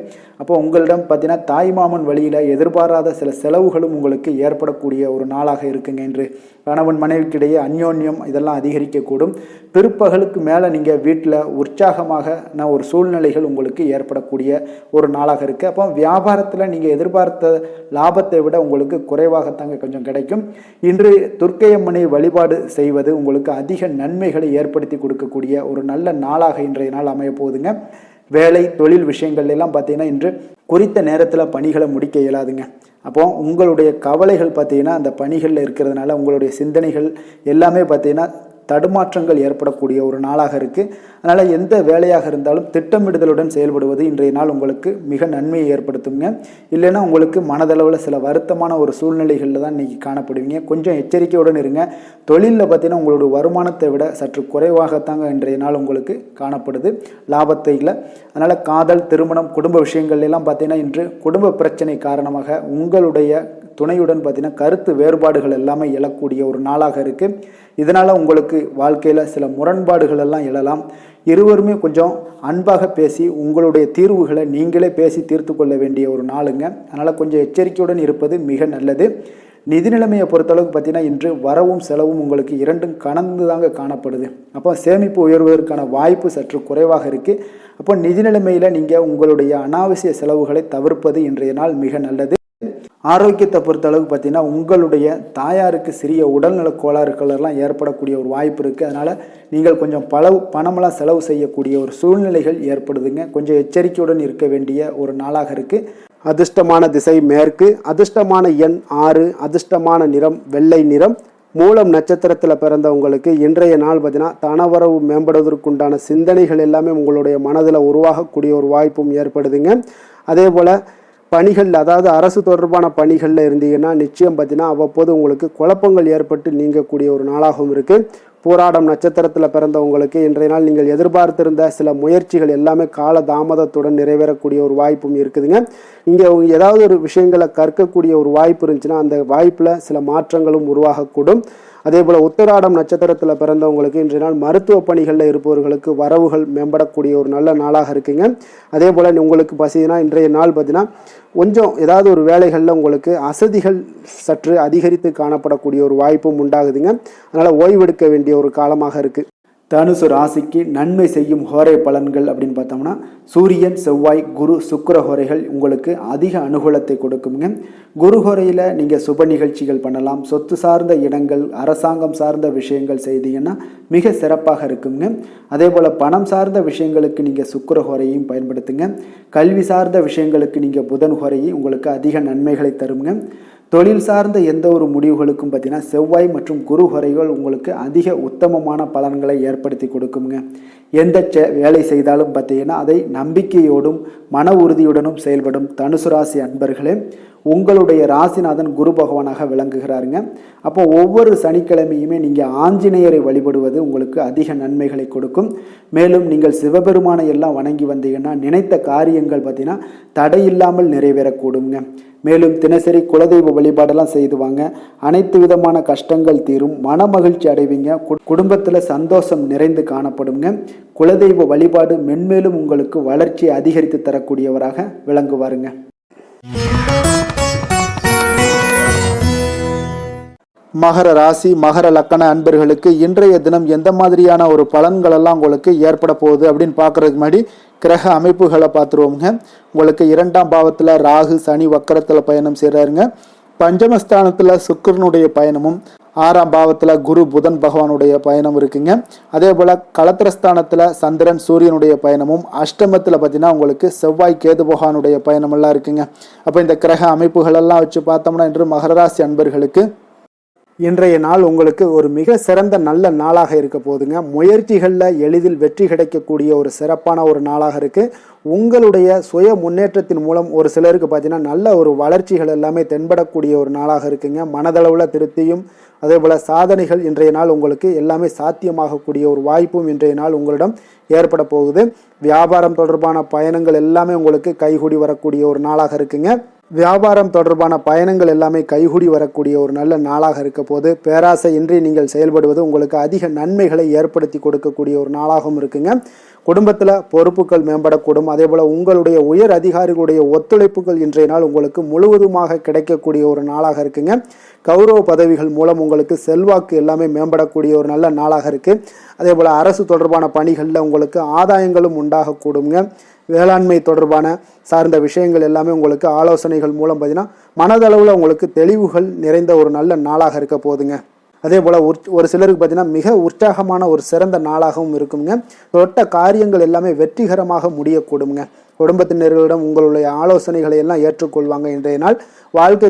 அப்போ உங்களிடம் பார்த்தீங்கன்னா தாய்மாமன் வழியில் எதிர்பாராத சில செலவுகளும் உங்களுக்கு ஏற்படக்கூடிய ஒரு நாளாக இருக்குங்க. இன்று கணவன் மனைவிக்கிடையே அந்யோன்யம் இதெல்லாம் அதிகரிக்கக்கூடும். பிற்பகலுக்கு மேலே நீங்கள் வீட்டில் உற்சாகமான ஒரு சூழ்நிலைகள் உங்களுக்கு ஏற்படக்கூடிய ஒரு நாளாக இருக்குது. அப்போ வியாபாரத்தில் நீங்கள் எதிர்பார்த்த லாபத்தை விட உங்களுக்கு குறைவாகத்தாங்க கொஞ்சம் கிடைக்கும். இன்று துர்க்கையம்மனை வழிபாடு செய்வது உங்களுக்கு அதிக நன்மைகளை ஏற்படுத்தி கொடுக்கக்கூடிய ஒரு நல்ல நாளாக இன்றைய நாள் அமைய போகுதுங்க. வேலை தொழில் விஷயங்கள் எல்லாம் பார்த்தீங்கன்னா இன்று குறித்த நேரத்தில் பணிகளை முடிக்க இயலாதுங்க. அப்போ உங்களுடைய கவலைகள் பார்த்தீங்கன்னா அந்த பணிகளில் இருக்கிறதுனால உங்களுடைய சிந்தனைகள் எல்லாமே பார்த்தீங்கன்னா தடுமாற்றங்கள் ஏற்படக்கூடிய ஒரு நாளாக இருக்குது. அதனால் எந்த வேலையாக இருந்தாலும் திட்டமிடுதலுடன் செயல்படுவது இன்றைய நாள் உங்களுக்கு மிக நன்மையை ஏற்படுத்துங்க. இல்லைன்னா உங்களுக்கு மனதளவில் சில வருத்தமான ஒரு சூழ்நிலைகளில் தான் இன்றைக்கி காணப்படுவீங்க. கொஞ்சம் எச்சரிக்கையுடன் இருங்க. தொழிலில் பார்த்தீங்கன்னா உங்களுடைய வருமானத்தை விட சற்று குறைவாகத்தாங்க இன்றைய நாள் உங்களுக்கு காணப்படுது, லாபத்தை இல்லை. அதனால் காதல், திருமணம், குடும்ப விஷயங்கள் எல்லாம் பார்த்தீங்கன்னா இன்று குடும்ப பிரச்சனை காரணமாக உங்களுடைய துணையுடன் பார்த்தீங்கன்னா கருத்து வேறுபாடுகள் எல்லாமே எழக்கூடிய ஒரு நாளாக இருக்குது. இதனால் உங்களுக்கு வாழ்க்கையில் சில முரண்பாடுகள் எல்லாம் எழலாம். இருவருமே கொஞ்சம் அன்பாக பேசி உங்களுடைய தீர்வுகளை நீங்களே பேசி தீர்த்து கொள்ள வேண்டிய ஒரு நாளுங்க. அதனால் கொஞ்சம் எச்சரிக்கையுடன் இருப்பது மிக நல்லது. நிதி நிலைமையை பொறுத்தளவுக்கு பார்த்தீங்கன்னா இன்று வரவும் செலவும் உங்களுக்கு இரண்டும் கலந்து தாங்க காணப்படுது. அப்போ சேமிப்பு உயர்வதற்கான வாய்ப்பு சற்று குறைவாக இருக்குது. அப்போ நிதி நிலைமையில் நீங்கள் உங்களுடைய அனாவசிய செலவுகளை தவிர்ப்பது இன்றைய நாள் மிக நல்லது. ஆரோக்கியத்தை பொறுத்தளவுக்கு பார்த்தீங்கன்னா உங்களுடைய தாயாருக்கு சிறிய உடல்நல கோளாறுகள் எல்லாம் ஏற்படக்கூடிய ஒரு வாய்ப்பு இருக்குது. அதனால் நீங்கள் கொஞ்சம் பணமெல்லாம் செலவு செய்யக்கூடிய ஒரு சூழ்நிலைகள் ஏற்படுதுங்க. கொஞ்சம் எச்சரிக்கையுடன் இருக்க வேண்டிய ஒரு நாளாக இருக்குது. அதிர்ஷ்டமான திசை மேற்கு, அதிர்ஷ்டமான எண் 6, அதிர்ஷ்டமான நிறம் வெள்ளை நிறம். மூலம் நட்சத்திரத்தில் பிறந்தவங்களுக்கு இன்றைய நாள் பார்த்தீங்கன்னா தனவரவு மேம்படுவதற்குண்டான சிந்தனைகள் எல்லாமே உங்களுடைய மனதில் உருவாகக்கூடிய ஒரு வாய்ப்பும் ஏற்படுதுங்க. அதே போல் பணிகள், அதாவது அரசு தொடர்பான பணிகளில் இருந்தீங்கன்னா நிச்சயம் பார்த்தீங்கன்னா அவ்வப்போது உங்களுக்கு குழப்பங்கள் ஏற்பட்டு நீங்கக்கூடிய ஒரு நாளாகவும் இருக்குது. போராடம் நட்சத்திரத்தில் பிறந்தவங்களுக்கு இன்றைய நாள் நீங்கள் எதிர்பார்த்திருந்த சில முயற்சிகள் எல்லாமே கால தாமதத்துடன் நிறைவேறக்கூடிய ஒரு வாய்ப்பும் இருக்குதுங்க. இங்கே ஏதாவது ஒரு விஷயங்களை கற்கக்கூடிய ஒரு வாய்ப்பு இருந்துச்சுன்னா அந்த வாய்ப்பில் சில மாற்றங்களும் உருவாகக்கூடும். அதே போல் உத்திராடம் நட்சத்திரத்தில் பிறந்தவங்களுக்கு இன்றைய நாள் மருத்துவ பணிகளில் இருப்பவர்களுக்கு வரவுகள் மேம்படக்கூடிய ஒரு நல்ல நாளாக இருக்குங்க. அதே போல் உங்களுக்கு பார்த்தீங்கன்னா இன்றைய நாள் பார்த்தீங்கன்னா கொஞ்சம் ஏதாவது ஒரு வேலைகளில் உங்களுக்கு அசதிகள் சற்று அதிகரித்து காணப்படக்கூடிய ஒரு வாய்ப்பும் உண்டாகுதுங்க. அதனால் ஓய்வெடுக்க வேண்டிய ஒரு காலமாக இருக்குது. தனுசு ராசிக்கு நன்மை செய்யும் ஹோரை பலன்கள் அப்படின்னு பார்த்தோம்னா சூரியன், செவ்வாய், குரு, சுக்கிர ஹோரைகள் உங்களுக்கு அதிக அனுகூலத்தை கொடுக்குங்க. குரு ஹோரையில் நீங்கள் சுப நிகழ்ச்சிகள் பண்ணலாம். சொத்து சார்ந்த இடங்கள், அரசாங்கம் சார்ந்த விஷயங்கள் செய்தீங்கன்னா மிக சிறப்பாக இருக்குங்க. அதே போல் பணம் சார்ந்த விஷயங்களுக்கு நீங்கள் சுக்கிர ஹோரையும் பயன்படுத்துங்க. கல்வி சார்ந்த விஷயங்களுக்கு நீங்கள் புதன் ஹோரையை உங்களுக்கு அதிக நன்மைகளை தருங்க. தொழில் சார்ந்த எந்த ஒரு முடிவுகளுக்கும் பார்த்தீங்கன்னா செவ்வாய் மற்றும் குரு ஹோரைகள் உங்களுக்கு அதிக உத்தமமான பலன்களை ஏற்படுத்தி கொடுக்குங்க. எந்த வேலை செய்தாலும் பார்த்தீங்கன்னா அதை நம்பிக்கையோடும் மன உறுதியுடனும் செயல்படும் தனுசு ராசி அன்பர்களே, உங்களுடைய ராசிநாதன் குரு பகவானாக விளங்குகிறாருங்க. அப்போ ஒவ்வொரு சனிக்கிழமையுமே நீங்கள் ஆஞ்சநேயரை வழிபடுவது உங்களுக்கு அதிக நன்மைகளை கொடுக்கும். மேலும் நீங்கள் சிவபெருமானை எல்லாம் வணங்கி வந்தீங்கன்னா நினைத்த காரியங்கள் பார்த்தீங்கன்னா தடையில்லாமல் நிறைவேறக்கூடுங்க. மேலும் தினசரி குலதெய்வ வழிபாடெல்லாம் செய்துவாங்க. அனைத்து விதமான கஷ்டங்கள் தீரும், மன மகிழ்ச்சி அடைவீங்க, குடும்பத்தில் சந்தோஷம் நிறைந்து காணப்படுங்க. குலதெய்வ வழிபாடு மென்மேலும் உங்களுக்கு வளர்ச்சியை அதிகரித்து தரக்கூடியவராக விளங்குவாருங்க. மகர ராசி, மகர லக்கண அன்பர்களுக்கு இன்றைய தினம் எந்த மாதிரியான ஒரு பலன்கள் எல்லாம் உங்களுக்கு ஏற்பட போகுது அப்படின்னு பார்க்கறதுக்கு முன்னாடி கிரக அமைப்புகளை பார்த்துருவோங்க. உங்களுக்கு 2ஆம் பாவத்தில் ராகு சனி வக்கரத்தில் பயணம் செய்கிறாருங்க. பஞ்சமஸ்தானத்தில் சுக்கிரனுடைய பயணமும், 6ஆம் பாவத்தில் குரு புதன் பகவானுடைய பயணம் இருக்குங்க. அதே போல் களத்திரஸ்தானத்தில் சந்திரன் சூரியனுடைய பயணமும், அஷ்டமத்தில் பார்த்தீங்கன்னா உங்களுக்கு செவ்வாய் கேது பகவானுடைய பயணமெல்லாம் இருக்குங்க. அப்போ இந்த கிரக அமைப்புகளெல்லாம் வச்சு பார்த்தோம்னா இன்று மகர ராசி அன்பர்களுக்கு இன்றைய நாள் உங்களுக்கு ஒரு மிக சிறந்த நல்ல நாளாக இருக்க போகுதுங்க. முயற்சிகளில் எளிதில் வெற்றி கிடைக்கக்கூடிய ஒரு சிறப்பான ஒரு நாளாக இருக்குது. உங்களுடைய சுய முன்னேற்றத்தின் மூலம் ஒரு சிலருக்கு பார்த்தீங்கன்னா நல்ல ஒரு வளர்ச்சிகள் எல்லாமே தென்படக்கூடிய ஒரு நாளாக இருக்குங்க. மனதளவில் திருப்தியும் அதே போல் சாதனைகள் இன்றைய நாள் உங்களுக்கு எல்லாமே சாத்தியமாகக்கூடிய ஒரு வாய்ப்பும் இன்றைய நாள் உங்களிடம் ஏற்பட போகுது. வியாபாரம் தொடர்பான பயணங்கள் எல்லாமே உங்களுக்கு கைகூடி வரக்கூடிய ஒரு நாளாக இருக்குங்க. வியாபாரம் தொடர்பான பயணங்கள் எல்லாமே கைகூடி வரக்கூடிய ஒரு நல்ல நாளாக இருக்க போது பேராசை இன்றி நீங்கள் செயல்படுவது உங்களுக்கு அதிக நன்மைகளை ஏற்படுத்தி கொடுக்கக்கூடிய ஒரு நாளாகவும் இருக்குங்க. குடும்பத்தில் பொறுப்புகள் மேம்படக்கூடும். அதே போல் உங்களுடைய உயர் அதிகாரிகளுடைய ஒத்துழைப்புகள் இன்றைய நாள் உங்களுக்கு முழுவதுமாக கிடைக்கக்கூடிய ஒரு நாளாக இருக்குங்க. கௌரவ பதவிகள் மூலம் உங்களுக்கு செல்வாக்கு எல்லாமே மேம்படக்கூடிய ஒரு நல்ல நாளாக இருக்குது. அதே போல் அரசு தொடர்பான பணிகளில் உங்களுக்கு ஆதாயங்களும் உண்டாகக்கூடுங்க. வேளாண்மை தொடர்பான சார்ந்த விஷயங்கள் எல்லாமே உங்களுக்கு ஆலோசனைகள் மூலம் பார்த்தீங்கன்னா மனதளவில் உங்களுக்கு தெளிவுகள் நிறைந்த ஒரு நல்ல நாளாக இருக்க போதுங்க. அதே போல் ஒரு சிலருக்கு பார்த்தீங்கன்னா மிக உற்சாகமான ஒரு சிறந்த நாளாகவும் இருக்குங்க. தொட்ட காரியங்கள் எல்லாமே வெற்றிகரமாக முடியக்கூடுங்க. குடும்பத்தினர்களிடம் உங்களுடைய ஆலோசனைகளை எல்லாம் ஏற்றுக்கொள்வாங்க. இன்றைய நாள் வாழ்க்கை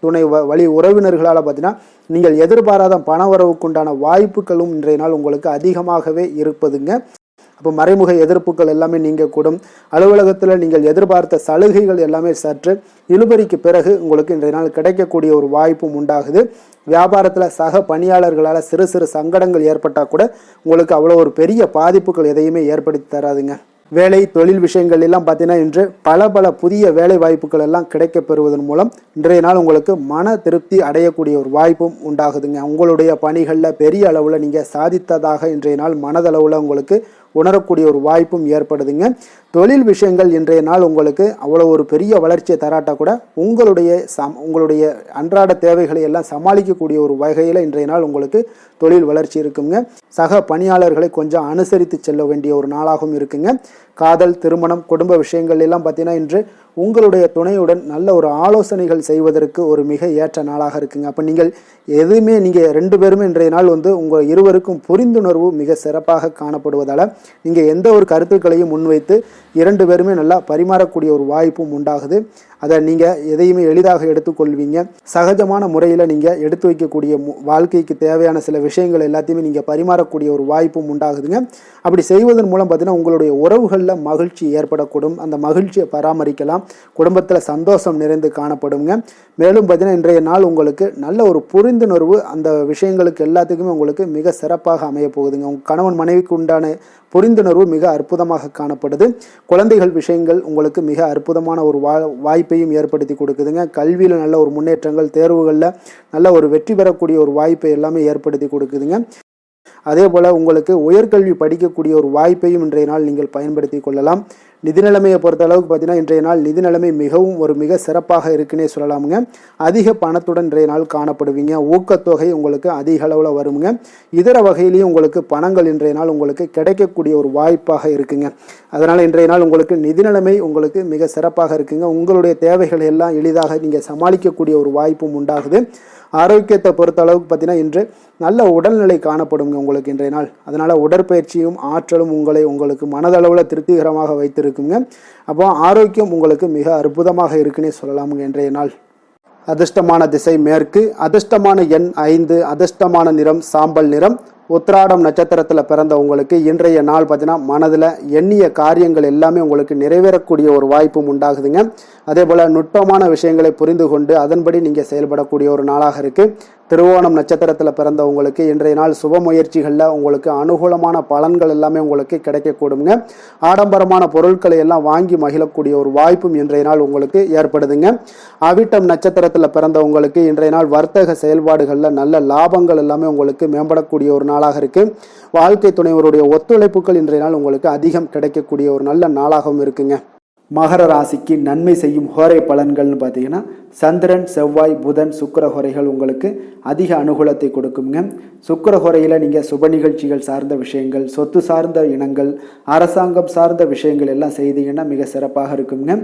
துணை வழி உறவினர்களால் பார்த்தீங்கன்னா நீங்கள் எதிர்பாராத பண வரவுக்குண்டான வாய்ப்புகளும் இன்றைய நாள் உங்களுக்கு அதிகமாகவே இருப்பதுங்க. அப்போ மறைமுக எதிர்ப்புகள் எல்லாமே நீங்கக்கூடும். அலுவலகத்தில் நீங்கள் எதிர்பார்த்த சலுகைகள் எல்லாமே சற்று இழுபறிக்கு பிறகு உங்களுக்கு இன்றைய நாள் கிடைக்கக்கூடிய ஒரு வாய்ப்பும் உண்டாகுது. வியாபாரத்தில் சக பணியாளர்களால் சிறு சிறு சங்கடங்கள் ஏற்பட்டால் கூட உங்களுக்கு அவ்வளோ ஒரு பெரிய பாதிப்புகள் எதையுமே ஏற்படுத்தி தராதுங்க. வேலை தொழில் விஷயங்கள் எல்லாம் பார்த்தீங்கன்னா இன்று பல புதிய வேலை வாய்ப்புகள் எல்லாம் கிடைக்க பெறுவதன் மூலம் இன்றைய நாள் உங்களுக்கு மன திருப்தி அடையக்கூடிய ஒரு வாய்ப்பும் உண்டாகுதுங்க. உங்களுடைய பணிகளில் பெரிய அளவில் நீங்கள் சாதித்ததாக இன்றைய நாள் மனதளவில் உங்களுக்கு உணரக்கூடிய ஒரு வாய்ப்பும் ஏற்படுதுங்க. தொழில் விஷயங்கள் இன்றைய நாள் உங்களுக்கு அவ்வளோ ஒரு பெரிய வளர்ச்சியை தராட்டா கூட உங்களுடைய அன்றாட தேவைகளை எல்லாம் சமாளிக்கக்கூடிய ஒரு வகையில் இன்றைய நாள் உங்களுக்கு தொழில் வளர்ச்சி இருக்குங்க. சக பணியாளர்களை கொஞ்சம் அனுசரித்து செல்ல வேண்டிய ஒரு நாளாகவும் இருக்குங்க. காதல், திருமணம், குடும்ப விஷயங்கள் எல்லாம் பார்த்தீங்கன்னா இன்று உங்களுடைய துணையுடன் நல்ல ஒரு ஆலோசனைகள் செய்வதற்கு ஒரு மிக ஏற்ற நாளாக இருக்குங்க. அப்போ நீங்கள் நீங்கள் 2 பேருமே இன்றைய நாள் உங்கள் இருவருக்கும் புரிந்துணர்வு மிக சிறப்பாக காணப்படுவதால் நீங்கள் எந்த ஒரு கருத்துக்களையும் முன்வைத்து 2 பேருமே நல்லா பரிமாறக்கூடிய ஒரு வாய்ப்பும் உண்டாகுது. அதை நீங்கள் எதையுமே எளிதாக எடுத்துக்கொள்வீங்க. சகஜமான முறையில் நீங்கள் எடுத்து வைக்கக்கூடிய வாழ்க்கைக்கு தேவையான சில விஷயங்கள் எல்லாத்தையுமே நீங்கள் பரிமாறக்கூடிய ஒரு வாய்ப்பும் உண்டாகுதுங்க. அப்படி செய்வதன் மூலம் பார்த்தீங்கன்னா உங்களுடைய உறவுகளில் மகிழ்ச்சி ஏற்படக்கூடும். அந்த மகிழ்ச்சியை பராமரிக்கலாம். குடும்பத்தில் சந்தோஷம் நிறைந்து காணப்படுங்க. மேலும் பார்த்தீங்கன்னா இன்றைய நாள் உங்களுக்கு நல்ல ஒரு புரிந்துணர்வு அந்த விஷயங்களுக்கு எல்லாத்துக்குமே உங்களுக்கு மிக சிறப்பாக அமைய போகுதுங்க. உங்கள் கணவன் மனைவிக்கு உண்டான புரிந்துணர்வு மிக அற்புதமாக காணப்படுது. குழந்தைகள் விஷயங்கள் உங்களுக்கு மிக அற்புதமான ஒரு வாய்ப்பையும் ஏற்படுத்தி கொடுக்குதுங்க. கல்வியில் நல்ல ஒரு முன்னேற்றங்கள், தேர்வுகளில் நல்ல ஒரு வெற்றி பெறக்கூடிய ஒரு வாய்ப்பை எல்லாமே ஏற்படுத்தி கொடுக்குதுங்க. அதே போல் உங்களுக்கு உயர்கல்வி படிக்கக்கூடிய ஒரு வாய்ப்பையும் இன்றைய நாள் நீங்கள் பயன்படுத்தி கொள்ளலாம். நிதி நிலைமையை பொறுத்த அளவுக்கு பார்த்தீங்கன்னா இன்றைய நாள் நிதி நிலைமை மிக சிறப்பாக இருக்குன்னே சொல்லலாமுங்க. அதிக பணத்துடன் இன்றைய நாள் காணப்படுவீங்க. ஊக்கத்தொகை உங்களுக்கு அதிக அளவில் வருங்க. இதர வகையிலையும் உங்களுக்கு பணங்கள் இன்றைய நாள் உங்களுக்கு கிடைக்கக்கூடிய ஒரு வாய்ப்பாக இருக்குங்க. அதனால் இன்றைய நாள் உங்களுக்கு நிதி நிலைமை உங்களுக்கு மிக சிறப்பாக இருக்குங்க. உங்களுடைய தேவைகளை எல்லாம் எளிதாக நீங்கள் சமாளிக்கக்கூடிய ஒரு வாய்ப்பும் உண்டாகுது. ஆரோக்கியத்தை பொறுத்த அளவுக்கு பார்த்தீங்கன்னா இன்று நல்ல உடல்நிலை காணப்படுங்க உங்களுக்கு இன்றைய நாள். அதனால் உடற்பயிற்சியும் ஆற்றலும் உங்களுக்கு மனதளவில் திருப்திகரமாக வைத்திருக்குங்க. அப்போ ஆரோக்கியம் உங்களுக்கு மிக அற்புதமாக இருக்குன்னே சொல்லலாமுங்க இன்றைய நாள். அதிர்ஷ்டமான திசை மேற்கு, அதிர்ஷ்டமான எண் 5, அதிர்ஷ்டமான நிறம் சாம்பல் நிறம். உத்திராடம் நட்சத்திரத்தில் பிறந்த உங்களுக்கு இன்றைய நாள் பார்த்தீங்கன்னா மனதில் எண்ணிய காரியங்கள் எல்லாமே உங்களுக்கு நிறைவேறக்கூடிய ஒரு வாய்ப்பும் உண்டாகுதுங்க. அதே போல் நுட்பமான விஷயங்களை புரிந்து கொண்டு அதன்படி நீங்கள் செயல்படக்கூடிய ஒரு நாளாக இருக்குது. திருவோணம் நட்சத்திரத்தில் பிறந்த உங்களுக்கு இன்றைய நாள் சுப முயற்சிகளில் உங்களுக்கு அனுகூலமான பலன்கள் எல்லாமே உங்களுக்கு கிடைக்கக்கூடுங்க. ஆடம்பரமான பொருட்களை எல்லாம் வாங்கி மகிழக்கூடிய ஒரு வாய்ப்பும் இன்றைய நாள் உங்களுக்கு ஏற்படுதுங்க. அவிட்டம் நட்சத்திரத்தில் பிறந்த உங்களுக்கு இன்றைய நாள் வர்த்தக செயல்பாடுகளில் நல்ல லாபங்கள் எல்லாமே உங்களுக்கு மேம்படக்கூடிய ஒரு நாளாக இருக்குது. வாழ்க்கை துணைவருடைய ஒத்துழைப்புகள் இன்றைய நாள் உங்களுக்கு அதிகம் கிடைக்கக்கூடிய ஒரு நல்ல நாளாகவும் இருக்குங்க. மகர ராசிக்கு நன்மை செய்யும் ஹோரை பலன்கள்னு பார்த்தீங்கன்னா சந்திரன், செவ்வாய், புதன், சுக்கிர ஹோரைகள் உங்களுக்கு அதிக அனுகூலத்தை கொடுக்குங்க. சுக்கிர ஹோரையில் நீங்கள் சுப நிகழ்ச்சிகள் சார்ந்த விஷயங்கள், சொத்து சார்ந்த இனங்கள், அரசாங்கம் சார்ந்த விஷயங்கள் எல்லாம் செய்தீங்கன்னா மிக சிறப்பாக இருக்குங்க.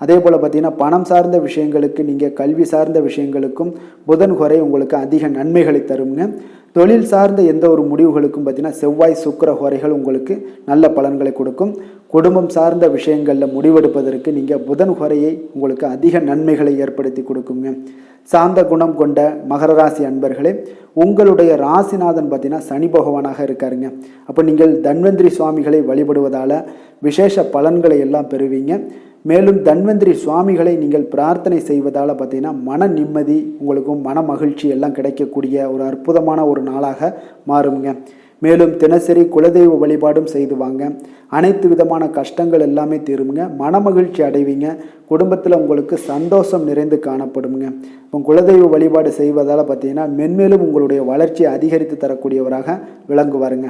அதே போல் பார்த்தீங்கன்னா பணம் சார்ந்த விஷயங்களுக்கு, நீங்கள் கல்வி சார்ந்த விஷயங்களுக்கும் புதன் ஹோரை உங்களுக்கு அதிக நன்மைகளை தருங்க. தொழில் சார்ந்த எந்த ஒரு முடிவுகளுக்கும் பார்த்தீங்கன்னா செவ்வாய், சுக்கிர ஹோரைகள் உங்களுக்கு நல்ல பலன்களை கொடுக்கும். குடும்பம் சார்ந்த விஷயங்களில் முடிவெடுப்பதற்கு நீங்கள் புதன் ஹோரையை உங்களுக்கு அதிக நன்மைகளை ஏற்படுத்தி கொடுக்குங்க. சாந்த குணம் கொண்ட மகர ராசி அன்பர்களே, உங்களுடைய ராசிநாதன் பார்த்தீங்கன்னா சனி பகவானாக இருக்காருங்க. அப்போ நீங்கள் தன்வந்திரி சுவாமிகளை வழிபடுவதால் விசேஷ பலன்களை எல்லாம் பெறுவீங்க. மேலும் தன்வந்திரி சுவாமிகளை நீங்கள் பிரார்த்தனை செய்வதால் பார்த்தீங்கன்னா மன நிம்மதி, உங்களுக்கும் மன மகிழ்ச்சி எல்லாம் கிடைக்கக்கூடிய ஒரு அற்புதமான ஒரு நாளாக மாறுங்க. மேலும் தினசரி குலதெய்வ வழிபாடும் செய்து வாங்க. அனைத்து விதமான கஷ்டங்கள் எல்லாமே தீருங்க. மன மகிழ்ச்சி அடைவீங்க. குடும்பத்தில் உங்களுக்கு சந்தோஷம் நிறைந்து காணப்படுங்க. இப்போ குலதெய்வ வழிபாடு செய்வதால் பார்த்தீங்கன்னா மென்மேலும் உங்களுடைய வளர்ச்சியை அதிகரித்து தரக்கூடியவராக விளங்குவாருங்க.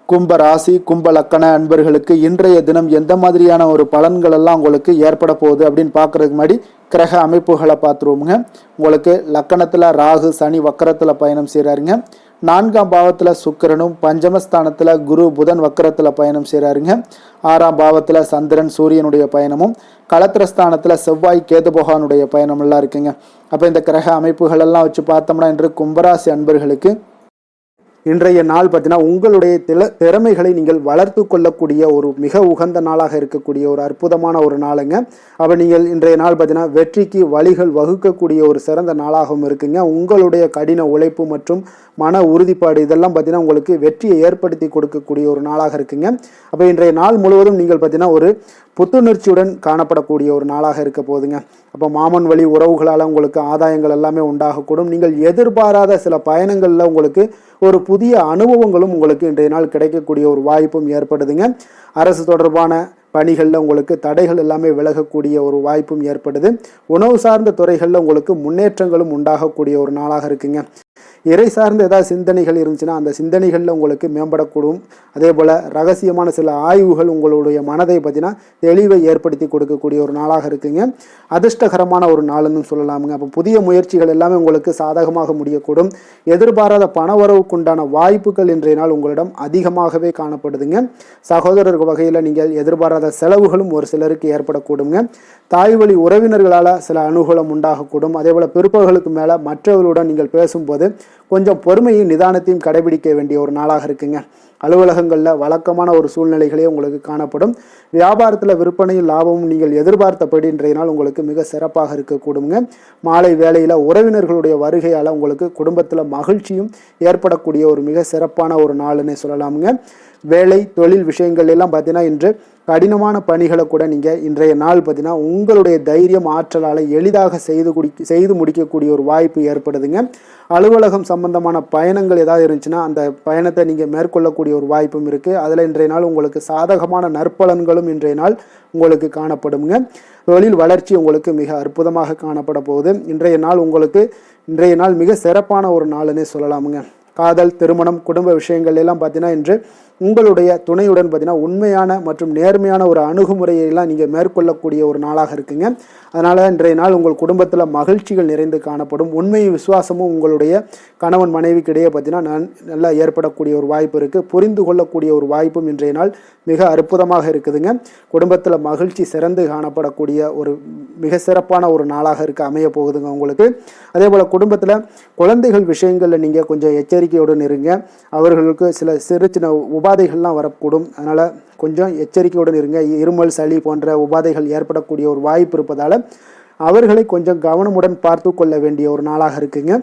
கும்ப ராசி, கும்ப லக்கண அன்பர்களுக்கு இன்றைய தினம் எந்த மாதிரியான ஒரு பலன்கள் எல்லாம் உங்களுக்கு ஏற்பட போகுது அப்படின்னு பார்க்கறதுக்கு முன்னாடி கிரக அமைப்புகளை பார்த்துருவோமுங்க. உங்களுக்கு லக்கணத்தில் ராகு, சனி வக்கரத்தில் பயணம் செய்கிறாருங்க. 4ஆம் பாவத்தில் சுக்கிரனும், பஞ்சமஸ்தானத்தில் குரு புதன் வக்கரத்தில் பயணம் செய்கிறாருங்க. 6ஆம் பாவத்தில் சந்திரன் சூரியனுடைய பயணமும், களத்திரஸ்தானத்தில் செவ்வாய் கேது பகவானுடைய பயணம் எல்லாம் இருக்குங்க. அப்போ இந்த கிரக அமைப்புகள் எல்லாம் வச்சு பார்த்தோம்னா இன்று கும்பராசி அன்பர்களுக்கு இன்றைய நாள் பார்த்தீங்கன்னா உங்களுடைய திறமைகளை நீங்கள் வளர்த்து கொள்ளக்கூடிய ஒரு மிக உகந்த நாளாக இருக்கக்கூடிய ஒரு அற்புதமான ஒரு நாளுங்க. அப்போ நீங்கள் இன்றைய நாள் பார்த்தீங்கன்னா வெற்றிக்கு வழிகள் வகுக்கக்கூடிய ஒரு சிறந்த நாளாகவும் இருக்குங்க. உங்களுடைய கடின உழைப்பு மற்றும் மன உறுதிப்பாடு இதெல்லாம் பார்த்தீங்கன்னா உங்களுக்கு வெற்றியை ஏற்படுத்தி கொடுக்கக்கூடிய ஒரு நாளாக இருக்குங்க. அப்போ இன்றைய நாள் முழுவதும் நீங்கள் பார்த்தீங்கன்னா ஒரு புத்துணர்ச்சியுடன் காணப்படக்கூடிய ஒரு நாளாக இருக்க போகுதுங்க. அப்போ மாமன் வழி உறவுகளால் உங்களுக்கு ஆதாயங்கள் எல்லாமே உண்டாகக்கூடும். நீங்கள் எதிர்பாராத சில பயணங்களில் உங்களுக்கு ஒரு புதிய அனுபவங்களும் உங்களுக்கு இன்றைய நாள் கிடைக்கக்கூடிய ஒரு வாய்ப்பும் ஏற்படுதுங்க. அரசு தொடர்பான பணிகளில் உங்களுக்கு தடைகள் எல்லாமே விலகக்கூடிய ஒரு வாய்ப்பும் ஏற்படுது. உணவு சார்ந்த துறைகளில் உங்களுக்கு முன்னேற்றங்களும் உண்டாகக்கூடிய ஒரு நாளாக இருக்குங்க. இறை சார்ந்த ஏதாவது சிந்தனைகள் இருந்துச்சுன்னா அந்த சிந்தனைகளில் உங்களுக்கு மேம்படக்கூடும். அதே போல் ரகசியமான சில ஆய்வுகள் உங்களுடைய மனதை பார்த்தீங்கன்னா தெளிவை ஏற்படுத்தி கொடுக்கக்கூடிய ஒரு நாளாக இருக்குங்க. அதிர்ஷ்டகரமான ஒரு நாள்னு சொல்லலாமுங்க. அப்போ புதிய முயற்சிகள் எல்லாமே உங்களுக்கு சாதகமாக முடியக்கூடும். எதிர்பாராத பண வரவுக்குண்டான வாய்ப்புகள் இன்றைய நாள் உங்களிடம் அதிகமாகவே காணப்படுதுங்க. சகோதரர் வகையில் நீங்கள் எதிர்பாராத செலவுகளும் ஒரு சிலருக்கு ஏற்படக்கூடுங்க. தாய் வழி உறவினர்களால் சில அனுகூலம் உண்டாகக்கூடும். அதே போல் பிற்பகலுக்கு மேலே மற்றவர்களுடன் நீங்கள் பேசும்போது கொஞ்சம் பொறுமையும் நிதானத்தையும் கடைபிடிக்க வேண்டிய ஒரு நாளாக இருக்குங்க. அலுவலகங்களில் வழக்கமான ஒரு சூழ்நிலைகளே உங்களுக்கு காணப்படும். வியாபாரத்தில் விற்பனையும் லாபமும் நீங்கள் எதிர்பார்த்தபடி இன்றைய நாள் உங்களுக்கு மிக சிறப்பாக இருக்கக்கூடுங்க. மாலை வேளையில் உறவினர்களுடைய வருகையால் உங்களுக்கு குடும்பத்தில் மகிழ்ச்சியும் ஏற்படக்கூடிய ஒரு மிக சிறப்பான ஒரு நாள்னே சொல்லலாமுங்க. வேலை தொழில் விஷயங்கள் எல்லாம் பார்த்தீங்கன்னா இன்று கடினமான பணிகளை கூட நீங்கள் இன்றைய நாள் பார்த்தீங்கன்னா உங்களுடைய தைரியம் ஆற்றலால் எளிதாக செய்து முடிக்கக்கூடிய ஒரு வாய்ப்பு ஏற்படுதுங்க. அலுவலகம் சம்பந்தமான பயணங்கள் ஏதாவது இருந்துச்சுன்னா அந்த பயணத்தை நீங்கள் மேற்கொள்ளக்கூடிய ஒரு வாய்ப்பும் இருக்குது. அதில் இன்றைய நாள் உங்களுக்கு சாதகமான நற்பலன்களும் இன்றைய நாள் உங்களுக்கு காணப்படுங்க. தொழில் வளர்ச்சி உங்களுக்கு மிக அற்புதமாக காணப்பட போகுது. இன்றைய நாள் மிக சிறப்பான ஒரு நாள்னே சொல்லலாமுங்க. காதல், திருமணம், குடும்ப விஷயங்கள் எல்லாம் பார்த்தீங்கன்னா இன்று உங்களுடைய துணையுடன் பார்த்தீங்கன்னா உண்மையான மற்றும் நேர்மையான ஒரு அணுகுமுறையெல்லாம் நீங்கள் மேற்கொள்ளக்கூடிய ஒரு நாளாக இருக்குங்க. அதனால் இன்றைய நாள் உங்கள் குடும்பத்தில் மகிழ்ச்சிகள் நிறைந்து காணப்படும். உண்மையும் விசுவாசமும் உங்களுடைய கணவன் மனைவிக்கு இடையே பார்த்தீங்கன்னா நல்லா ஏற்படக்கூடிய ஒரு வாய்ப்பு இருக்குது. புரிந்து கொள்ளக்கூடிய ஒரு வாய்ப்பும் இன்றைய நாள் மிக அற்புதமாக இருக்குதுங்க. குடும்பத்தில் மகிழ்ச்சி சிறந்து காணப்படக்கூடிய ஒரு மிக சிறப்பான ஒரு நாளாக அமைய போகுதுங்க உங்களுக்கு. அதே போல் குடும்பத்தில் குழந்தைகள் விஷயங்களில் நீங்கள் கொஞ்சம் எச்சரிக்கையுடன் இருங்க. அவர்களுக்கு சில சிறு சின்ன உபாதைகள்லாம் வரக்கூடும். அதனால் கொஞ்சம் எச்சரிக்கையுடன் இருங்க. இருமல், சளி போன்ற உபாதைகள் ஏற்படக்கூடிய ஒரு வாய்ப்பு இருப்பதால் அவர்களை கொஞ்சம் கவனமுடன் பார்த்து கொள்ள வேண்டிய ஒரு நாளாக இருக்குங்க.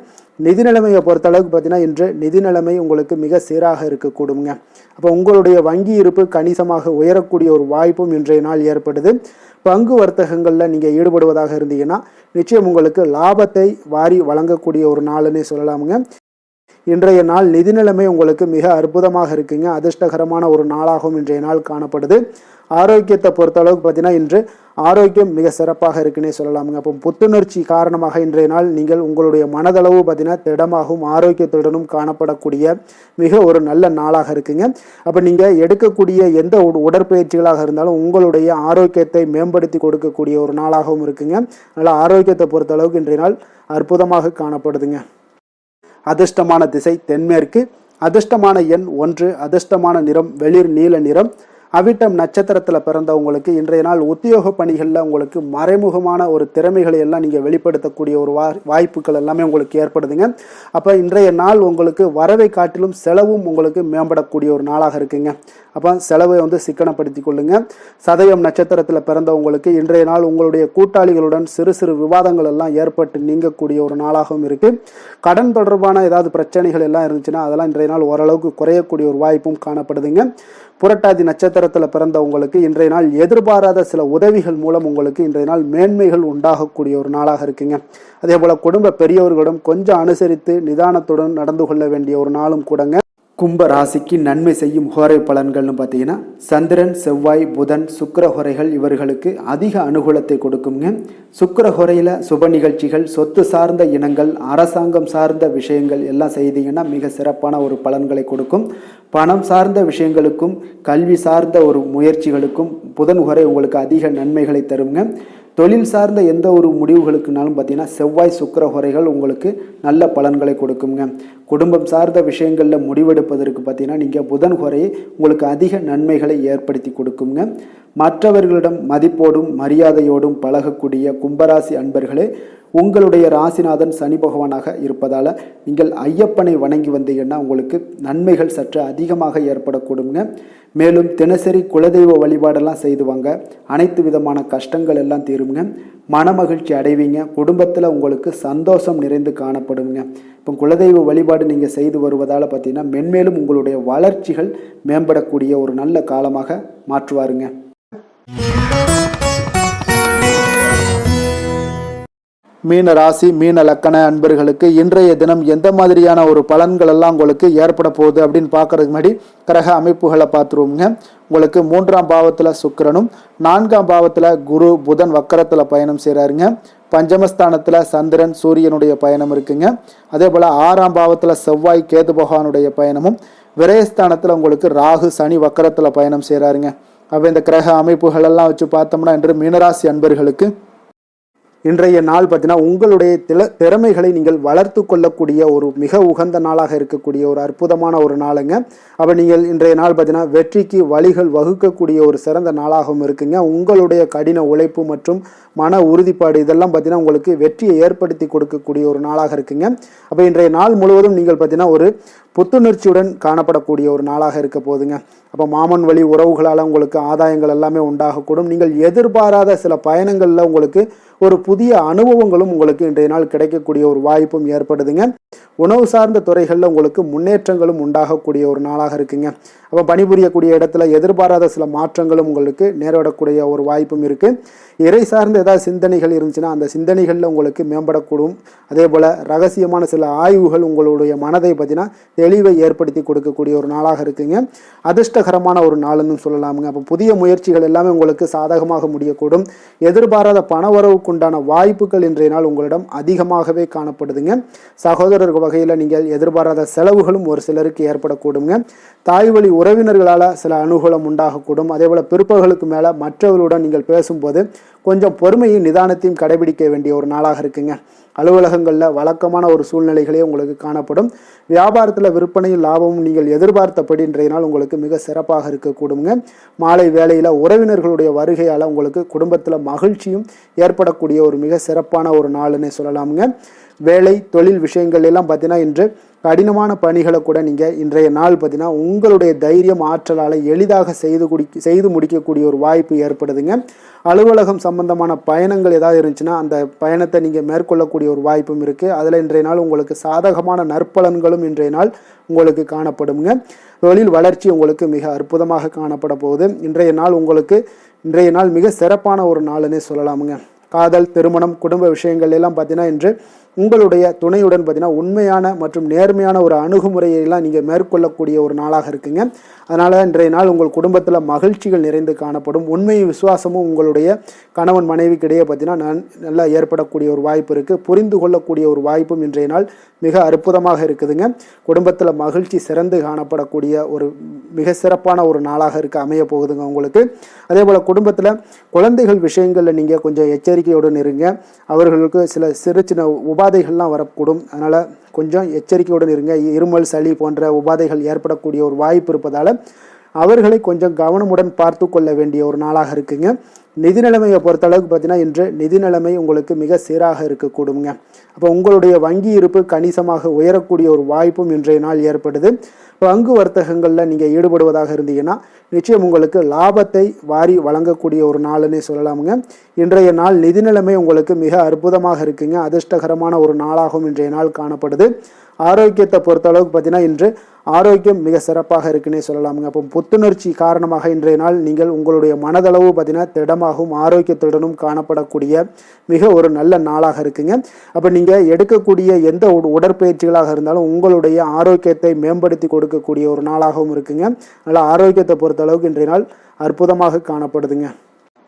நிதி நிலைமையை பொறுத்தளவுக்கு பார்த்தீங்கன்னா இன்று நிதி நிலைமை உங்களுக்கு மிக சீராக இருக்கக்கூடுங்க. அப்போ உங்களுடைய வங்கி இருப்பு கணிசமாக உயரக்கூடிய ஒரு வாய்ப்பும் இன்றைய நாள் ஏற்படுது. பங்கு வர்த்தகங்களில் நீங்கள் ஈடுபடுவதாக இருந்தீங்கன்னா நிச்சயம் உங்களுக்கு லாபத்தை வாரி வழங்கக்கூடிய ஒரு நாள்னே சொல்லலாமுங்க. இன்றைய நாள் நிதி நிலைமை உங்களுக்கு மிக அற்புதமாக இருக்குங்க. அதிர்ஷ்டகரமான ஒரு நாளாகவும் இன்றைய நாள் காணப்படுது. ஆரோக்கியத்தை பொறுத்தளவுக்கு பார்த்தீங்கன்னா இன்று ஆரோக்கியம் மிக சிறப்பாக இருக்குன்னே சொல்லலாமுங்க. அப்போ புத்துணர்ச்சி காரணமாக இன்றைய நாள் நீங்கள் உங்களுடைய மனதளவு பார்த்தீங்கன்னா திடமாகவும் ஆரோக்கியத்துடனும் காணப்படக்கூடிய மிக ஒரு நல்ல நாளாக இருக்குங்க. அப்போ நீங்கள் எடுக்கக்கூடிய எந்த உடற்பயிற்சிகளாக இருந்தாலும் உங்களுடைய ஆரோக்கியத்தை மேம்படுத்தி கொடுக்கக்கூடிய ஒரு நாளாகவும் இருக்குங்க. அதனால் ஆரோக்கியத்தை பொறுத்தளவுக்கு இன்றைய நாள் அற்புதமாக காணப்படுதுங்க. அதிர்ஷ்டமான திசை தென்மேற்கு. அதிர்ஷ்டமான எண் 1. அதிர்ஷ்டமான நிறம் வெளிர் நீல நிறம். அவிட்டம் நட்சத்திரத்தில் பிறந்தவங்களுக்கு இன்றைய நாள் உத்தியோக பணிகளில் உங்களுக்கு மறைமுகமான ஒரு திறமைகளை எல்லாம் நீங்கள் வெளிப்படுத்தக்கூடிய ஒரு வாய்ப்புகள் எல்லாமே உங்களுக்கு ஏற்படுதுங்க. அப்போ இன்றைய நாள் உங்களுக்கு வரவை காட்டிலும் செலவும் உங்களுக்கு மேம்படக்கூடிய ஒரு நாளாக இருக்குங்க. அப்போ செலவை சிக்கனப்படுத்தி கொள்ளுங்க. சதயம் நட்சத்திரத்தில் பிறந்தவங்களுக்கு இன்றைய நாள் உங்களுடைய கூட்டாளிகளுடன் சிறு சிறு விவாதங்கள் எல்லாம் ஏற்பட்டு நீங்கக்கூடிய ஒரு நாளாகவும் இருக்குது. கடன் தொடர்பான ஏதாவது பிரச்சனைகள் எல்லாம் இருந்துச்சுன்னா அதெல்லாம் இன்றைய நாள் ஓரளவுக்கு குறையக்கூடிய ஒரு வாய்ப்பும் காணப்படுதுங்க. புரட்டாதி நட்சத்திரத்தில் பிறந்தவங்களுக்கு இன்றைய நாள் எதிர்பாராத சில உதவிகள் மூலம் உங்களுக்கு இன்றைய நாள் மேன்மைகள் உண்டாகக்கூடிய ஒரு நாளாக இருக்குங்க. அதே போல் குடும்ப பெரியவர்களிடம் கொஞ்சம் அனுசரித்து நிதானத்துடன் நடந்து கொள்ள வேண்டிய ஒரு நாளும் கூடங்க. கும்ப ராசிக்கு நன்மை செய்யும் ஹோரை பலன்கள்னு பார்த்தீங்கன்னா சந்திரன், செவ்வாய், புதன், சுக்கிர ஹோரைகள் இவர்களுக்கு அதிக அனுகூலத்தை கொடுக்குங்க. சுக்கிர ஹோரையில் சுப நிகழ்ச்சிகள், சொத்து சார்ந்த இனங்கள், அரசாங்கம் சார்ந்த விஷயங்கள் எல்லாம் செய்தீங்கன்னா மிக சிறப்பான ஒரு பலன்களை கொடுக்கும். பணம் சார்ந்த விஷயங்களுக்கும் கல்வி சார்ந்த ஒரு முயற்சிகளுக்கும் புதன் ஹோரை உங்களுக்கு அதிக நன்மைகளை தருங்க. தொழில் சார்ந்த எந்த ஒரு முடிவுகளுக்குனாலும் பார்த்தீங்கன்னா செவ்வாய் சுக்கிர ஹோரைகள் உங்களுக்கு நல்ல பலன்களை கொடுக்குங்க. குடும்பம் சார்ந்த விஷயங்களில் முடிவெடுப்பதற்கு பார்த்தீங்கன்னா நீங்கள் புதன் ஹோரையை உங்களுக்கு அதிக நன்மைகளை ஏற்படுத்தி கொடுக்குங்க. மற்றவர்களிடம் மதிப்போடும் மரியாதையோடும் பழகக்கூடிய கும்பராசி அன்பர்களே, உங்களுடைய ராசிநாதன் சனி பகவானாக இருப்பதால் நீங்கள் ஐயப்பனை வணங்கி வந்தீங்கன்னா உங்களுக்கு நன்மைகள் சற்று அதிகமாக ஏற்படக்கூடுங்க. மேலும் தினசரி குலதெய்வ வழிபாடெல்லாம் செய்து வாங்க, அனைத்து விதமான கஷ்டங்கள் எல்லாம் தீருங்க, மனமகிழ்ச்சி அடைவீங்க, குடும்பத்தில் உங்களுக்கு சந்தோஷம் நிறைந்து காணப்படுங்க. இப்போ குலதெய்வ வழிபாடு நீங்கள் செய்து வருவதால் பார்த்தீங்கன்னா மென்மேலும் உங்களுடைய வளர்ச்சிகள் மேம்படக்கூடிய ஒரு நல்ல காலமாக மாற்றுவாருங்க. மீன ராசி மீன லக்கண அன்பர்களுக்கு இன்றைய தினம் எந்த மாதிரியான ஒரு பலன்கள் எல்லாம் உங்களுக்கு ஏற்பட போகுது அப்படின்னு பார்க்கறதுக்கு முன்னாடி கிரக அமைப்புகளை பார்த்துருவோங்க. உங்களுக்கு 3ஆம் பாவத்தில் சுக்கிரனும் 4ஆம் பாவத்தில் குரு புதன் வக்கரத்தில் பயணம் செய்கிறாருங்க. பஞ்சமஸ்தானத்தில் சந்திரன் சூரியனுடைய பயணம் இருக்குங்க. அதே போல் 6ஆம் பாவத்தில் செவ்வாய் கேது பகவானுடைய பயணமும், விரயஸ்தானத்தில் உங்களுக்கு ராகு சனி வக்கரத்தில் பயணம் செய்கிறாருங்க. அப்போ இந்த கிரக அமைப்புகள் எல்லாம் வச்சு பார்த்தோம்னா இன்று மீனராசி அன்பர்களுக்கு இன்றைய நாள் பார்த்தீங்கன்னா உங்களுடைய திறமைகளை நீங்கள் வளர்த்து கொள்ளக்கூடிய ஒரு மிக உகந்த நாளாக இருக்கக்கூடிய ஒரு அற்புதமான ஒரு நாளுங்க. அப்போ நீங்கள் இன்றைய நாள் பார்த்தீங்கன்னா வெற்றிக்கு வழிகள் வகுக்கக்கூடிய ஒரு சிறந்த நாளாகவும் இருக்குங்க. உங்களுடைய கடின உழைப்பு மற்றும் மன உறுதிப்பாடு இதெல்லாம் பார்த்தீங்கன்னா உங்களுக்கு வெற்றியை ஏற்படுத்தி கொடுக்கக்கூடிய ஒரு நாளாக இருக்குங்க. அப்போ இன்றைய நாள் முழுவதும் நீங்கள் பார்த்தீங்கன்னா ஒரு புத்துணர்ச்சியுடன் காணப்படக்கூடிய ஒரு நாளாக இருக்க போதுங்க. அப்போ மாமன் வழி உறவுகளால் உங்களுக்கு ஆதாயங்கள் எல்லாமே உண்டாகக்கூடும். நீங்கள் எதிர்பாராத சில பயணங்களில் உங்களுக்கு ஒரு புதிய அனுபவங்களும் உங்களுக்கு இன்றைய நாள் கிடைக்கக்கூடிய ஒரு வாய்ப்பும் ஏற்படுதுங்க. உணவு சார்ந்த துறைகளில் உங்களுக்கு முன்னேற்றங்களும் உண்டாகக்கூடிய ஒரு நாளாக இருக்குங்க. அப்போ பணிபுரியக்கூடிய இடத்துல எதிர்பாராத சில மாற்றங்களும் உங்களுக்கு நேரிடக்கூடிய ஒரு வாய்ப்பும் இருக்குது. இறை சார்ந்த ஏதாவது சிந்தனைகள் இருந்துச்சுன்னா அந்த சிந்தனைகளில் உங்களுக்கு மேம்படக்கூடும். அதே போல் ரகசியமான சில ஆய்வுகள் உங்களுடைய மனதை பார்த்தீங்கன்னா தெளிவை ஏற்படுத்தி கொடுக்கக்கூடிய ஒரு நாளாக இருக்குங்க. அதிர்ஷ்டகரமான ஒரு நாளுன்னு சொல்லலாமுங்க. அப்போ புதிய முயற்சிகள் எல்லாமே உங்களுக்கு சாதகமாக முடியக்கூடும். எதிர்பாராத பணவரவுக்குண்டான வாய்ப்புகள் இன்றைய நாள் உங்களிடம் அதிகமாகவே காணப்படுதுங்க. சகோதரர் வகையில் நீங்கள் எதிர்பாராத செலவுகளும் ஒரு சிலருக்கு ஏற்படக்கூடுங்க. தாய் வழி உறவினர்களால் சில அனுகூலம் உண்டாகக்கூடும். அதே போல் பிற்பகலுக்கு மேலே மற்றவர்களுடன் நீங்கள் பேசும்போது கொஞ்சம் பொறுமையும் நிதானத்தையும் கடைபிடிக்க வேண்டிய ஒரு நாளாக இருக்குங்க. அலுவலகங்களில் வழக்கமான ஒரு சூழ்நிலைகளே உங்களுக்கு காணப்படும். வியாபாரத்தில் விற்பனையும் லாபமும் நீங்கள் எதிர்பார்த்தபடி இன்றைய நாள் உங்களுக்கு மிக சிறப்பாக இருக்கக்கூடுங்க. மாலை வேளையில் உறவினர்களுடைய வருகையால் உங்களுக்கு குடும்பத்தில் மகிழ்ச்சியும் ஏற்படக்கூடிய ஒரு மிக சிறப்பான ஒரு நாளுன்னு சொல்லலாமுங்க. வேலை தொழில் விஷயங்கள் எல்லாம் பார்த்தீங்கன்னா இன்று கடினமான பணிகளை கூட நீங்கள் இன்றைய நாள் பார்த்தீங்கன்னா உங்களுடைய தைரியம் ஆற்றலால் எளிதாக செய்து முடிக்கக்கூடிய ஒரு வாய்ப்பு ஏற்படுதுங்க. அலுவலகம் சம்பந்தமான பயணங்கள் ஏதாவது இருந்துச்சுன்னா அந்த பயணத்தை நீங்கள் மேற்கொள்ளக்கூடிய ஒரு வாய்ப்பும் இருக்குது. அதில் இன்றைய நாள் உங்களுக்கு சாதகமான நற்பலன்களும் இன்றைய நாள் உங்களுக்கு காணப்படுங்க. தொழில் வளர்ச்சி உங்களுக்கு மிக அற்புதமாக காணப்பட போகுது. இன்றைய நாள் மிக சிறப்பான ஒரு நாளுன்னே சொல்லலாமுங்க. காதல் திருமணம் குடும்ப விஷயங்கள் எல்லாம் பார்த்தீங்கன்னா இன்று உங்களுடைய துணையுடன் பார்த்தீங்கன்னா உண்மையான மற்றும் நேர்மையான ஒரு அணுகுமுறையெல்லாம் நீங்கள் மேற்கொள்ளக்கூடிய ஒரு நாளாக இருக்குங்க. அதனால் இன்றைய நாள் உங்கள் குடும்பத்தில் மகிழ்ச்சிகள் நிறைந்து காணப்படும். உண்மையும் விசுவாசமும் உங்களுடைய கணவன் மனைவிக்கிடையே பார்த்தீங்கன்னா நல்லா ஏற்படக்கூடிய ஒரு வாய்ப்பு இருக்குது. புரிந்து கொள்ளக்கூடிய ஒரு வாய்ப்பும் இன்றைய நாள் மிக அற்புதமாக இருக்குதுங்க. குடும்பத்தில் மகிழ்ச்சி சிறந்து காணப்படக்கூடிய ஒரு மிக சிறப்பான ஒரு நாளாக அமைய போகுதுங்க உங்களுக்கு. அதே போல் குடும்பத்தில் குழந்தைகள் விஷயங்களில் நீங்கள் கொஞ்சம் எச்சரிக்கையுடன் இருங்க. அவர்களுக்கு சில சிறு சின்ன உபாதைகள்லாம் வரக்கூடும். அதனால் கொஞ்சம் எச்சரிக்கையுடன் இருங்க. இருமல் சளி போன்ற உபாதைகள் ஏற்படக்கூடிய ஒரு வாய்ப்பு இருப்பதால் அவர்களை கொஞ்சம் கவனமுடன் பார்த்து கொள்ள வேண்டிய ஒரு நாளாக இருக்குங்க. நிதி நிலைமையை பொறுத்தளவுக்கு பார்த்தீங்கன்னா இன்று நிதி நிலைமை உங்களுக்கு மிக சீராக இருக்கக்கூடுங்க. அப்போ உங்களுடைய வங்கி இருப்பு கணிசமாக உயரக்கூடிய ஒரு வாய்ப்பும் இன்றைய நாள் ஏற்படுது. பங்கு வர்த்தகங்களில் நீங்கள் ஈடுபடுவதாக இருந்தீங்கன்னா நிச்சயம் உங்களுக்கு லாபத்தை வாரி வழங்கக்கூடிய ஒரு நாளுன்னே சொல்லலாமுங்க. இன்றைய நாள் நிதி நிலைமை உங்களுக்கு மிக அற்புதமாக இருக்குங்க. அதிர்ஷ்டகரமான ஒரு நாளாகவும் இன்றைய நாள் காணப்படுது. ஆரோக்கியத்தை பொறுத்தளவுக்கு பார்த்தீங்கன்னா இன்று ஆரோக்கியம் மிக சிறப்பாக இருக்குன்னே சொல்லலாமுங்க. அப்போ புத்துணர்ச்சி காரணமாக இன்றைய நாள் நீங்கள் உங்களுடைய மனதளவு பார்த்தீங்கன்னா திடமாகவும் ஆரோக்கியத்துடனும் காணப்படக்கூடிய மிக ஒரு நல்ல நாளாக இருக்குங்க. அப்போ நீங்கள் எடுக்கக்கூடிய எந்த உடற்பயிற்சிகளாக இருந்தாலும் உங்களுடைய ஆரோக்கியத்தை மேம்படுத்தி கொடுக்கக்கூடிய ஒரு நாளாகவும் இருக்குங்க. அதனால் ஆரோக்கியத்தை பொறுத்தளவுக்கு இன்றைய நாள் அற்புதமாக காணப்படுதுங்க.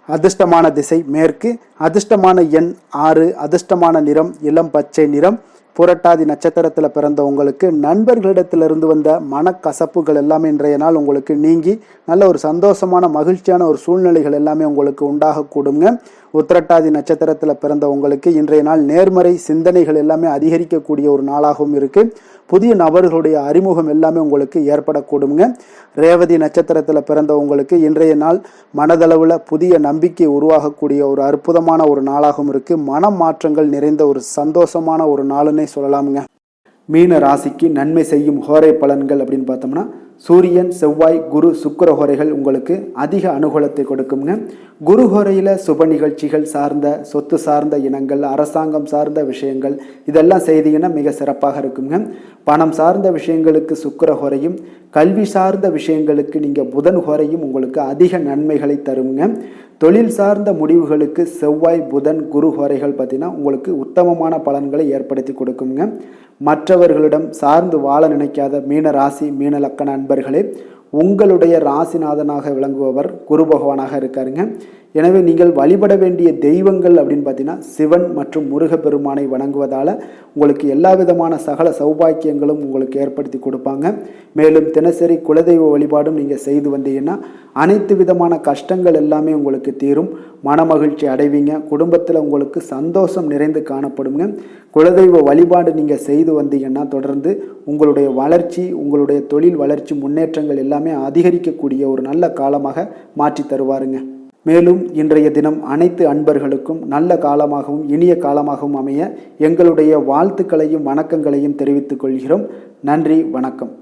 அதிர்ஷ்டமான திசை மேற்கு, அதிர்ஷ்டமான எண் 6, அதிர்ஷ்டமான நிறம் இளம் பச்சை நிறம், புரட்டாதி நட்சத்திரத்தில் பிறந்த உங்களுக்கு நண்பர்களிடத்திலிருந்து வந்த மனக்கசப்புகள் எல்லாமே இன்றைய நாள் உங்களுக்கு நீங்கி நல்ல ஒரு சந்தோஷமான மகிழ்ச்சியான ஒரு சூழ்நிலைகள் எல்லாமே உங்களுக்கு உண்டாகக்கூடுங்க. உத்திரட்டாதி நட்சத்திரத்தில் பிறந்த உங்களுக்கு இன்றைய நாள் நேர்மறை சிந்தனைகள் எல்லாமே அதிகரிக்கக்கூடிய ஒரு நாளாகவும் இருக்கு. புதிய நபர்களுடைய அறிமுகம் எல்லாமே உங்களுக்கு ஏற்படக்கூடுங்க. ரேவதி நட்சத்திரத்தில் பிறந்த உங்களுக்கு இன்றைய நாள் மனதளவில் புதிய நம்பிக்கை உருவாகக்கூடிய ஒரு அற்புதமான ஒரு நாளாகவும் இருக்கு. மன மாற்றங்கள் நிறைந்த ஒரு சந்தோஷமான ஒரு நாளுன்னே சொல்லலாமுங்க. மீன ராசிக்கு நன்மை செய்யும் ஹோரை பலன்கள் அப்படின்னு பார்த்தோம்னா, சூரியன், செவ்வாய், குரு, சுக்கிர ஹோரைகள் உங்களுக்கு அதிக அனுகூலத்தை கொடுக்குங்க. குரு ஹோரையில் சுப நிகழ்ச்சிகள் சார்ந்த, சொத்து சார்ந்த இனங்கள், அரசாங்கம் சார்ந்த விஷயங்கள் இதெல்லாம் செய்தீங்கன்னா மிக சிறப்பாக இருக்குங்க. பணம் சார்ந்த விஷயங்களுக்கு சுக்கிர ஹோரையும், கல்வி சார்ந்த விஷயங்களுக்கு நீங்கள் புதன் ஹோரையும் உங்களுக்கு அதிக நன்மைகளை தருங்க. தொழில் சார்ந்த முடிவுகளுக்கு செவ்வாய், புதன், குரு ஹோரைகள் பார்த்தீங்கன்னா உங்களுக்கு உத்தமமான பலன்களை ஏற்படுத்தி கொடுக்குங்க. மற்றவர்களிடம் சார்ந்து வாழ நினைக்காத மீன ராசி, மீன லக்கண அன்பர்களே, உங்களுடைய ராசிநாதனாக விளங்குபவர் குரு பகவானாக இருக்காருங்க. எனவே நீங்கள் வழிபட வேண்டிய தெய்வங்கள் அப்படின்னு பார்த்தீங்கன்னா சிவன் மற்றும் முருகப்பெருமானை வணங்குவதால் உங்களுக்கு எல்லா விதமான சகல சௌபாக்கியங்களும் உங்களுக்கு ஏற்படுத்தி கொடுப்பாங்க. மேலும் தினசரி குலதெய்வ வழிபாடும் நீங்கள் செய்து வந்தீங்கன்னா அனைத்து விதமான கஷ்டங்கள் எல்லாமே உங்களுக்கு தீரும். மனமகிழ்ச்சி அடைவீங்க. குடும்பத்தில் உங்களுக்கு சந்தோஷம் நிறைந்து காணப்படுங்க. குலதெய்வ வழிபாடு நீங்கள் செய்து வந்தீங்கன்னா தொடர்ந்து உங்களுடைய வளர்ச்சி, உங்களுடைய தொழில் வளர்ச்சி, முன்னேற்றங்கள் எல்லாமே அதிகரிக்கக்கூடிய ஒரு நல்ல காலமாக மாற்றி தருவாருங்க. மேலும் இன்றைய தினம் அனைத்து அன்பர்களுக்கும் நல்ல காலமாகவும் இனிய காலமாகவும் அமைய எங்களுடைய வாழ்த்துக்களையும் வணக்கங்களையும் தெரிவித்துக் கொள்கிறோம். நன்றி, வணக்கம்.